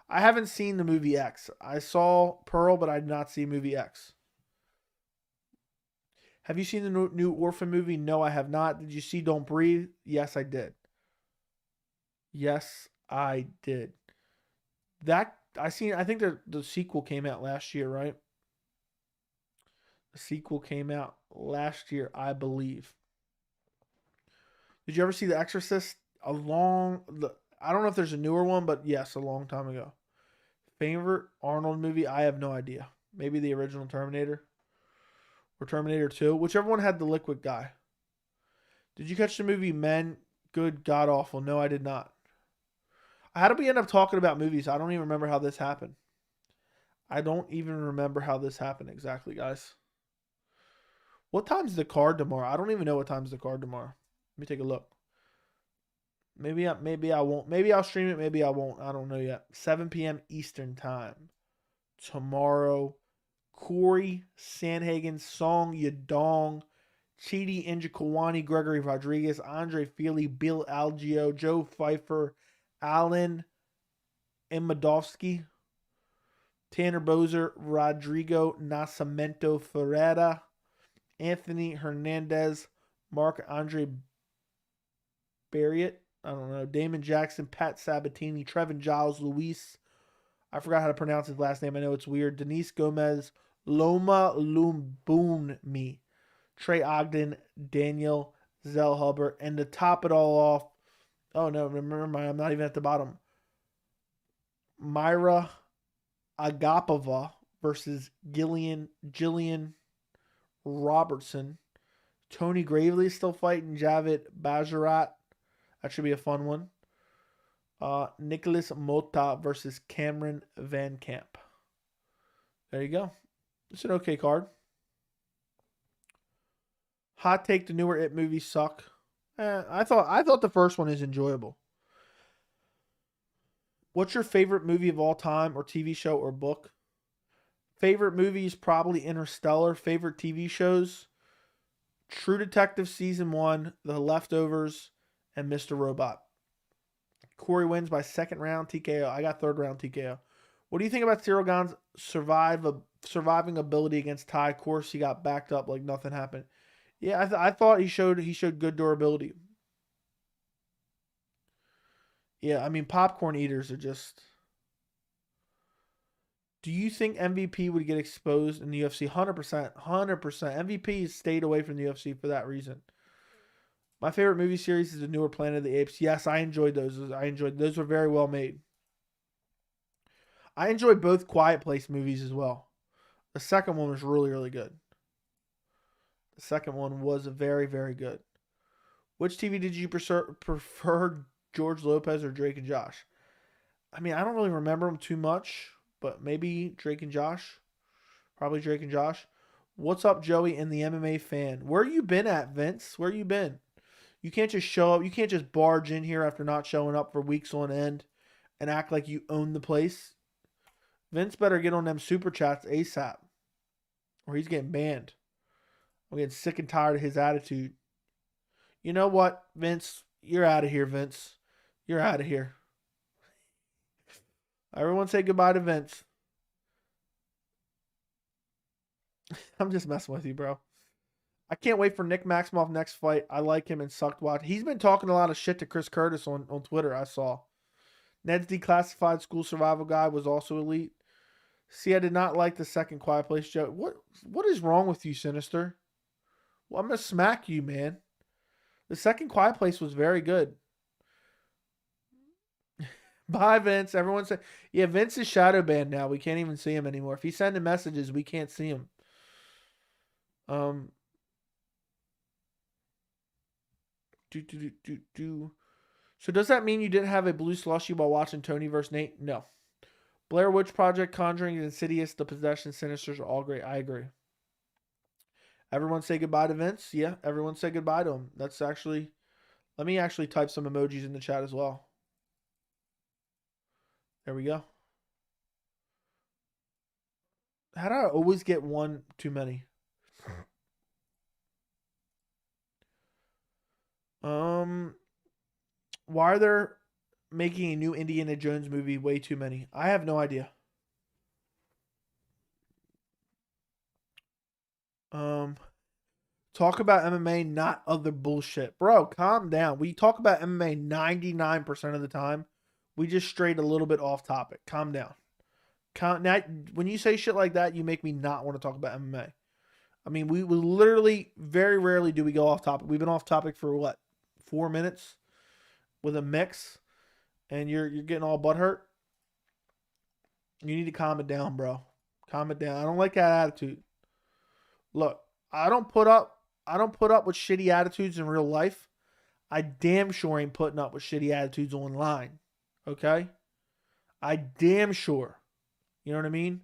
I haven't seen the movie X. I saw Pearl, but I did not see movie X. Have you seen the new Orphan movie? No, I have not. Did you see Don't Breathe? Yes, I did. Yes, I did. I think the sequel came out last year, right? The sequel came out last year, I believe. Did you ever see The Exorcist? I don't know if there's a newer one, but yes, a long time ago. Favorite Arnold movie? I have no idea. Maybe the original Terminator or Terminator 2, whichever one had the liquid guy. Did you catch the movie Men? Good, god awful. No, I did not. How did we end up talking about movies? I don't even remember how this happened. I don't even remember how this happened exactly, guys. What time's the card tomorrow? I don't even know what time's the card tomorrow. Let me take a look. Maybe I won't. Maybe I'll stream it. Maybe I won't. I don't know yet. 7 p.m. Eastern time tomorrow. Cory Sandhagen, Song Yadong, Chidi Njokuani, Gregory Rodriguez, Andre Feely, Bill Algeo, Joe Pfeiffer, Alan Imadovsky, Tanner Bozer, Rodrigo Nascimento Ferreira, Anthony Hernandez, Mark Andre Barriott, I don't know, Damon Jackson, Pat Sabatini, Trevin Giles, Luis, I forgot how to pronounce his last name, I know it's weird, Denise Gomez, Loma Lumbunmi, Trey Ogden, Daniel Zellhuber, and to top it all off, oh no, remember, I'm not even at the bottom, Myra Agapova versus Jillian Robertson. Tony Gravely is still fighting Javid Bajarat. That should be a fun one. Nicholas Mota versus Cameron Van Camp. There you go. It's an okay card. Hot take: the newer It movies suck. I thought the first one is enjoyable. What's your favorite movie of all time, or TV show, or book? Favorite movies, probably Interstellar. Favorite TV shows, True Detective Season 1, The Leftovers, and Mr. Robot. Corey wins by second round TKO. I got third round TKO. What do you think about Cyril Gane's surviving ability against Ty? Of course, he got backed up like nothing happened. Yeah, I thought he showed good durability. Yeah, I mean, popcorn eaters are just... Do you think MVP would get exposed in the UFC? 100%. 100%. MVP stayed away from the UFC for that reason. My favorite movie series is the newer Planet of the Apes. Yes, I enjoyed those. Those were very well made. I enjoyed both Quiet Place movies as well. The second one was really, really good. The second one was very, very good. Which TV did you prefer, George Lopez or Drake and Josh? I mean, I don't really remember them too much, but maybe Drake and Josh. Probably Drake and Josh. What's up, Joey, and the MMA fan? Where you been at, Vince? Where you been? You can't just show up. You can't just barge in here after not showing up for weeks on end and act like you own the place. Vince better get on them super chats ASAP, or he's getting banned. I'm getting sick and tired of his attitude. You know what, Vince? You're out of here, Vince. You're out of here. Everyone say goodbye to Vince. I'm just messing with you, bro. I can't wait for Nick Maximoff next fight. I like him and sucked watch. He's been talking a lot of shit to Chris Curtis on Twitter, I saw. Ned's declassified school survival guy was also elite. See, I did not like the second Quiet Place joke. What is wrong with you, Sinister? Well, I'm going to smack you, man. The second Quiet Place was very good. Bye, Vince. Everyone say, yeah, Vince is shadow banned now. We can't even see him anymore. If he's sending messages, we can't see him. So does that mean you didn't have a blue slushy while watching Tony vs. Nate? No. Blair Witch Project, Conjuring, Insidious, The Possession, Sinisters are all great. I agree. Everyone say goodbye to Vince. Yeah, everyone say goodbye to him. That's actually... Let me actually type some emojis in the chat as well. There we go. How do I always get one too many? Why are there making a new Indiana Jones movie way too many? I have no idea. Talk about MMA, not other bullshit. Bro, calm down. We talk about MMA 99% of the time. We just strayed a little bit off topic. Calm down. Now, when you say shit like that, you make me not want to talk about MMA. I mean, we literally, very rarely do we go off topic. We've been off topic for what? 4 minutes with a mix, and you're getting all butthurt. You need to calm it down, bro. Calm it down. I don't like that attitude. Look, I don't put up with shitty attitudes in real life. I damn sure ain't putting up with shitty attitudes online. Okay? I damn sure. You know what I mean?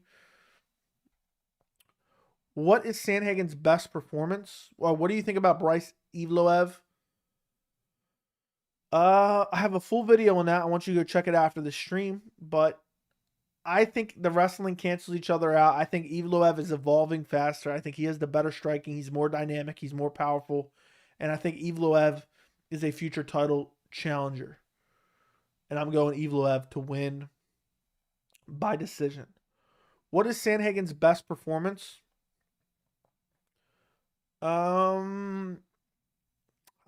What is Sandhagen's best performance? Well, what do you think about Bryce Evloev? I have a full video on that. I want you to go check it out after the stream. But I think the wrestling cancels each other out. I think Evloev is evolving faster. I think he has the better striking. He's more dynamic. He's more powerful. And I think Evloev is a future title challenger. And I'm going Evloev to win by decision. What is Sandhagen's best performance? I don't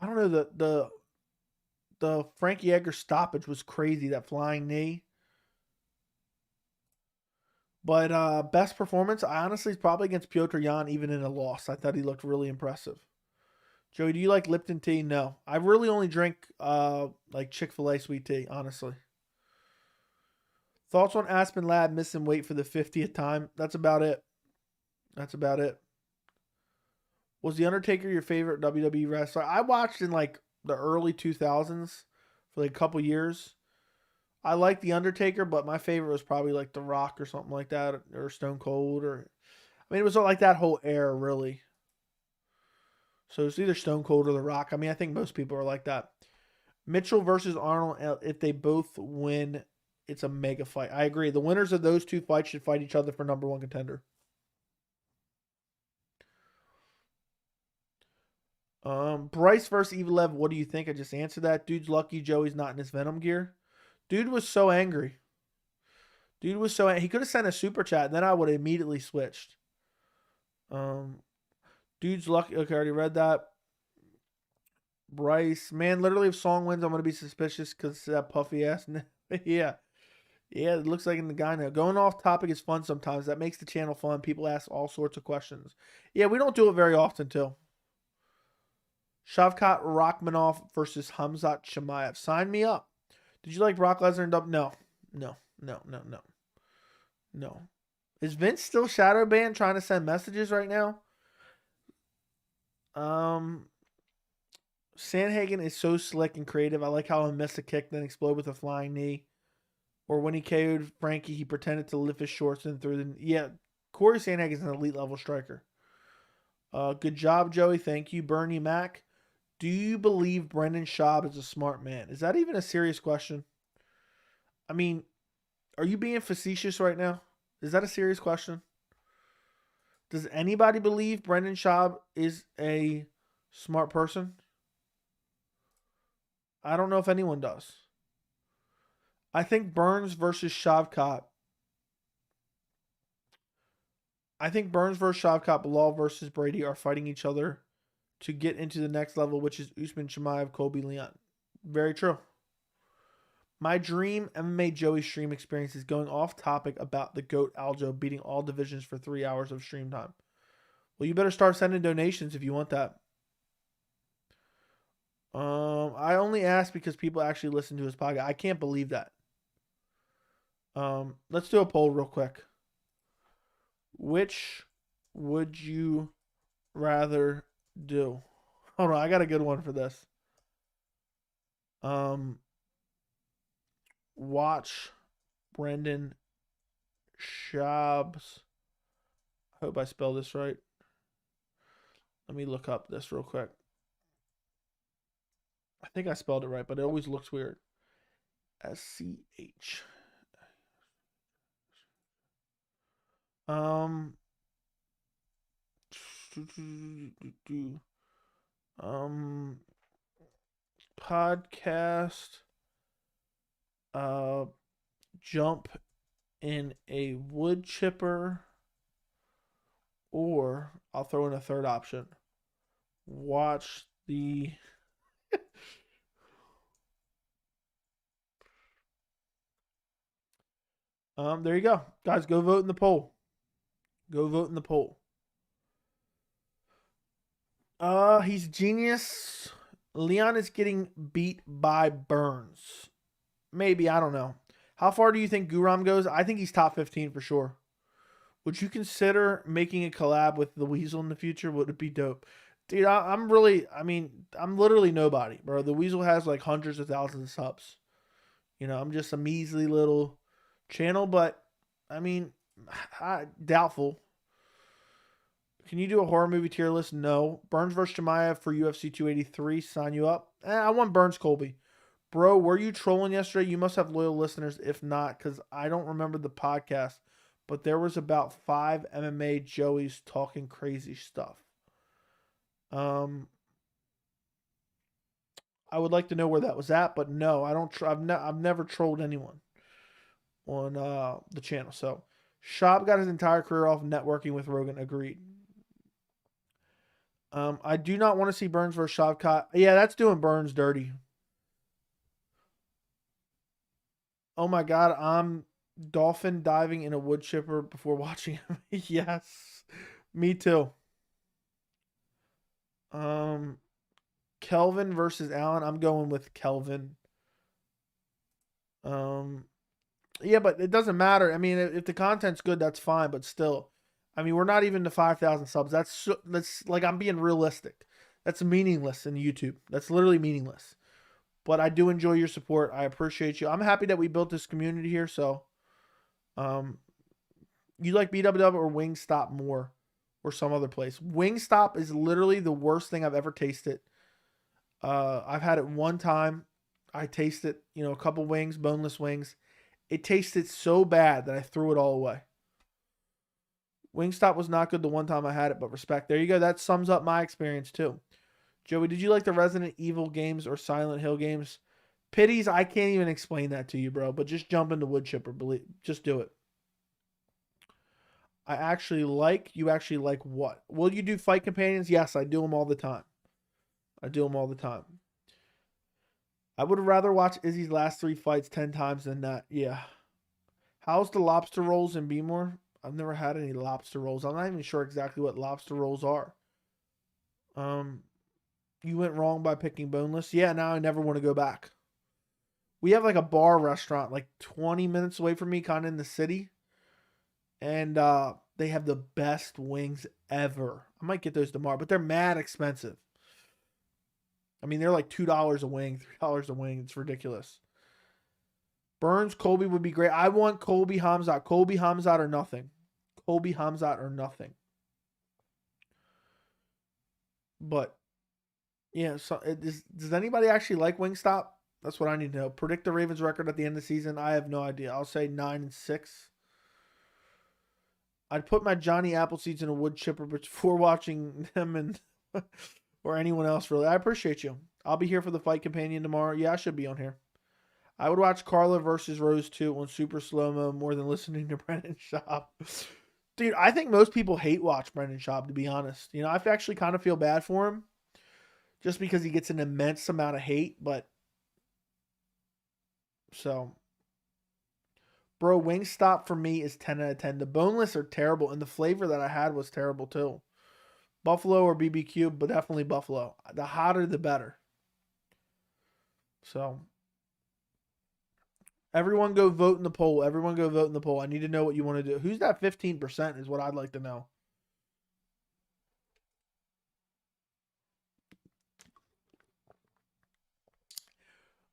know. The Frankie Edgar stoppage was crazy. That flying knee. But best performance, I honestly, is probably against Petr Yan, even in a loss. I thought he looked really impressive. Joey, do you like Lipton tea? No. I really only drink like Chick-fil-A sweet tea, honestly. Thoughts on Aspen Lab missing weight for the 50th time? That's about it. That's about it. Was The Undertaker your favorite WWE wrestler? I watched in like the early 2000s for like a couple years. I like The Undertaker, but my favorite was probably like The Rock or something like that, or Stone Cold, or I mean, it was like that whole era, really. So it's either Stone Cold or The Rock. I mean, I think most people are like that. Mitchell versus Arnold, if they both win, it's a mega fight. I agree. The winners of those two fights should fight each other for number one contender. Bryce versus Evil, what do you think? I just answered that. Dude's lucky Joey's not in his Venom gear. Dude was so angry. He could have sent a super chat, and then I would have immediately switched. Dude's lucky. Okay, I already read that. Bryce, man, literally, if Song wins, I'm gonna be suspicious because that puffy ass. Yeah, it looks like in the guy now. Going off topic is fun sometimes. That makes the channel fun. People ask all sorts of questions. Yeah, we don't do it very often too. Shavkat Rakhmonov versus Hamzat Chimaev. Sign me up. Did you like Brock Lesnar and No. Is Vince still shadow banned trying to send messages right now? Sandhagen is so slick and creative. I like how he missed a kick, then explode with a flying knee. Or when he KO'd Frankie, he pretended to lift his shorts and threw the... Yeah, Cory Sandhagen is an elite level striker. Good job, Joey. Thank you. Bernie Mac. Do you believe Brendan Schaub is a smart man? Is that even a serious question? I mean, are you being facetious right now? Is that a serious question? Does anybody believe Brendan Schaub is a smart person? I don't know if anyone does. I think Burns versus Shavkat. Bilal versus Brady are fighting each other to get into the next level, which is Usman Chimaev, Colby Leon. Very true. My dream MMA Joey stream experience is going off topic about the GOAT Aljo beating all divisions for 3 hours of stream time. Well, you better start sending donations if you want that. I only ask because people actually listen to his podcast. I can't believe that. Let's do a poll real quick. Which would you rather do? Hold on, I got a good one for this. Watch Brendan Schaub's. I hope I spelled this right. Let me look up this real quick. I think I spelled it right, but it always looks weird. SCH. Podcast. Jump in a wood chipper, or I'll throw in a third option. Watch the there you go. Guys, go vote in the poll. He's genius. Leon is getting beat by Burns. Maybe, I don't know. How far do you think Guram goes? I think he's top 15 for sure. Would you consider making a collab with the Weasel in the future? Would it be dope? Dude, I'm literally nobody, bro. The Weasel has like hundreds of thousands of subs. I'm just a measly little channel, but I mean, doubtful. Can you do a horror movie tier list? No. Burns versus Chimaev for UFC 283. Sign you up. I want Burns Colby. Bro, were you trolling yesterday? You must have loyal listeners. If not, because I don't remember the podcast, but there was about 5 MMA Joeys talking crazy stuff. I would like to know where that was at, but no, I don't. I've never trolled anyone on the channel. So, Schaub got his entire career off networking with Rogan. Agreed. I do not want to see Burns versus Shavkat. Yeah, that's doing Burns dirty. Oh my God, I'm dolphin diving in a wood chipper before watching him. Yes, me too. Kelvin versus Allen. I'm going with Kelvin. Yeah, but it doesn't matter. I mean, if the content's good, that's fine. But still, I mean, we're not even to 5,000 subs. That's like, I'm being realistic. That's meaningless in YouTube. That's literally meaningless. But I do enjoy your support. I appreciate you. I'm happy that we built this community here. So, you like BWW or Wingstop more, or some other place? Wingstop is literally the worst thing I've ever tasted. I've had it one time. I tasted, a couple wings, boneless wings. It tasted so bad that I threw it all away. Wingstop was not good the one time I had it, but respect. There you go. That sums up my experience too. Joey, did you like the Resident Evil games or Silent Hill games? Pities, I can't even explain that to you, bro. But just jump into wood chipper. Just do it. You actually like what? Will you do fight companions? Yes, I do them all the time. I would rather watch Izzy's last 3 fights 10 times than that. Yeah. How's the lobster rolls in Beemore? I've never had any lobster rolls. I'm not even sure exactly what lobster rolls are. You went wrong by picking boneless. Yeah, now I never want to go back. We have like a bar restaurant like 20 minutes away from me, kind of in the city. And they have the best wings ever. I might get those tomorrow, but they're mad expensive. I mean, they're like $2 a wing, $3 a wing. It's ridiculous. Burns, Colby would be great. I want Colby Hamzat. Colby Hamzat or nothing. Colby Hamzat or nothing. But, yeah, so does anybody actually like Wingstop? That's what I need to know. Predict the Ravens record at the end of the season. I have no idea. I'll say 9-6. I'd put my Johnny Appleseeds in a wood chipper before watching them and or anyone else, really. I appreciate you. I'll be here for the fight companion tomorrow. Yeah, I should be on here. I would watch Carla versus Rose 2 on super slow-mo more than listening to Brendan Schaub. Dude, I think most people hate watch Brendan Schaub, to be honest. I actually kind of feel bad for him just because he gets an immense amount of hate, but so... Bro, Wingstop for me is 10 out of 10. The boneless are terrible, and the flavor that I had was terrible too. Buffalo or BBQ, but definitely Buffalo. The hotter, the better. So, everyone go vote in the poll. Everyone go vote in the poll. I need to know what you want to do. Who's that 15% is what I'd like to know.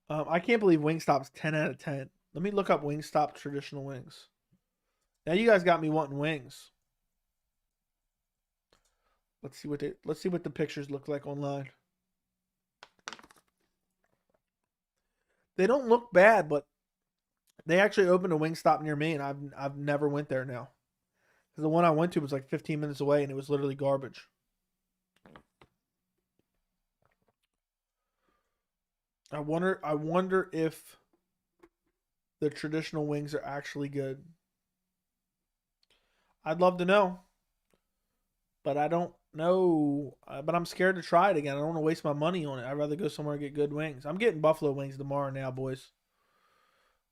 I can't believe Wingstop's 10 out of 10. Let me look up Wingstop traditional wings. Now you guys got me wanting wings. Let's see what the pictures look like online. They don't look bad, but they actually opened a Wingstop near me, and I've never went there now. Because the one I went to was like 15 minutes away, and it was literally garbage. I wonder if the traditional wings are actually good. I'd love to know. But I don't know. But I'm scared to try it again. I don't want to waste my money on it. I'd rather go somewhere and get good wings. I'm getting buffalo wings tomorrow now, boys.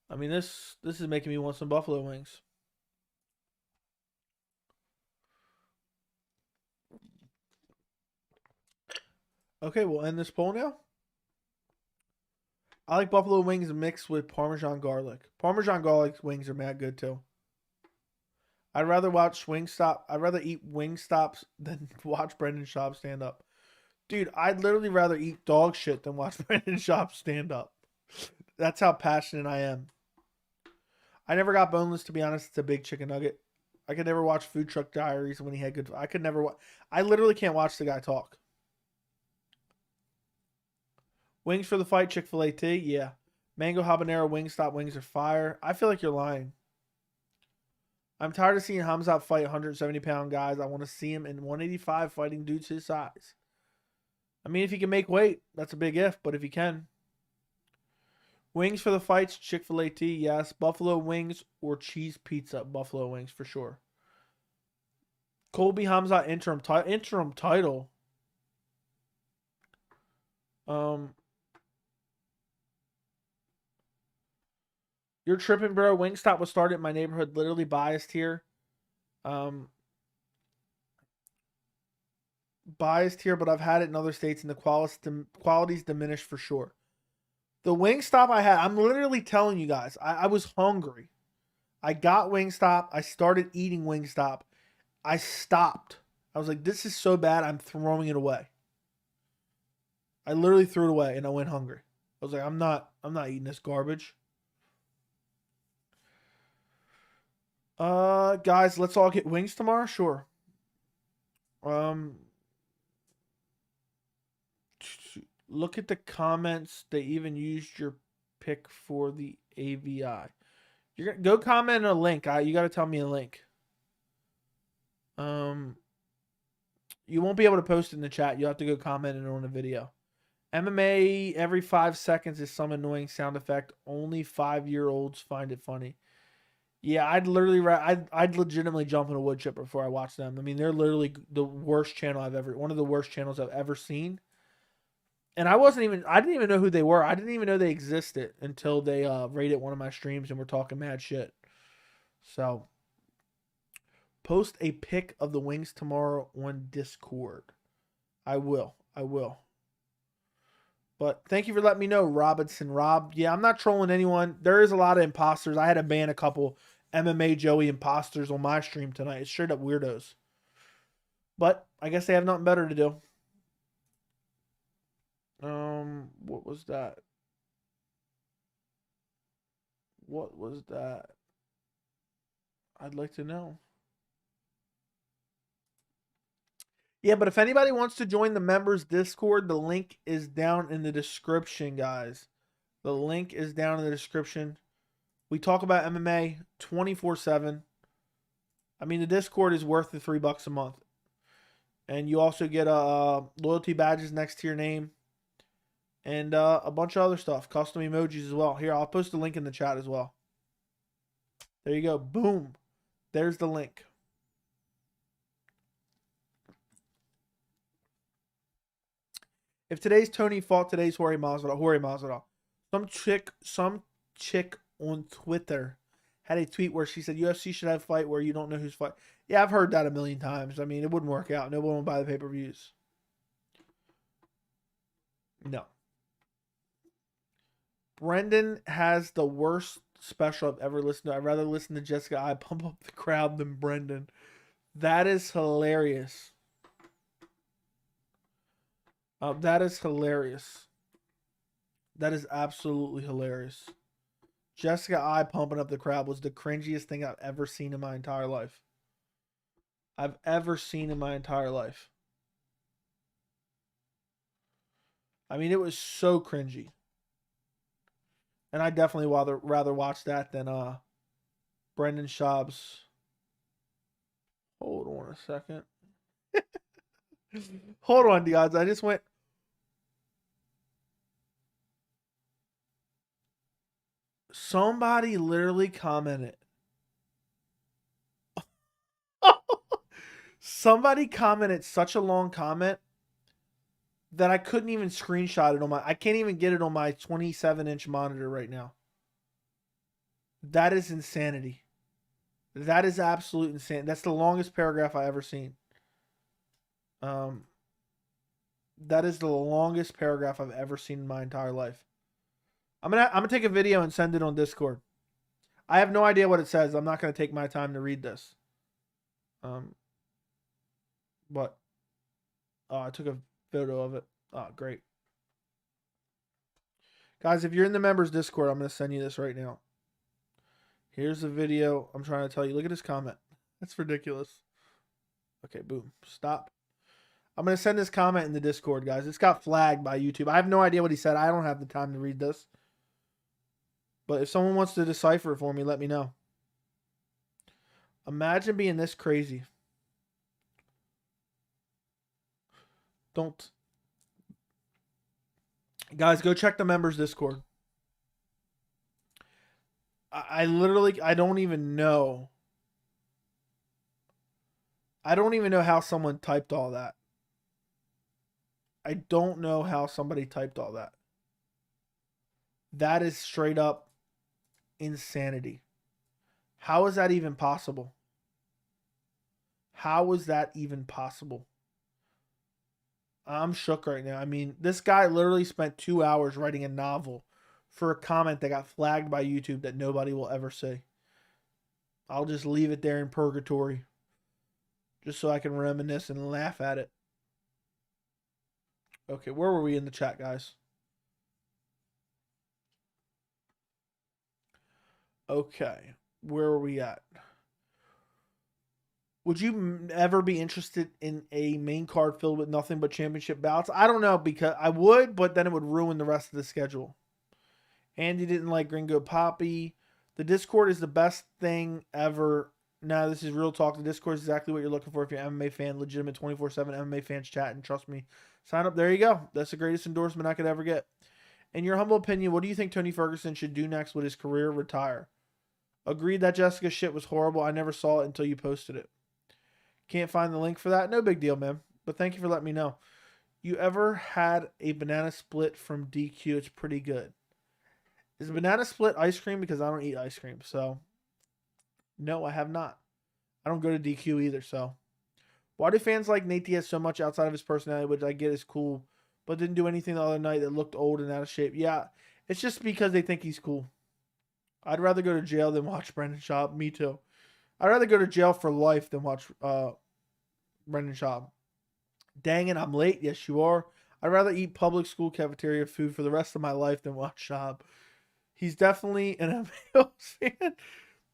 I mean, this is making me want some buffalo wings. Okay, we'll end this poll now. I like buffalo wings mixed with Parmesan garlic. Parmesan garlic wings are mad good too. I'd rather watch Wingstop. I'd rather eat Wingstops than watch Brendan Schaub stand up. Dude, I'd literally rather eat dog shit than watch Brendan Schaub stand up. That's how passionate I am. I never got boneless, to be honest. It's a big chicken nugget. I could never watch Food Truck Diaries when he had good... I could never watch... I literally can't watch the guy talk. Wings for the fight, Chick-fil-A tea? Yeah. Mango habanero Wingstop wings are fire. I feel like you're lying. I'm tired of seeing Hamzat fight 170-pound guys. I want to see him in 185 fighting dudes his size. I mean, if he can make weight, that's a big if, but if he can. Wings for the fights, Chick-fil-A tea, yes. Buffalo wings or cheese pizza, Buffalo wings for sure. Colby Hamzat interim title. You're tripping, bro. Wingstop was started in my neighborhood. Literally biased here. Biased here, but I've had it in other states, and the quality's diminished for sure. The Wingstop I had, I'm literally telling you guys, I was hungry. I got Wingstop. I started eating Wingstop. I stopped. I was like, this is so bad, I'm throwing it away. I literally threw it away and I went hungry. I was like, I'm not eating this garbage. Guys, let's all get wings tomorrow? Sure. Look at the comments. They even used your pick for the AVI. You're gonna go comment on a link. You got to tell me a link. You won't be able to post it in the chat. You have to go comment it on a video. MMA every 5 seconds is some annoying sound effect. Only 5-year-olds find it funny. Yeah, I'd legitimately jump in a wood chipper before I watch them. I mean, they're literally the worst channel one of the worst channels I've ever seen. And I didn't even know who they were. I didn't even know they existed until they rated one of my streams and were talking mad shit. So, post a pic of the wings tomorrow on Discord. I will. But thank you for letting me know, Robinson Rob. Yeah, I'm not trolling anyone. There is a lot of imposters. I had to ban a couple MMA Joey imposters on my stream tonight. It's straight up weirdos. But I guess they have nothing better to do. What was that? What was that? I'd like to know. Yeah, but if anybody wants to join the members Discord, the link is down in the description, guys. The link is down in the description. We talk about MMA 24/7. I mean, the Discord is worth the $3 a month. And you also get loyalty badges next to your name. And a bunch of other stuff. Custom emojis as well. Here, I'll post a link in the chat as well. There you go. Boom. There's the link. If today's Tony fought, today's Jorge Masvidal. Some chick on Twitter had a tweet where she said UFC should have a fight where you don't know who's fighting. Yeah, I've heard that a million times. I mean, it wouldn't work out. No one would buy the pay-per-views. No. Brendan has the worst special I've ever listened to. I'd rather listen to Jessica I pump up the crowd than Brendan. That is hilarious. That is hilarious. That is absolutely hilarious. Jessica I pumping up the crowd was the cringiest thing I've ever seen in my entire life. I mean, it was so cringy. And I definitely rather watch that than Brendan Schaub's. Hold on a second. Hold on, guys. I just went. Somebody literally commented. Somebody commented such a long comment that I couldn't even screenshot it on I can't even get it on my 27-inch monitor right now. That is insanity. That is absolute insanity. That's the longest paragraph I ever seen. That is the longest paragraph I've ever seen in my entire life. I'm gonna take a video and send it on Discord. I have no idea what it says. I'm not gonna take my time to read this. But I took a photo of it. Oh, great. Guys, if you're in the members Discord, I'm going to send you this right now. Here's the video I'm trying to tell you. Look at this comment. That's ridiculous. Okay, boom. Stop. I'm going to send this comment in the Discord, guys. It's got flagged by YouTube. I have no idea what he said. I don't have the time to read this. But if someone wants to decipher it for me, let me know. Imagine being this crazy. Don't. Guys, go check the members Discord. I don't even know. I don't even know how someone typed all that. I don't know how somebody typed all that. That is straight up insanity. How is that even possible? How is that even possible? I'm shook right now. I mean, this guy literally spent 2 hours writing a novel for a comment that got flagged by YouTube that nobody will ever see. I'll just leave it there in purgatory. just so I can reminisce and laugh at it. Okay, where were we in the chat, guys? Okay, where are we at? Would you ever be interested in a main card filled with nothing but championship bouts? I don't know, because I would, but then it would ruin the rest of the schedule. Andy didn't like Gringo Poppy. The Discord is the best thing ever. Now, this is real talk. The Discord is exactly what you're looking for if you're an MMA fan, legitimate 24/7 MMA fans chat, and trust me, sign up. There you go. That's the greatest endorsement I could ever get. In your humble opinion, what do you think Tony Ferguson should do next with his career? Retire. Agreed that Jessica shit was horrible. I never saw it until you posted it. Can't find the link for that? No big deal, man. But thank you for letting me know. You ever had a banana split from DQ? It's pretty good. Is banana split ice cream? Because I don't eat ice cream. So, no, I have not. I don't go to DQ either. So, why do fans like Nate Diaz so much outside of his personality, which I get is cool, but didn't do anything the other night that looked old and out of shape? Yeah, it's just because they think he's cool. I'd rather go to jail than watch Brendan Schaub. Me too. I'd rather go to jail for life than watch Brendan Schaub. Dang it, I'm late. Yes, you are. I'd rather eat public school cafeteria food for the rest of my life than watch Schaub. He's definitely an MMO fan.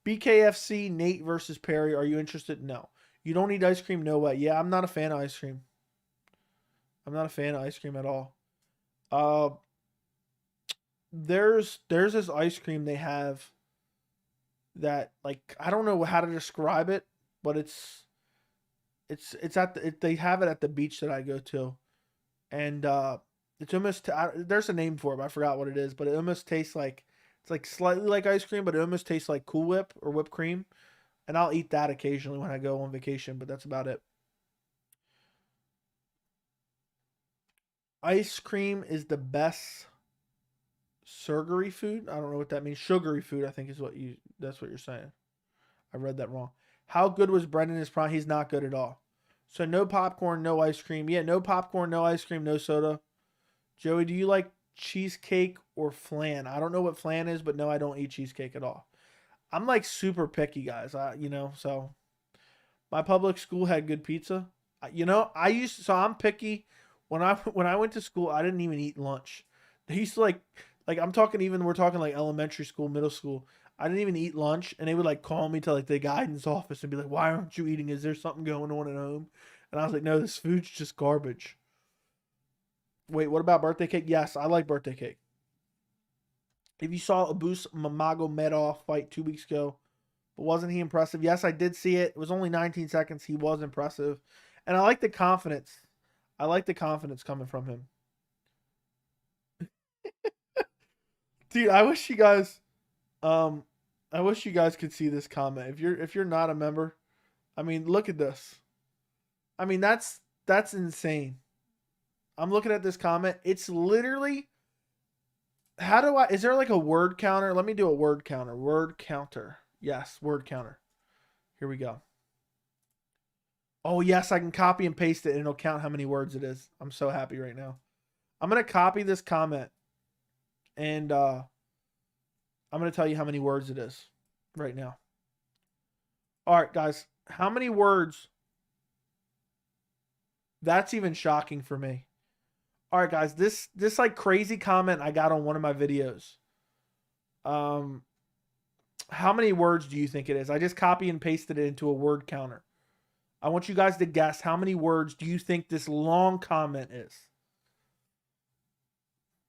BKFC, Nate versus Perry. Are you interested? No. You don't eat ice cream? No way. Yeah, I'm not a fan of ice cream. I'm not a fan of ice cream at all. There's this ice cream they have that, like, I don't know how to describe it, but it's at they have it at the beach that I go to, and it's almost there's a name for it, but I forgot what it is, but it almost tastes like, it's like slightly like ice cream, but it almost tastes like Cool Whip or whipped cream, and I'll eat that occasionally when I go on vacation, but that's about it. Ice cream is the best sugary food. I don't know what that means. Sugary food, I think, is that's what you're saying. I read that wrong. How good was Brendan in his prime? He's not good at all. So no popcorn, no ice cream. Yeah, no popcorn, no ice cream, no soda. Joey, do you like cheesecake or flan? I don't know what flan is, but no, I don't eat cheesecake at all. I'm like super picky, guys. So my public school had good pizza. So I'm picky. When I went to school, I didn't even eat lunch. They used to I'm talking, even we're talking like elementary school, middle school. I didn't even eat lunch, and they would like call me to like the guidance office and be like, "Why aren't you eating? Is there something going on at home?" And I was like, "No, this food's just garbage." Wait, what about birthday cake? Yes, I like birthday cake. If you saw Abus Mamagomedov fight 2 weeks ago, but wasn't he impressive? Yes, I did see it. It was only 19 seconds. He was impressive, and I like the confidence. I like the confidence coming from him. Dude, I wish you guys could see this comment. If you're not a member, I mean, look at this. I mean, that's insane. I'm looking at this comment. It's literally, is there like a word counter? Let me do a word counter. Word counter. Yes, word counter. Here we go. Oh, yes, I can copy and paste it and it'll count how many words it is. I'm so happy right now. I'm going to copy this comment and I'm going to tell you how many words it is right now. All right, guys. How many words? That's even shocking for me. All right, guys. This like crazy comment I got on one of my videos. How many words do you think it is? I just copy and pasted it into a word counter. I want you guys to guess how many words do you think this long comment is.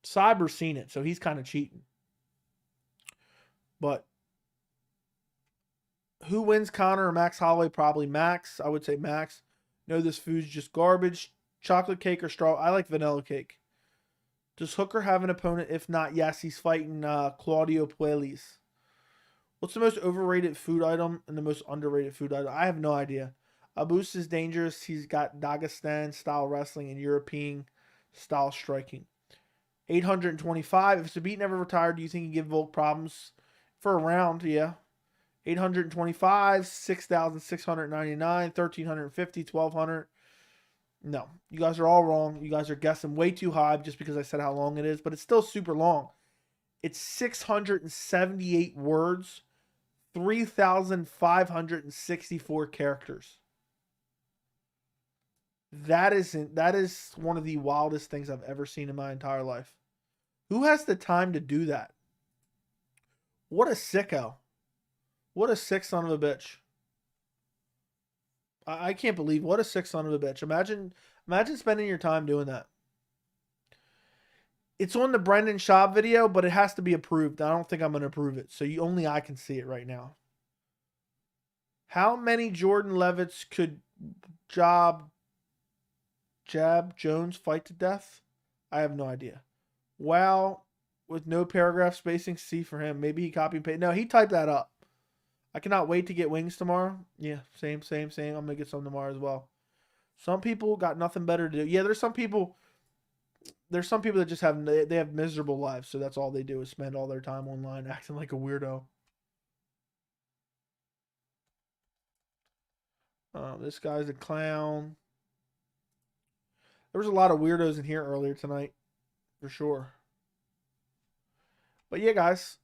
Cyber's seen it, so he's kind of cheating. But who wins, Connor or Max Holloway? Probably Max. I would say Max. No, this food's just garbage. Chocolate cake or straw? I like vanilla cake. Does Hooker have an opponent? If not, yes, he's fighting Claudio Puelis. What's the most overrated food item and the most underrated food item? I have no idea. Abus is dangerous. He's got Dagestan-style wrestling and European-style striking. 825. If Sabit never retired, do you think he'd give Volk problems for a round? Yeah. 825, 6,699, 1,350, 1,200. No, you guys are all wrong. You guys are guessing way too high just because I said how long it is, but it's still super long. It's 678 words, 3,564 characters. That is one of the wildest things I've ever seen in my entire life. Who has the time to do that? What a sicko. What a sick son of a bitch. I can't believe what a sick son of a bitch. Imagine spending your time doing that. It's on the Brendan Schaub video, but it has to be approved. I don't think I'm going to approve it. So only I can see it right now. How many Jordan Levitts could Jab Jones fight to death? I have no idea. Wow. With no paragraph spacing, C for him. Maybe he copy and paste. No, he typed that up. I cannot wait to get wings tomorrow. Yeah, same. I'm going to get some tomorrow as well. Some people got nothing better to do. Yeah, there's some people that just have miserable lives, so that's all they do is spend all their time online acting like a weirdo. This guy's a clown. There was a lot of weirdos in here earlier tonight, for sure. But yeah, guys,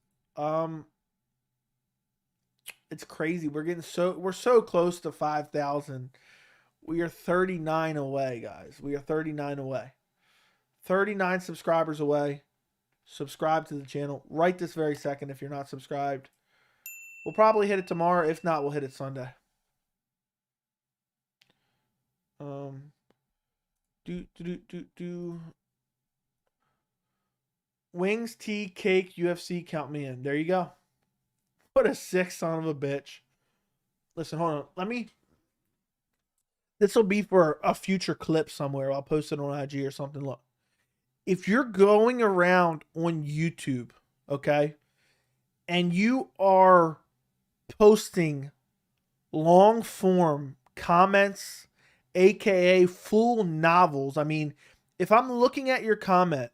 it's crazy. We're so close to 5,000. We are 39 away, guys. We are 39 away. 39 subscribers away. Subscribe to the channel right this very second if you're not subscribed. We'll probably hit it tomorrow. If not, we'll hit it Sunday. Wings, tea, cake, UFC, count me in. There you go. What a sick son of a bitch. Listen, hold on. This will be for a future clip somewhere. I'll post it on IG or something. Look. If you're going around on YouTube, okay, and you are posting long form comments, aka full novels. I mean, if I'm looking at your comment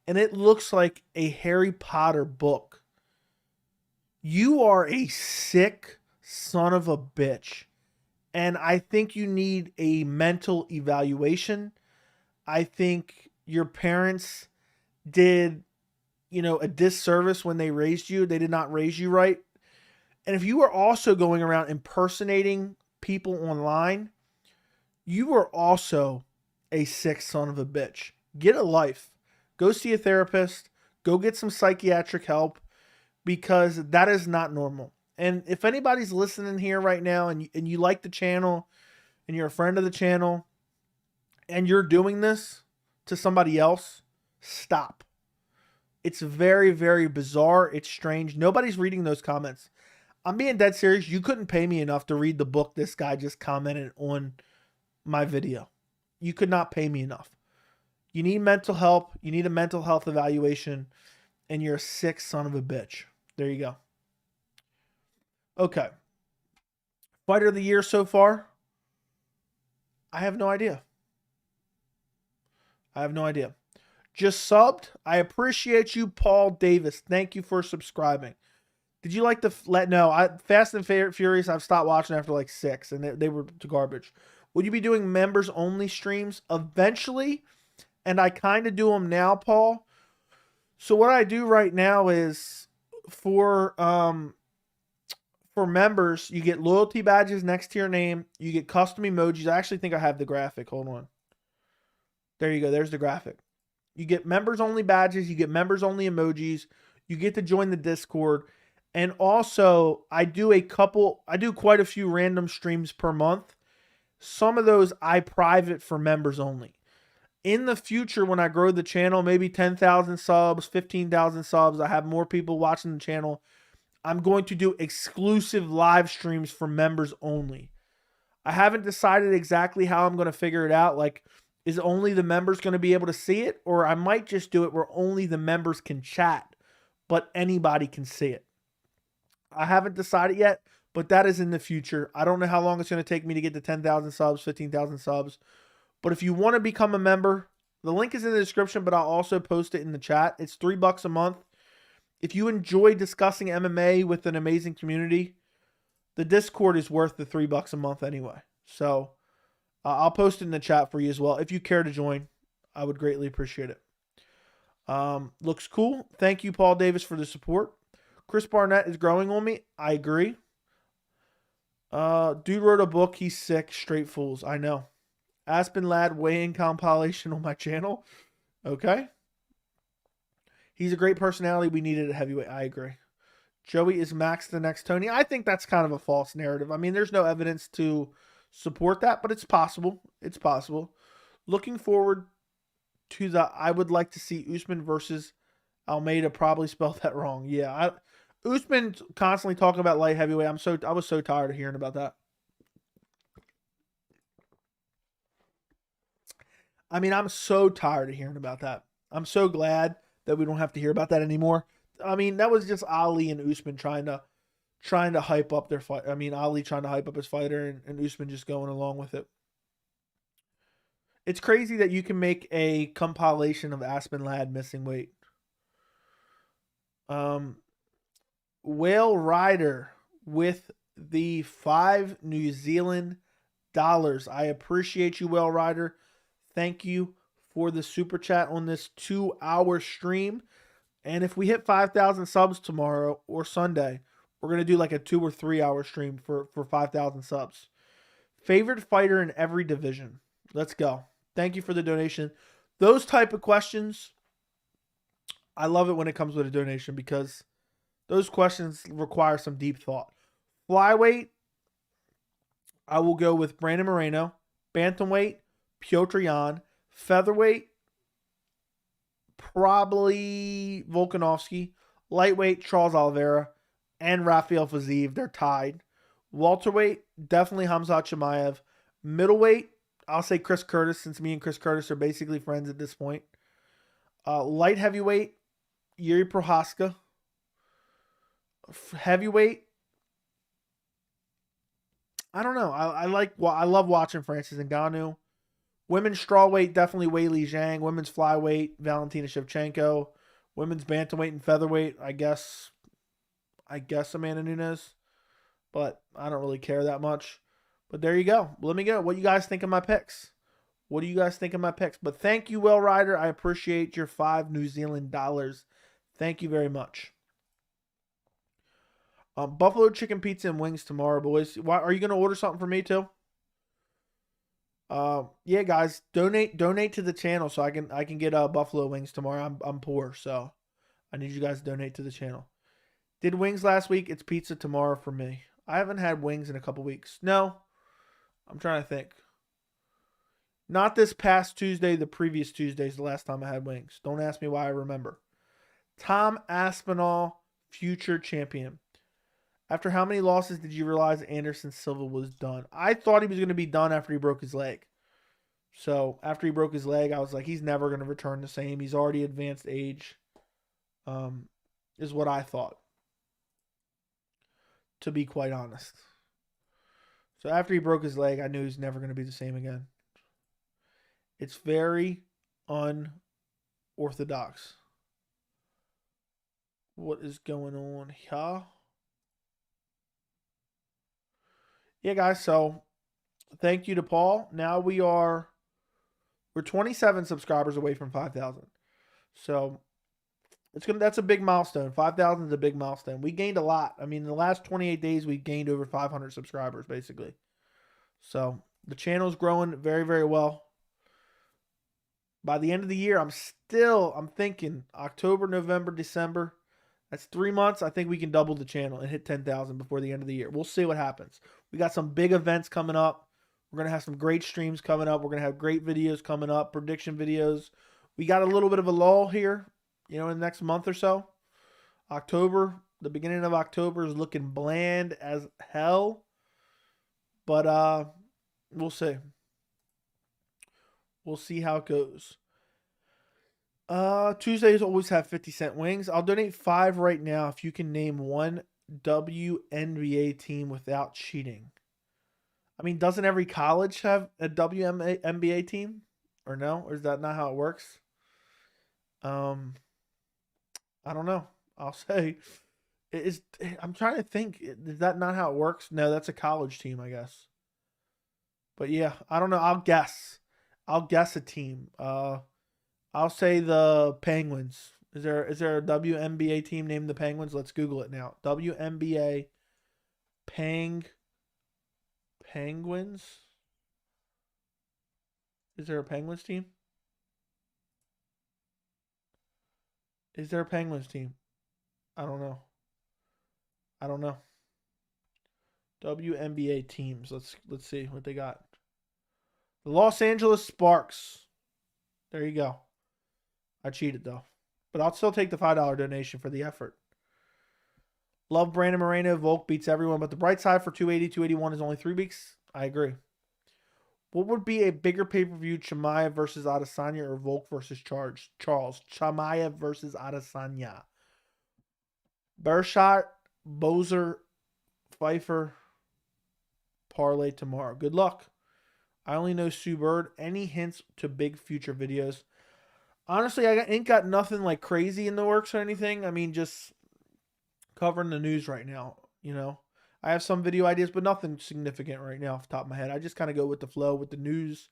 and it looks like a Harry Potter book, you are a sick son of a bitch. And I think you need a mental evaluation. I think your parents did, a disservice when they raised you. They did not raise you right. And if you are also going around impersonating people online, you are also a sick son of a bitch. Get a life. Go see a therapist. Go get some psychiatric help, because that is not normal. And if anybody's listening here right now and you like the channel and you're a friend of the channel and you're doing this to somebody else, stop. It's very, very bizarre. It's strange. Nobody's reading those comments. I'm being dead serious. You couldn't pay me enough to read the book this guy just commented on my video. You could not pay me enough. You need mental help. You need a mental health evaluation. And you're a sick son of a bitch. There you go. Okay. Fighter of the year so far? I have no idea. Just subbed. I appreciate you, Paul Davis. Thank you for subscribing. Did you like the Fast and Furious? I've stopped watching after like 6, and they were garbage. Would you be doing members only streams eventually? And I kind of do them now, Paul. So what I do right now is for members, you get loyalty badges next to your name. You get custom emojis. I actually think I have the graphic. Hold on. There you go. There's the graphic. You get members only badges. You get members only emojis. You get to join the Discord. And also, I do quite a few random streams per month. Some of those I private for members only. In the future, when I grow the channel, maybe 10,000 subs, 15,000 subs, I have more people watching the channel, I'm going to do exclusive live streams for members only. I haven't decided exactly how I'm going to figure it out. Like, is only the members going to be able to see it? Or I might just do it where only the members can chat, but anybody can see it. I haven't decided yet, but that is in the future. I don't know how long it's going to take me to get to 10,000 subs, 15,000 subs. But if you want to become a member, the link is in the description, but I'll also post it in the chat. It's $3 a month. If you enjoy discussing MMA with an amazing community, the Discord is worth the $3 a month anyway. So I'll post it in the chat for you as well. If you care to join, I would greatly appreciate it. Looks cool. Thank you, Paul Davis, for the support. Chris Barnett is growing on me. I agree. Dude wrote a book. He's sick. Straight fools. I know. Aspen Lad weigh-in compilation on my channel. Okay. He's a great personality. We needed a heavyweight. I agree. Joey, is Max the next Tony? I think that's kind of a false narrative. I mean, there's no evidence to support that, but it's possible. It's possible. Looking forward to I would like to see Usman versus Almeida. Probably spelled that wrong. Yeah, Usman constantly talking about light heavyweight. I was so tired of hearing about that. I mean, I'm so tired of hearing about that. I'm so glad that we don't have to hear about that anymore. I mean, that was just Ali and Usman trying to hype up their fight. I mean, Ali trying to hype up his fighter and Usman just going along with it. It's crazy that you can make a compilation of Aspen Lad missing weight. Whale Rider with the 5 New Zealand dollars. I appreciate you, Whale Rider. Thank you for the super chat on this 2-hour stream. And if we hit 5,000 subs tomorrow or Sunday, we're going to do like a 2 or 3 hour stream for 5,000 subs. Favorite fighter in every division. Let's go. Thank you for the donation. Those type of questions, I love it when it comes with a donation because those questions require some deep thought. Flyweight, I will go with Brandon Moreno. Bantamweight, Petr Yan. Featherweight, probably Volkanovski. Lightweight, Charles Oliveira. And Rafael Fiziev. They're tied. Welterweight, definitely Khamzat Chimaev. Middleweight, I'll say Chris Curtis, since me and Chris Curtis are basically friends at this point. Light heavyweight, Yuri Prohaska. Heavyweight, I don't know. I love watching Francis Ngannou. Women's strawweight, definitely Weili Zhang. Women's flyweight, Valentina Shevchenko. Women's bantamweight and featherweight, I guess Amanda Nunes. But I don't really care that much. But there you go. Let me go. What you guys think of my picks? But thank you, Will Rider. I appreciate your 5 New Zealand dollars. Thank you very much. Buffalo chicken pizza and wings tomorrow, boys. Why are you going to order something for me too? Yeah, guys, donate to the channel so I can get buffalo wings tomorrow. I'm poor, so I need you guys to donate to the channel. Did wings last week. It's pizza tomorrow for me. I haven't had wings in a couple weeks. No, I'm trying to think. Not this past Tuesday. The previous Tuesday is the last time I had wings. Don't ask me why I remember. Tom Aspinall, future champion. After how many losses did you realize Anderson Silva was done? I thought he was going to be done after he broke his leg. So after he broke his leg, I was like, he's never going to return the same. He's already advanced age, is what I thought, to be quite honest. So after he broke his leg, I knew he's never going to be the same again. It's very unorthodox. What is going on here? Yeah, guys, so thank you to Paul. Now we're 27 subscribers away from 5,000. So that's a big milestone. 5,000 is a big milestone. We gained a lot. I mean, in the last 28 days, we've gained over 500 subscribers, basically. So the channel's growing very, very well. By the end of the year, I'm thinking October, November, December. That's 3 months. I think we can double the channel and hit 10,000 before the end of the year. We'll see what happens. We got some big events coming up. We're going to have some great streams coming up. We're going to have great videos coming up, prediction videos. We got a little bit of a lull here, in the next month or so. October, the beginning of October is looking bland as hell. But we'll see. We'll see how it goes. Tuesdays always have 50-cent wings. I'll donate 5 right now if you can name one WNBA team without cheating. I mean, doesn't every college have a WNBA team? Or no? Or is that not how it works? I don't know. I'll say I'm trying to think. Is that not how it works? No, that's a college team, I guess. But yeah, I don't know. I'll guess a team. I'll say the Penguins. Is there a WNBA team named the Penguins? Let's Google it now. WNBA Penguins. Is there a Penguins team? Is there a Penguins team? I don't know. I don't know. WNBA teams. Let's see what they got. The Los Angeles Sparks. There you go. I cheated though. But I'll still take the $5 donation for the effort. Love Brandon Moreno. Volk beats everyone. But the bright side for 280, 281 is only 3 weeks. I agree. What would be a bigger pay-per-view, Chimaev versus Adesanya or Volk versus Charles? Chimaev versus Adesanya. Bershot, Bozer, Pfeiffer, parlay tomorrow. Good luck. I only know Sue Bird. Any hints to big future videos? Honestly, I ain't got nothing like crazy in the works or anything. I mean, just covering the news right now, you know. I have some video ideas, but nothing significant right now off the top of my head. I just kind of go with the flow, with the news.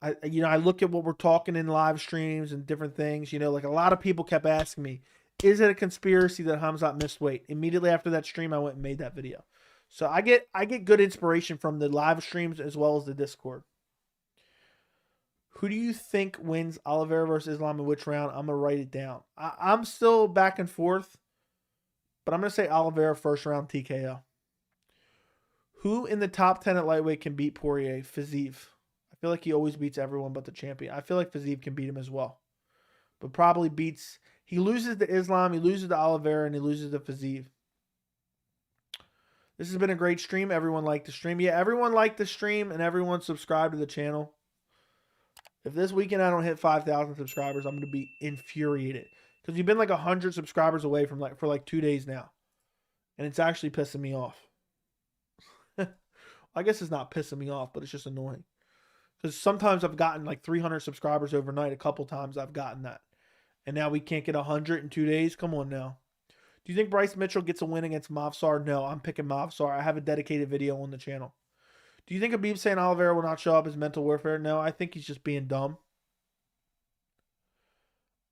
I look at what we're talking in live streams and different things. You know, like a lot of people kept asking me, is it a conspiracy that Khamzat missed weight? Immediately after that stream, I went and made that video. So I get good inspiration from the live streams as well as the Discord. Who do you think wins Oliveira versus Islam in which round? I'm going to write it down. I'm still back and forth, but I'm going to say Oliveira first round TKO. Who in the top 10 at lightweight can beat Poirier? Fiziev. I feel like he always beats everyone but the champion. I feel like Fiziev can beat him as well. But probably beats... He loses to Islam, he loses to Oliveira, and he loses to Fiziev. This has been a great stream. Everyone liked the stream. Yeah, everyone liked the stream, and everyone subscribed to the channel. If this weekend I don't hit 5,000 subscribers, I'm going to be infuriated. Because you've been like 100 subscribers away from for like 2 days now. And it's actually pissing me off. I guess it's not pissing me off, but it's just annoying. Because sometimes I've gotten like 300 subscribers overnight. A couple times I've gotten that. And now we can't get 100 in 2 days? Come on now. Do you think Bryce Mitchell gets a win against Movsar? No, I'm picking Movsar. I have a dedicated video on the channel. Do you think Habib saying Oliveira will not show up is mental warfare? No, I think he's just being dumb.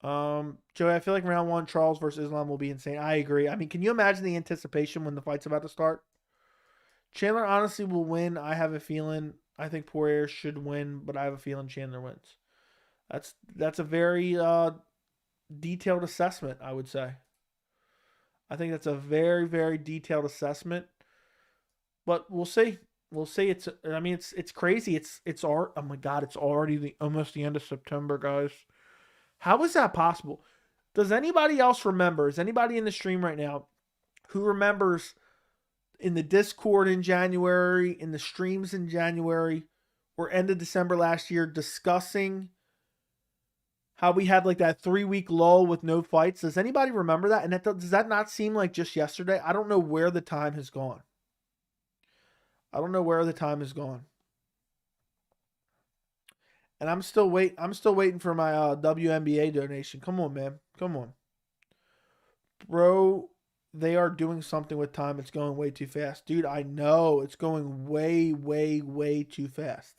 Joey, I feel like round 1, Charles versus Islam will be insane. I agree. I mean, can you imagine the anticipation when the fight's about to start? Chandler honestly will win. I have a feeling. I think Poirier should win, but I have a feeling Chandler wins. That's a very detailed assessment, I would say. I think that's a very, very detailed assessment. But we'll see. We'll see. It's crazy. Oh my God, it's already almost the end of September, guys. How is that possible? Does anybody else remember? Is anybody in the stream right now who remembers in the Discord in January, in the streams in January, or end of December last year discussing how we had like that 3-week lull with no fights? Does anybody remember that? And does that not seem like just yesterday? I don't know where the time has gone. I don't know where the time has gone. And I'm still waiting for my WNBA donation. Come on, man. Come on. Bro, they are doing something with time. It's going way too fast. Dude, I know. It's going way, way, way too fast.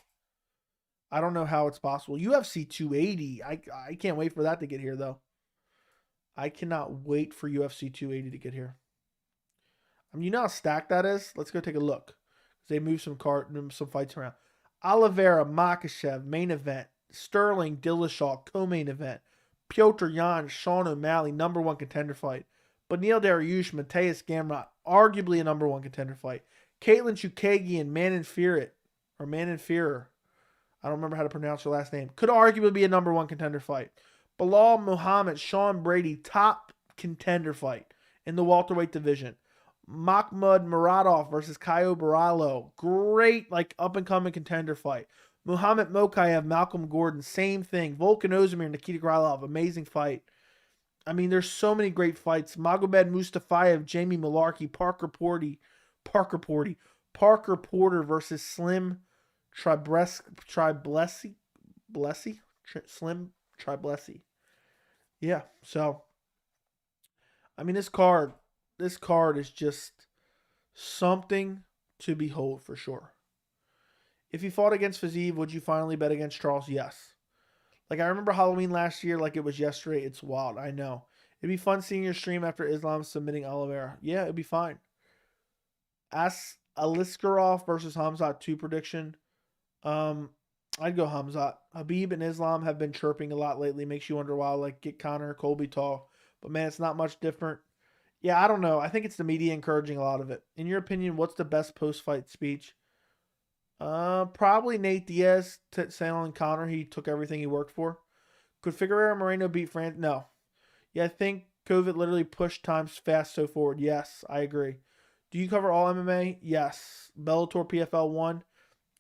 I don't know how it's possible. UFC 280. I can't wait for that to get here, though. I cannot wait for UFC 280 to get here. I mean, you know how stacked that is? Let's go take a look. They move some fights around. Oliveira, Makhachev, main event. Sterling, Dillashaw, co-main event. Petr Yan, Sean O'Malley, #1 contender fight. Beneil Dariush, Mateus Gamrot, arguably a #1 contender fight. Caitlin Chukagian, Manon Fearer. I don't remember how to pronounce her last name. Could arguably be a #1 contender fight. Bilal Muhammad, Sean Brady, top contender fight in the welterweight division. Mahmoud Muradov versus Caio Borralho. Great, like, up-and-coming contender fight. Muhammad Mokaev, Malcolm Gordon, same thing. Volkan Ozdemir, Nikita Krylov, amazing fight. I mean, there's so many great fights. Magomed Mustafayev, Jamie Malarkey, Parker Porter versus Slim Triblesi. Slim Triblesi. Yeah, so, I mean, this card is just something to behold for sure. If you fought against Fiziev, would you finally bet against Charles? Yes. Like, I remember Halloween last year like it was yesterday. It's wild. I know. It'd be fun seeing your stream after Islam submitting Oliveira. Yeah, it'd be fine. Ask Aliskerov versus Khamzat 2 prediction. I'd go Hamzat. Habib and Islam have been chirping a lot lately. Makes you wonder why. Like, get Connor, Colby tall. But, man, it's not much different. Yeah, I don't know. I think it's the media encouraging a lot of it. In your opinion, what's the best post-fight speech? Probably Nate Diaz telling Connor he took everything he worked for. Could Figueroa Moreno beat France? No. Yeah, I think COVID literally pushed times fast so forward. Yes, I agree. Do you cover all MMA? Yes. Bellator PFL 1?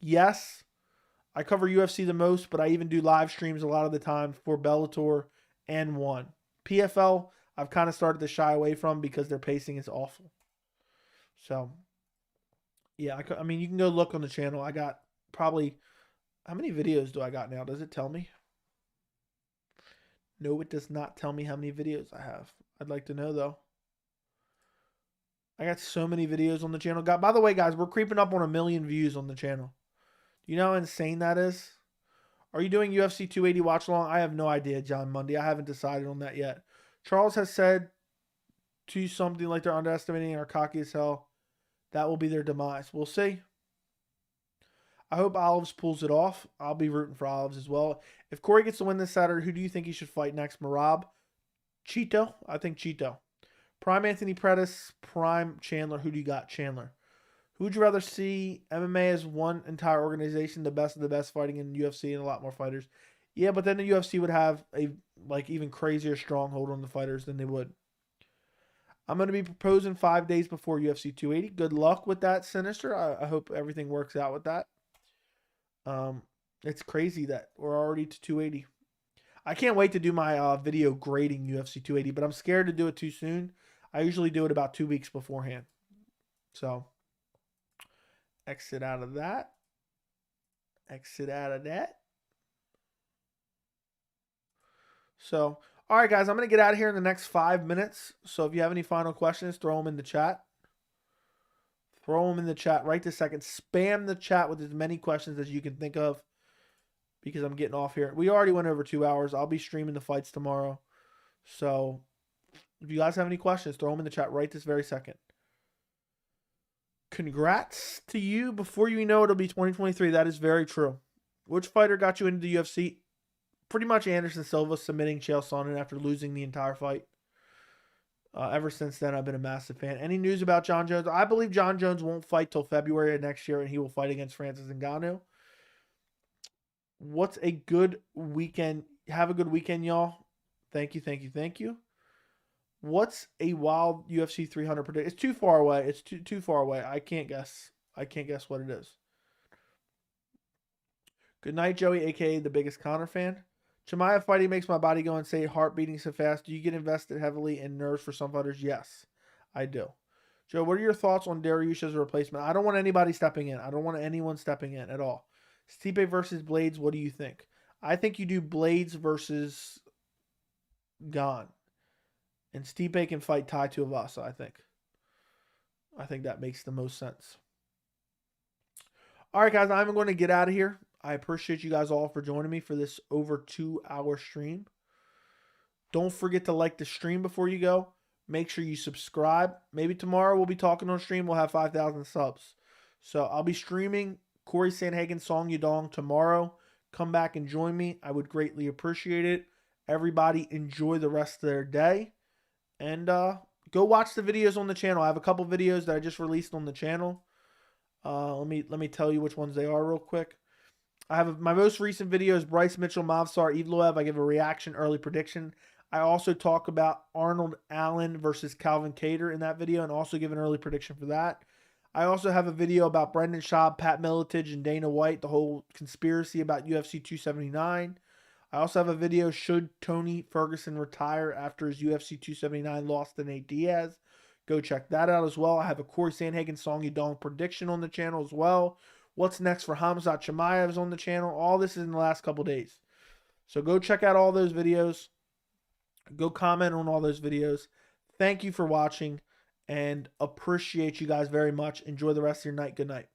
Yes. I cover UFC the most, but I even do live streams a lot of the time for Bellator and 1. PFL, I've kind of started to shy away from because their pacing is awful. So, yeah, I mean, you can go look on the channel. I got probably, how many videos do I got now? Does it tell me? No, it does not tell me how many videos I have. I'd like to know, though. I got so many videos on the channel. By the way, guys, we're creeping up on 1 million views on the channel. Do you know how insane that is? Are you doing UFC 280 watch along? I have no idea, John Mundy. I haven't decided on that yet. Charles has said to something like they're underestimating or cocky as hell. That will be their demise. We'll see. I hope Olives pulls it off. I'll be rooting for Olives as well. If Cory gets to win this Saturday, who do you think he should fight next? Marab? Cheeto? I think Cheeto. Prime Anthony Pettis, Prime Chandler. Who do you got? Chandler. Who would you rather see? MMA as one entire organization, the best of the best fighting in the UFC and a lot more fighters. Yeah, but then the UFC would have a even crazier stronghold on the fighters than they would. I'm going to be proposing 5 days before UFC 280. Good luck with that, Sinister. I hope everything works out with that. It's crazy that we're already to 280. I can't wait to do my video grading UFC 280, but I'm scared to do it too soon. I usually do it about 2 weeks beforehand. So, exit out of that. Exit out of that. So, all right, guys, I'm going to get out of here in the next 5 minutes. So, if you have any final questions, throw them in the chat. Throw them in the chat right this second. Spam the chat with as many questions as you can think of because I'm getting off here. We already went over 2 hours. I'll be streaming the fights tomorrow. So, if you guys have any questions, throw them in the chat right this very second. Congrats to you. Before you know it, it'll be 2023. That is very true. Which fighter got you into the UFC? Pretty much Anderson Silva submitting Chael Sonnen after losing the entire fight. Ever since then, I've been a massive fan. Any news about John Jones? I believe John Jones won't fight till February of next year, and he will fight against Francis Ngannou. What's a good weekend? Have a good weekend, y'all. Thank you, thank you, thank you. What's a wild UFC 300 prediction? It's too far away. It's too far away. I can't guess. I can't guess what it is. Good night, Joey, a.k.a. the biggest Conor fan. Chimaev fighting makes my body go insane, heart beating so fast. Do you get invested heavily in nerves for some fighters? Yes, I do. Joe, what are your thoughts on Dariush as a replacement? I don't want anybody stepping in. I don't want anyone stepping in at all. Stipe versus Blades, what do you think? I think you do Blades versus Gane. And Stipe can fight Tai Tuivasa, I think. I think that makes the most sense. All right, guys, I'm going to get out of here. I appreciate you guys all for joining me for this over 2-hour stream. Don't forget to like the stream before you go. Make sure you subscribe. Maybe tomorrow we'll be talking on stream. We'll have 5,000 subs. So I'll be streaming Cory Sandhagen, Song Yadong tomorrow. Come back and join me. I would greatly appreciate it. Everybody enjoy the rest of their day. And go watch the videos on the channel. I have a couple videos that I just released on the channel. Let me tell you which ones they are real quick. I have my most recent video is Bryce Mitchell, Movsar, Evloev. I give a reaction, early prediction. I also talk about Arnold Allen versus Calvin Kattar in that video and also give an early prediction for that. I also have a video about Brendan Schaub, Pat Miletich, and Dana White, the whole conspiracy about UFC 279. I also have a video, should Tony Ferguson retire after his UFC 279 loss to Nate Diaz? Go check that out as well. I have a Cory Sandhagen, Song Yadong prediction on the channel as well. What's next for Khamzat Chimaev is on the channel. All this is in the last couple days. So go check out all those videos. Go comment on all those videos. Thank you for watching and appreciate you guys very much. Enjoy the rest of your night. Good night.